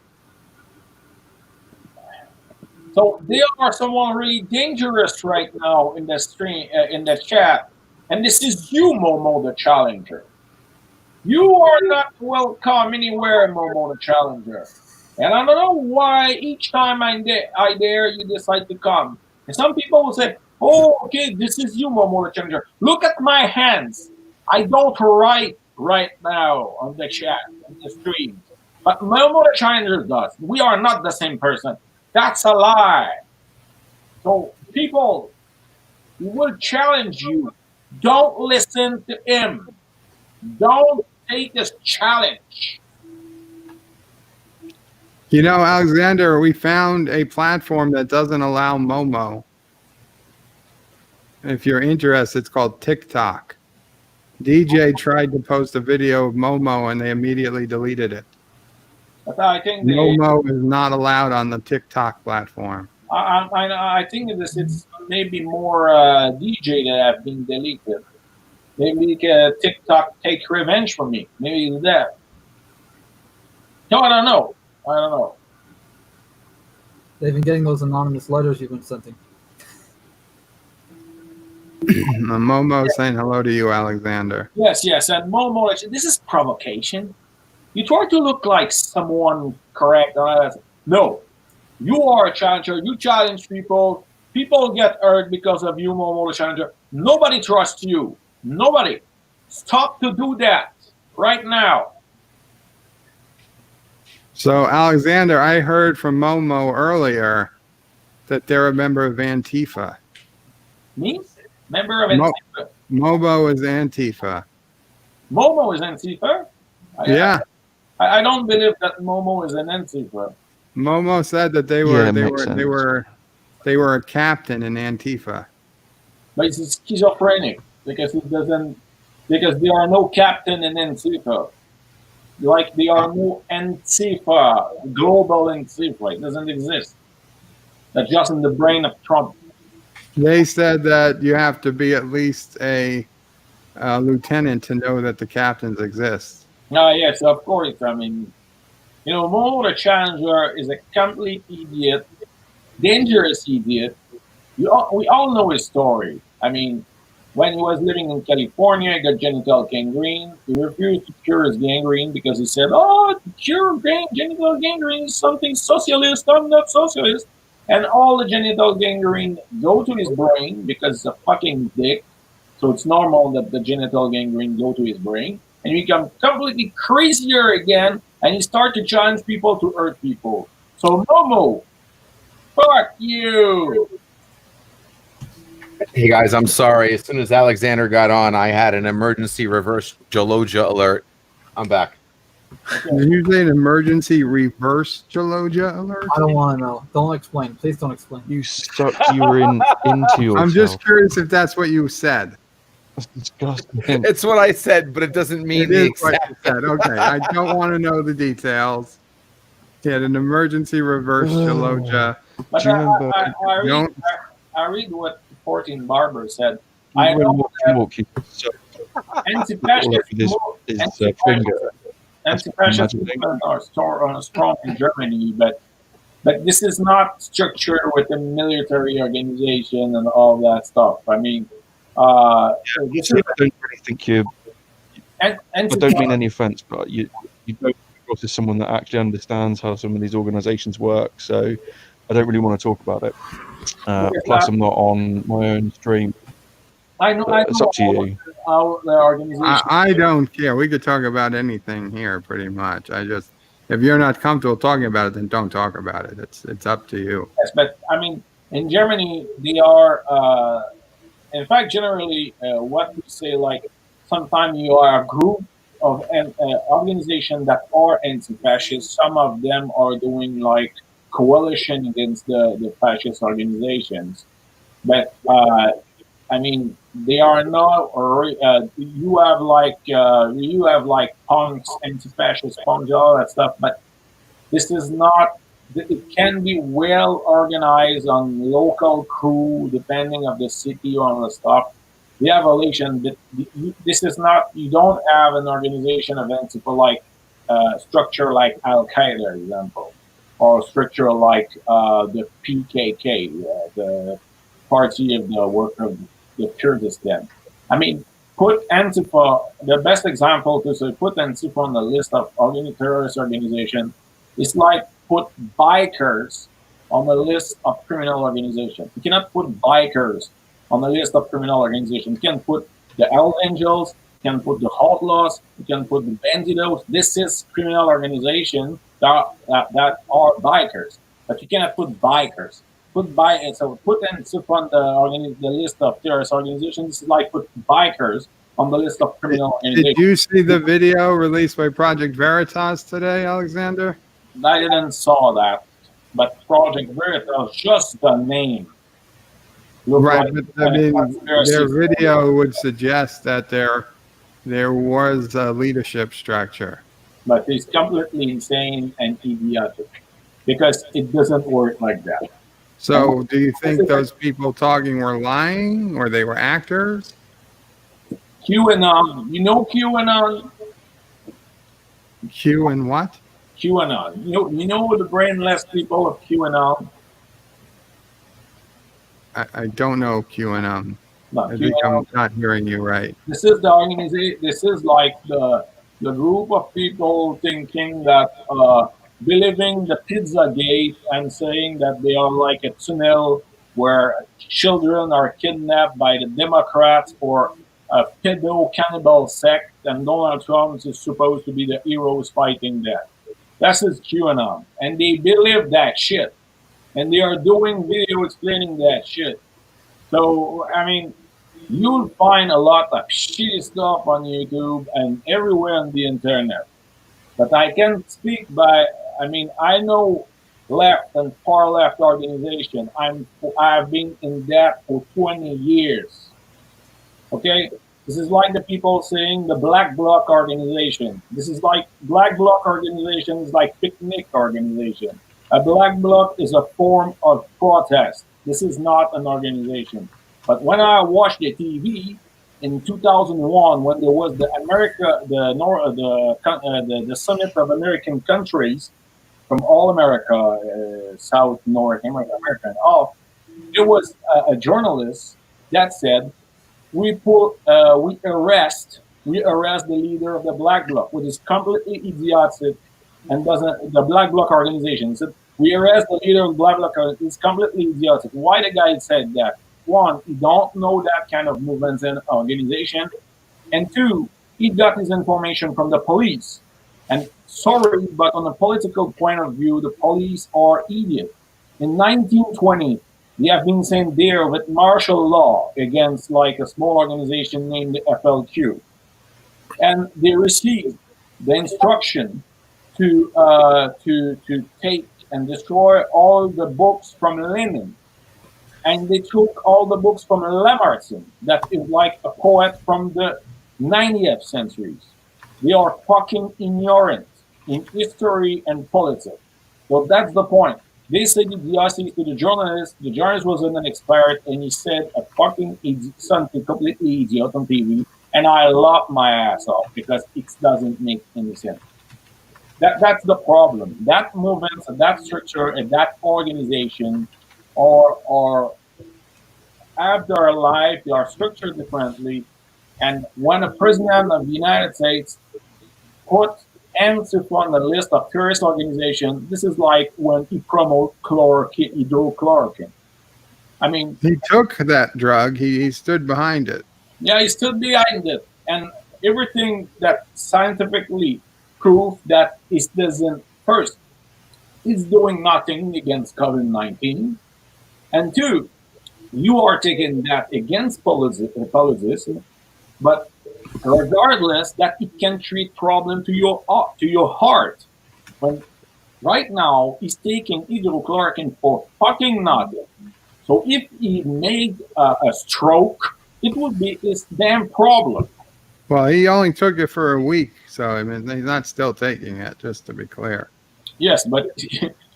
So there are someone really dangerous right now in the stream, in the chat, and this is you, Momo the Challenger. You are not welcome anywhere, Momo the Challenger. And I don't know why each time I dare, you decide to come. And some people will say, oh, okay, this is you, Momo the Challenger. Look at my hands. I don't write right now on the chat, on the stream. But Momo the Challenger does. We are not the same person. That's a lie. So people, he will challenge you. Don't listen to him. Don't take this challenge. You know, Alexander, we found a platform that doesn't allow Momo. If you're interested, it's called TikTok. DJ tried to post a video of Momo and they immediately deleted it. But I think Momo is not allowed on the TikTok platform. I think it's maybe more DJ that have been deleted. Maybe TikTok take revenge from me. Maybe it's that. No, I don't know. They've been getting those anonymous letters you've been sending. Momo saying hello to you, Alexander. Yes, and Momo, this is provocation. You try to look like someone correct. No, you are a challenger. You challenge people. People get hurt because of you, Momo the Challenger. Nobody trusts you. Nobody. Stop to do that right now. So, Alexander, I heard from Momo earlier that they're a member of Antifa. Me? Member of Antifa? Momo is Antifa. Momo is Antifa? Yeah. I don't believe that Momo is an Antifa. Momo said that they were a captain in Antifa. But it's schizophrenic because because there are no captain in Antifa. Like there are no Antifa, global Antifa. It doesn't exist. That's just in the brain of Trump. They said that you have to be at least a lieutenant to know that the captains exist. Yes, of course. I mean, Momo the Challenger is a complete idiot, dangerous idiot. We all know his story. I mean, when he was living in California, he got genital gangrene. He refused to cure his gangrene because he said, oh, to cure genital gangrene is something socialist. I'm not socialist. And all the genital gangrene go to his brain because it's a fucking dick. So it's normal that the genital gangrene go to his brain. And you become completely crazier again, and you start to challenge people to hurt people. So Momo, fuck you. Hey guys, I'm sorry. As soon as Alexander got on, I had an emergency reverse Jaloja alert. I'm back. Did you say an emergency reverse Jaloja alert? I don't want to know. Don't explain. Please don't explain. You sucked urine into yourself. I'm just curious if that's what you said. That's disgusting. It's what I said, but it doesn't mean It the is what exact. you said. Okay, I don't want to know the details. He had an emergency reverse Jaloja. But Do you remember? I read what 14 Barber said. When I know Walkie that Walkie sucked anti-fascist his finger. anti-fascist movement are strong in Germany, but this is not structured with a military organization and all that stuff. I mean, this is I don't really think you. I don't mean any offense, but you don't come across as someone that actually understands how some of these organizations work. So I don't really want to talk about it. Plus, I'm not on my own stream. I know. It's up to you. How the organization. I don't care. We could talk about anything here, pretty much. If you're not comfortable talking about it, then don't talk about it. It's up to you. Yes, but I mean, in Germany, they are. In fact, generally, what we say, like, sometimes you are a group of an organization that are anti-fascist. Some of them are doing like coalition against the fascist organizations. But I mean, they are not. You have like punks, anti-fascist punks, all that stuff. But this is not. It can be well organized on local crew, depending of the city on the stuff. We have a relation, but this is not. You don't have an organization of Antifa like structure like Al Qaeda, example, or structure like the PKK, the Party of the Worker of the Kurdistan. I mean, put Antifa. The best example to say put Antifa on the list of terrorist organization. It's like put bikers on the list of criminal organizations. You cannot put bikers on the list of criminal organizations. You can put the Hells Angels, you can put the Outlaws, you can put the Bandidos. This is criminal organizations that are bikers, but you cannot put bikers. So put them on the list of terrorist organizations. This is like put bikers on the list of criminal organizations. Did you see the video released by Project Veritas today, Alexander? I didn't saw that, but Project Veritas, just the name. Right, but I mean, their video would suggest that there was a leadership structure. But it's completely insane and idiotic because it doesn't work like that. So, do you think those people talking were lying, or they were actors? QAnon, you know QAnon? Q and what? QAnon. You know the brainless people of QAnon? I don't know QAnon. No, I think I'm not hearing you right. This is the organization. This is like the group of people thinking that believing the Pizzagate and saying that they are like a tunnel where children are kidnapped by the Democrats or a pedo cannibal sect, and Donald Trump is supposed to be the heroes fighting that. That's his QAnon, and they believe that shit, and they are doing video explaining that shit. So I mean, you'll find a lot of shitty stuff on YouTube and everywhere on the internet. But I can speak by. I mean, I know left and far left organization. I've been in that for 20 years. Okay, this is like the people saying the Black Bloc organization. This is like Black Bloc organization is like picnic organization. A Black Bloc is a form of protest. This is not an organization. But when I watched the TV in 2001, when there was the Summit of American Countries from all America, South, North, America, and all, there was a journalist that said, we arrest the leader of the Black Bloc, which is completely idiotic and doesn't, the Black Bloc organization said, we arrest the leader of the Black Bloc, it's completely idiotic. Why the guy said that? One, he don't know that kind of movements and organization. And two, he got his information from the police. And sorry, but on a political point of view, the police are idiots. In 1920, They have been sent there with martial law against like a small organization named the FLQ, and they received the instruction to take and destroy all the books from Lenin, and they took all the books from Lamartine, that is like a poet from the 90th centuries. They are fucking ignorant in history and politics. So that's the point. They said the DRC to the journalist was an expert, and he said a fucking something completely idiot on TV, and I laughed my ass off because it doesn't make any sense. That's the problem. That movement, that structure, and that organization are have their life, they are structured differently. And when a president of the United States put ANSIF on the list of terrorist organizations, this is like when he promote hydrochloroquine. I mean, he took that drug. He stood behind it. Yeah, he stood behind it, and everything that scientifically proved that it doesn't first, it's doing nothing against COVID-19, and two, you are taking that against politics, but regardless that it can treat problem to your heart. When right now he's taking hydrochloroquine for fucking nothing. So if he made a stroke, it would be his damn problem. Well, he only took it for a week, so I mean he's not still taking it. Just to be clear. Yes, but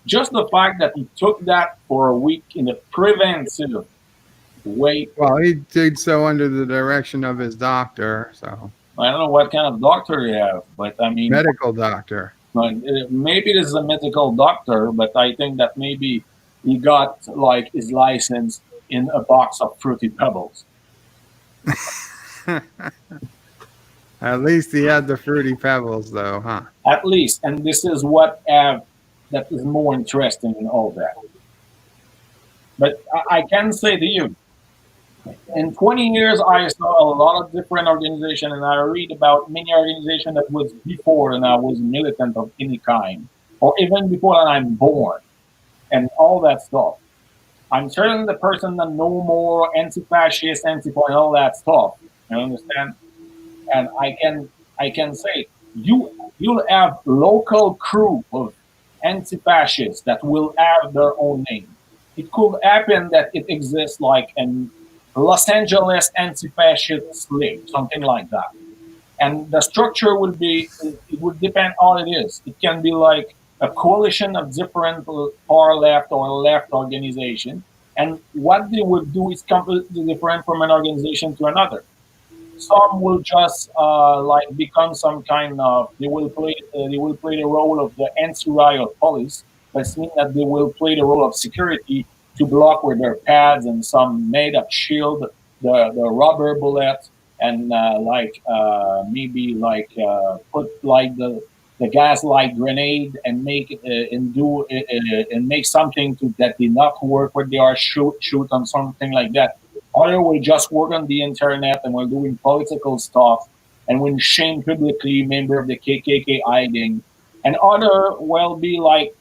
just the fact that he took that for a week in a preventive way. Well, he did so under the direction of his doctor. So I don't know what kind of doctor you have, but I mean, medical doctor. Maybe this is a medical doctor, but I think that maybe he got like his license in a box of Fruity Pebbles. At least he had the Fruity Pebbles, though, huh? At least, and this is what that is more interesting in all that. But I can say to you, in 20 years, I saw a lot of different organizations, and I read about many organizations that was before and I was militant of any kind, or even before I'm born, and all that stuff. I'm certainly the person that know more anti-fascist, anti-point, all that stuff. You understand? And I can say you'll have local crew of anti-fascists that will have their own name. It could happen that it exists like in Los Angeles anti-fascist league, something like that. And the structure would be, it would depend on it is. It can be like a coalition of different far left or left organization. And what they would do is completely different from an organization to another. Some will just like become some kind of, they will play the role of the anti-riot police. That means that they will play the role of security to block with their pads and some made up shield, the rubber bullet, and maybe put like the gas light grenade and make and make something that did not work where they are shoot on something like that. Other will just work on the internet and we're doing political stuff and will shame publicly member of the KKK hiding. And other will be like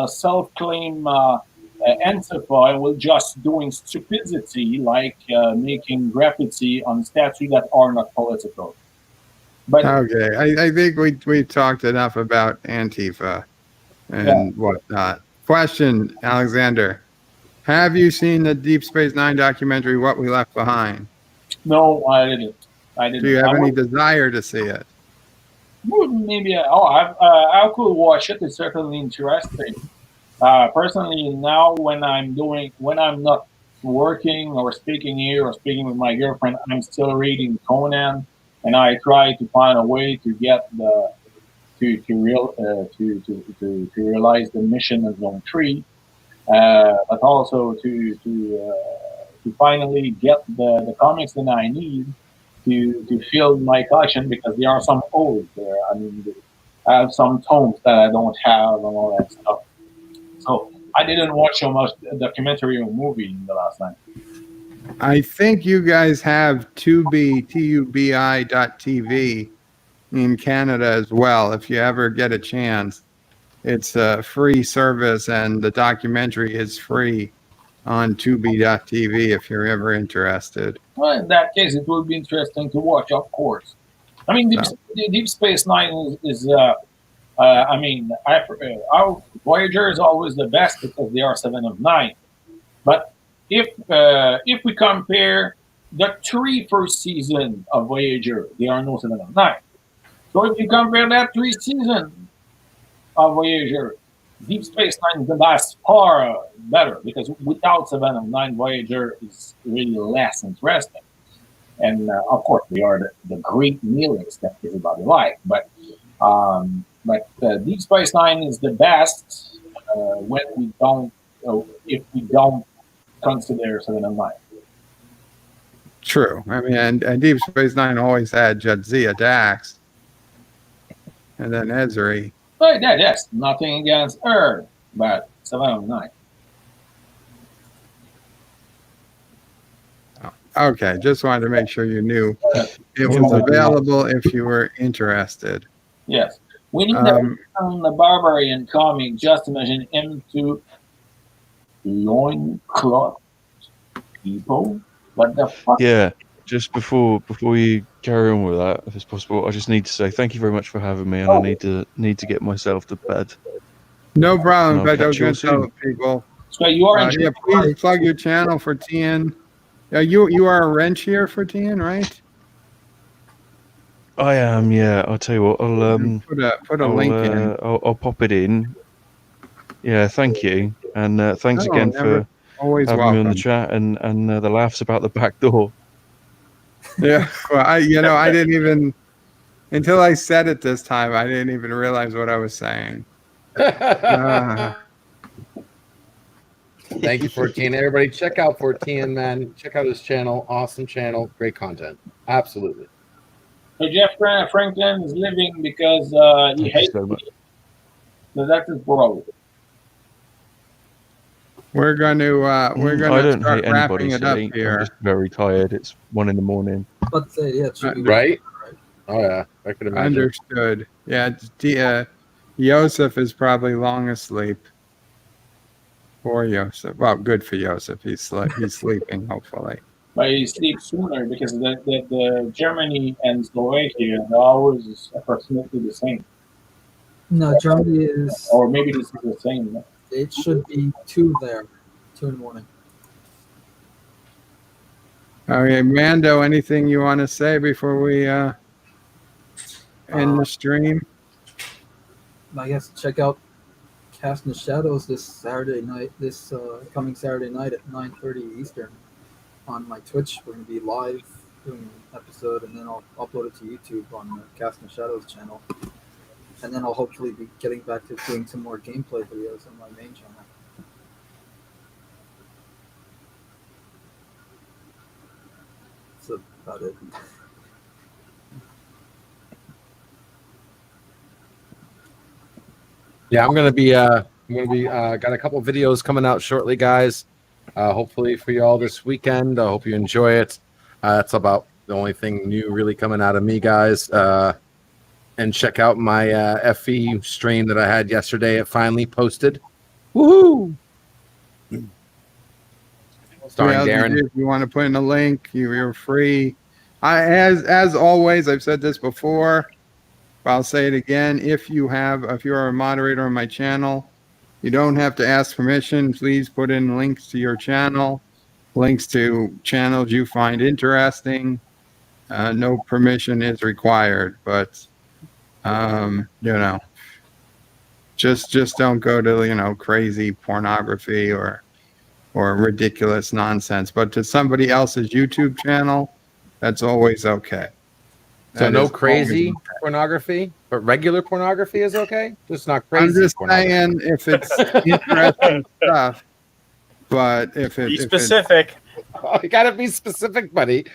self-claim Antifa and will just doing stupidity like making graffiti on statues that are not political. But okay, I think we talked enough about Antifa and whatnot. Question, Alexander. Have you seen the Deep Space Nine documentary, What We Left Behind? No, I didn't. Do you have any desire to see it? Maybe. I could watch it. It's certainly interesting. Personally, now when I'm not working or speaking here or speaking with my girlfriend, I'm still reading Conan, and I try to find a way to get to realize the mission of Zone 3. But also to finally get the comics that I need to fill my collection because there are some old there. I mean, I have some tomes that I don't have and all that stuff. So I didn't watch so much documentary or movie in the last night. I think you guys have tubi.tv in Canada as well. If you ever get a chance. It's a free service, and the documentary is free on Tubi.tv if you're ever interested. Well, in that case, it will be interesting to watch, of course. I mean, Deep Space Nine is I mean, our Voyager is always the best because they are 7 of 9. But if we compare the 3 first season of Voyager, they are no 7 of 9. So if you compare that 3 season of Voyager, Deep Space Nine is the best, far better, because without 7 of 9, Voyager is really less interesting. And of course, they are the great mealings that everybody likes. But Deep Space Nine is the best when we don't, if we don't consider 7 of 9. True. I mean, and Deep Space Nine always had Jadzia Dax, and then Ezri. But yes, nothing against her, but 7 of 9. Okay, just wanted to make sure you knew it was available if you were interested. Yes. We need the Barbarian comic. Just imagine him to loincloth people. What the fuck? Yeah. Just before you carry on with that, if it's possible, I just need to say thank you very much for having me, and I need to get myself to bed. No problem. And I'll But I was catch you all going to tell soon. people. So you are yeah, please plug your channel for TN. You are a wrench here for TN, right? I am, yeah. I'll tell you what. I'll put a link in. I'll pop it in. Yeah, thank you, and thanks No, again never. for Always having me on the welcome. chat and the laughs about the back door. Yeah, well, I didn't even until I said it this time. I didn't even realize what I was saying. Thank you, 14. Everybody, check out 14, man. Check out his channel. Awesome channel. Great content. Absolutely. So Jeff Franklin is leaving because he hates me. So that's his problem. We're going to I don't start hate wrapping anybody, it up silly. I'm here. just very tired. It's 1 a.m. Let's say, yeah, it should be Right? Oh yeah, I could imagine. Understood. Yeah, Yosef is probably long asleep. Poor Yosef. Well, good for Yosef. He's sleeping, hopefully. But he sleeps sooner because the Germany and Slovakia, the hours is approximately the same. No, Germany is. Or maybe this is the same. It should be 2 there, 2 in the morning. Okay, Mando, anything you want to say before we end the stream? I guess check out Cast in the Shadows this Saturday night. This coming Saturday night at 9:30 Eastern on my Twitch. We're going to be live doing an episode, and then I'll upload it to YouTube on the Cast in the Shadows channel. And then I'll hopefully be getting back to doing some more gameplay videos on my main channel. That's about it. Yeah, I'm gonna be got a couple videos coming out shortly, guys. Hopefully for you all this weekend. I hope you enjoy it. That's about the only thing new really coming out of me, guys. And check out my FE stream that I had yesterday. It finally posted. Woohoo! Starring Darren. If you want to put in a link, you're free. As always, I've said this before. I'll say it again. If you're a moderator on my channel, you don't have to ask permission. Please put in links to your channel, links to channels you find interesting. No permission is required, but just don't go to crazy pornography or ridiculous nonsense. But to somebody else's YouTube channel, that's always okay. So no crazy pornography, but regular pornography is okay. Just not crazy. I'm just saying if it's interesting stuff, but if be specific. Oh, you gotta be specific, buddy.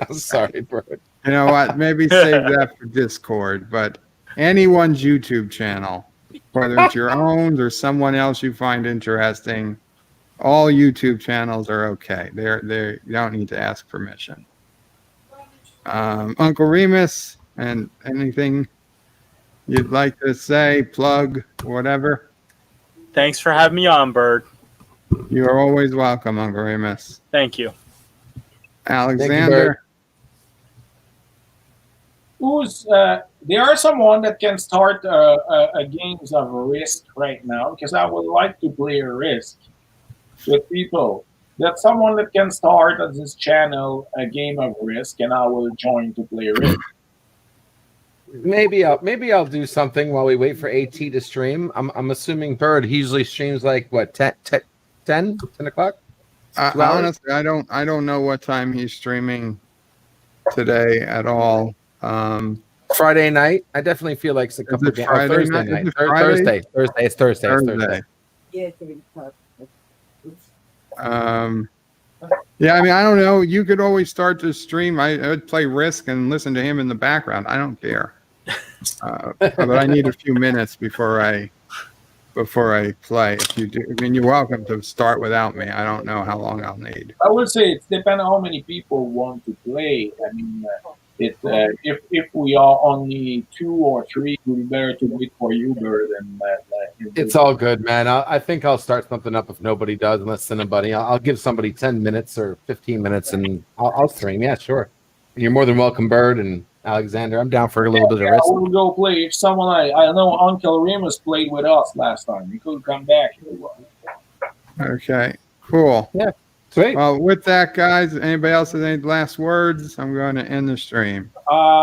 I'm sorry, bro. You know what? Maybe save that for Discord. But anyone's YouTube channel, whether it's your own or someone else you find interesting, all YouTube channels are okay. You don't need to ask permission. Uncle Remus, and anything you'd like to say, plug, whatever? Thanks for having me on, Bird. You are always welcome, Uncle Remus. Thank you. Alexander. Who's there are someone that can start a games of Risk right now because I would like to play a Risk with people. That's someone that can start on this channel a game of Risk, and I will join to play Risk. Maybe I'll do something while we wait for AT to stream. I'm assuming Bird he usually streams like what 10 o'clock. Honestly, I don't know what time he's streaming today at all. Friday night. I definitely feel like it's a couple of Friday Thursday night? night. Is it Friday? Thursday. It's Thursday. Yeah, it's gonna be tough. Yeah, I mean, I don't know. You could always start to stream. I would play Risk and listen to him in the background. I don't care. But I need a few minutes before I play. If you do, I mean, you're welcome to start without me. I don't know how long I'll need. I would say it depends on how many people want to play. I mean, if we are only 2 or 3, it would be better to wait for you, Bird. It's all good, man. I think I'll start something up if nobody does, unless somebody. I'll give somebody 10 minutes or 15 minutes, and I'll stream. Yeah, sure. You're more than welcome, Bird and Alexander. I'm down for a little bit of Risk. I will go play. If someone I know Uncle Remus played with us last time. He could come back if he wanted. Okay, cool. Yeah, sweet. Well, with that, guys, anybody else has any last words? I'm going to end the stream.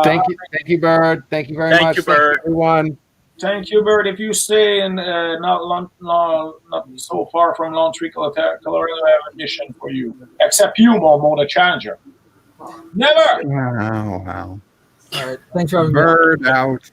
Thank you, Bird. Thank you very much. Thank you, Bird. Everyone. Thank you, Bird. If you stay in not so far from Lone Tree, Colorado, I have a mission for you. Except you, Momo, the challenger. Never. Wow. All right. Thanks for having me. Bird out.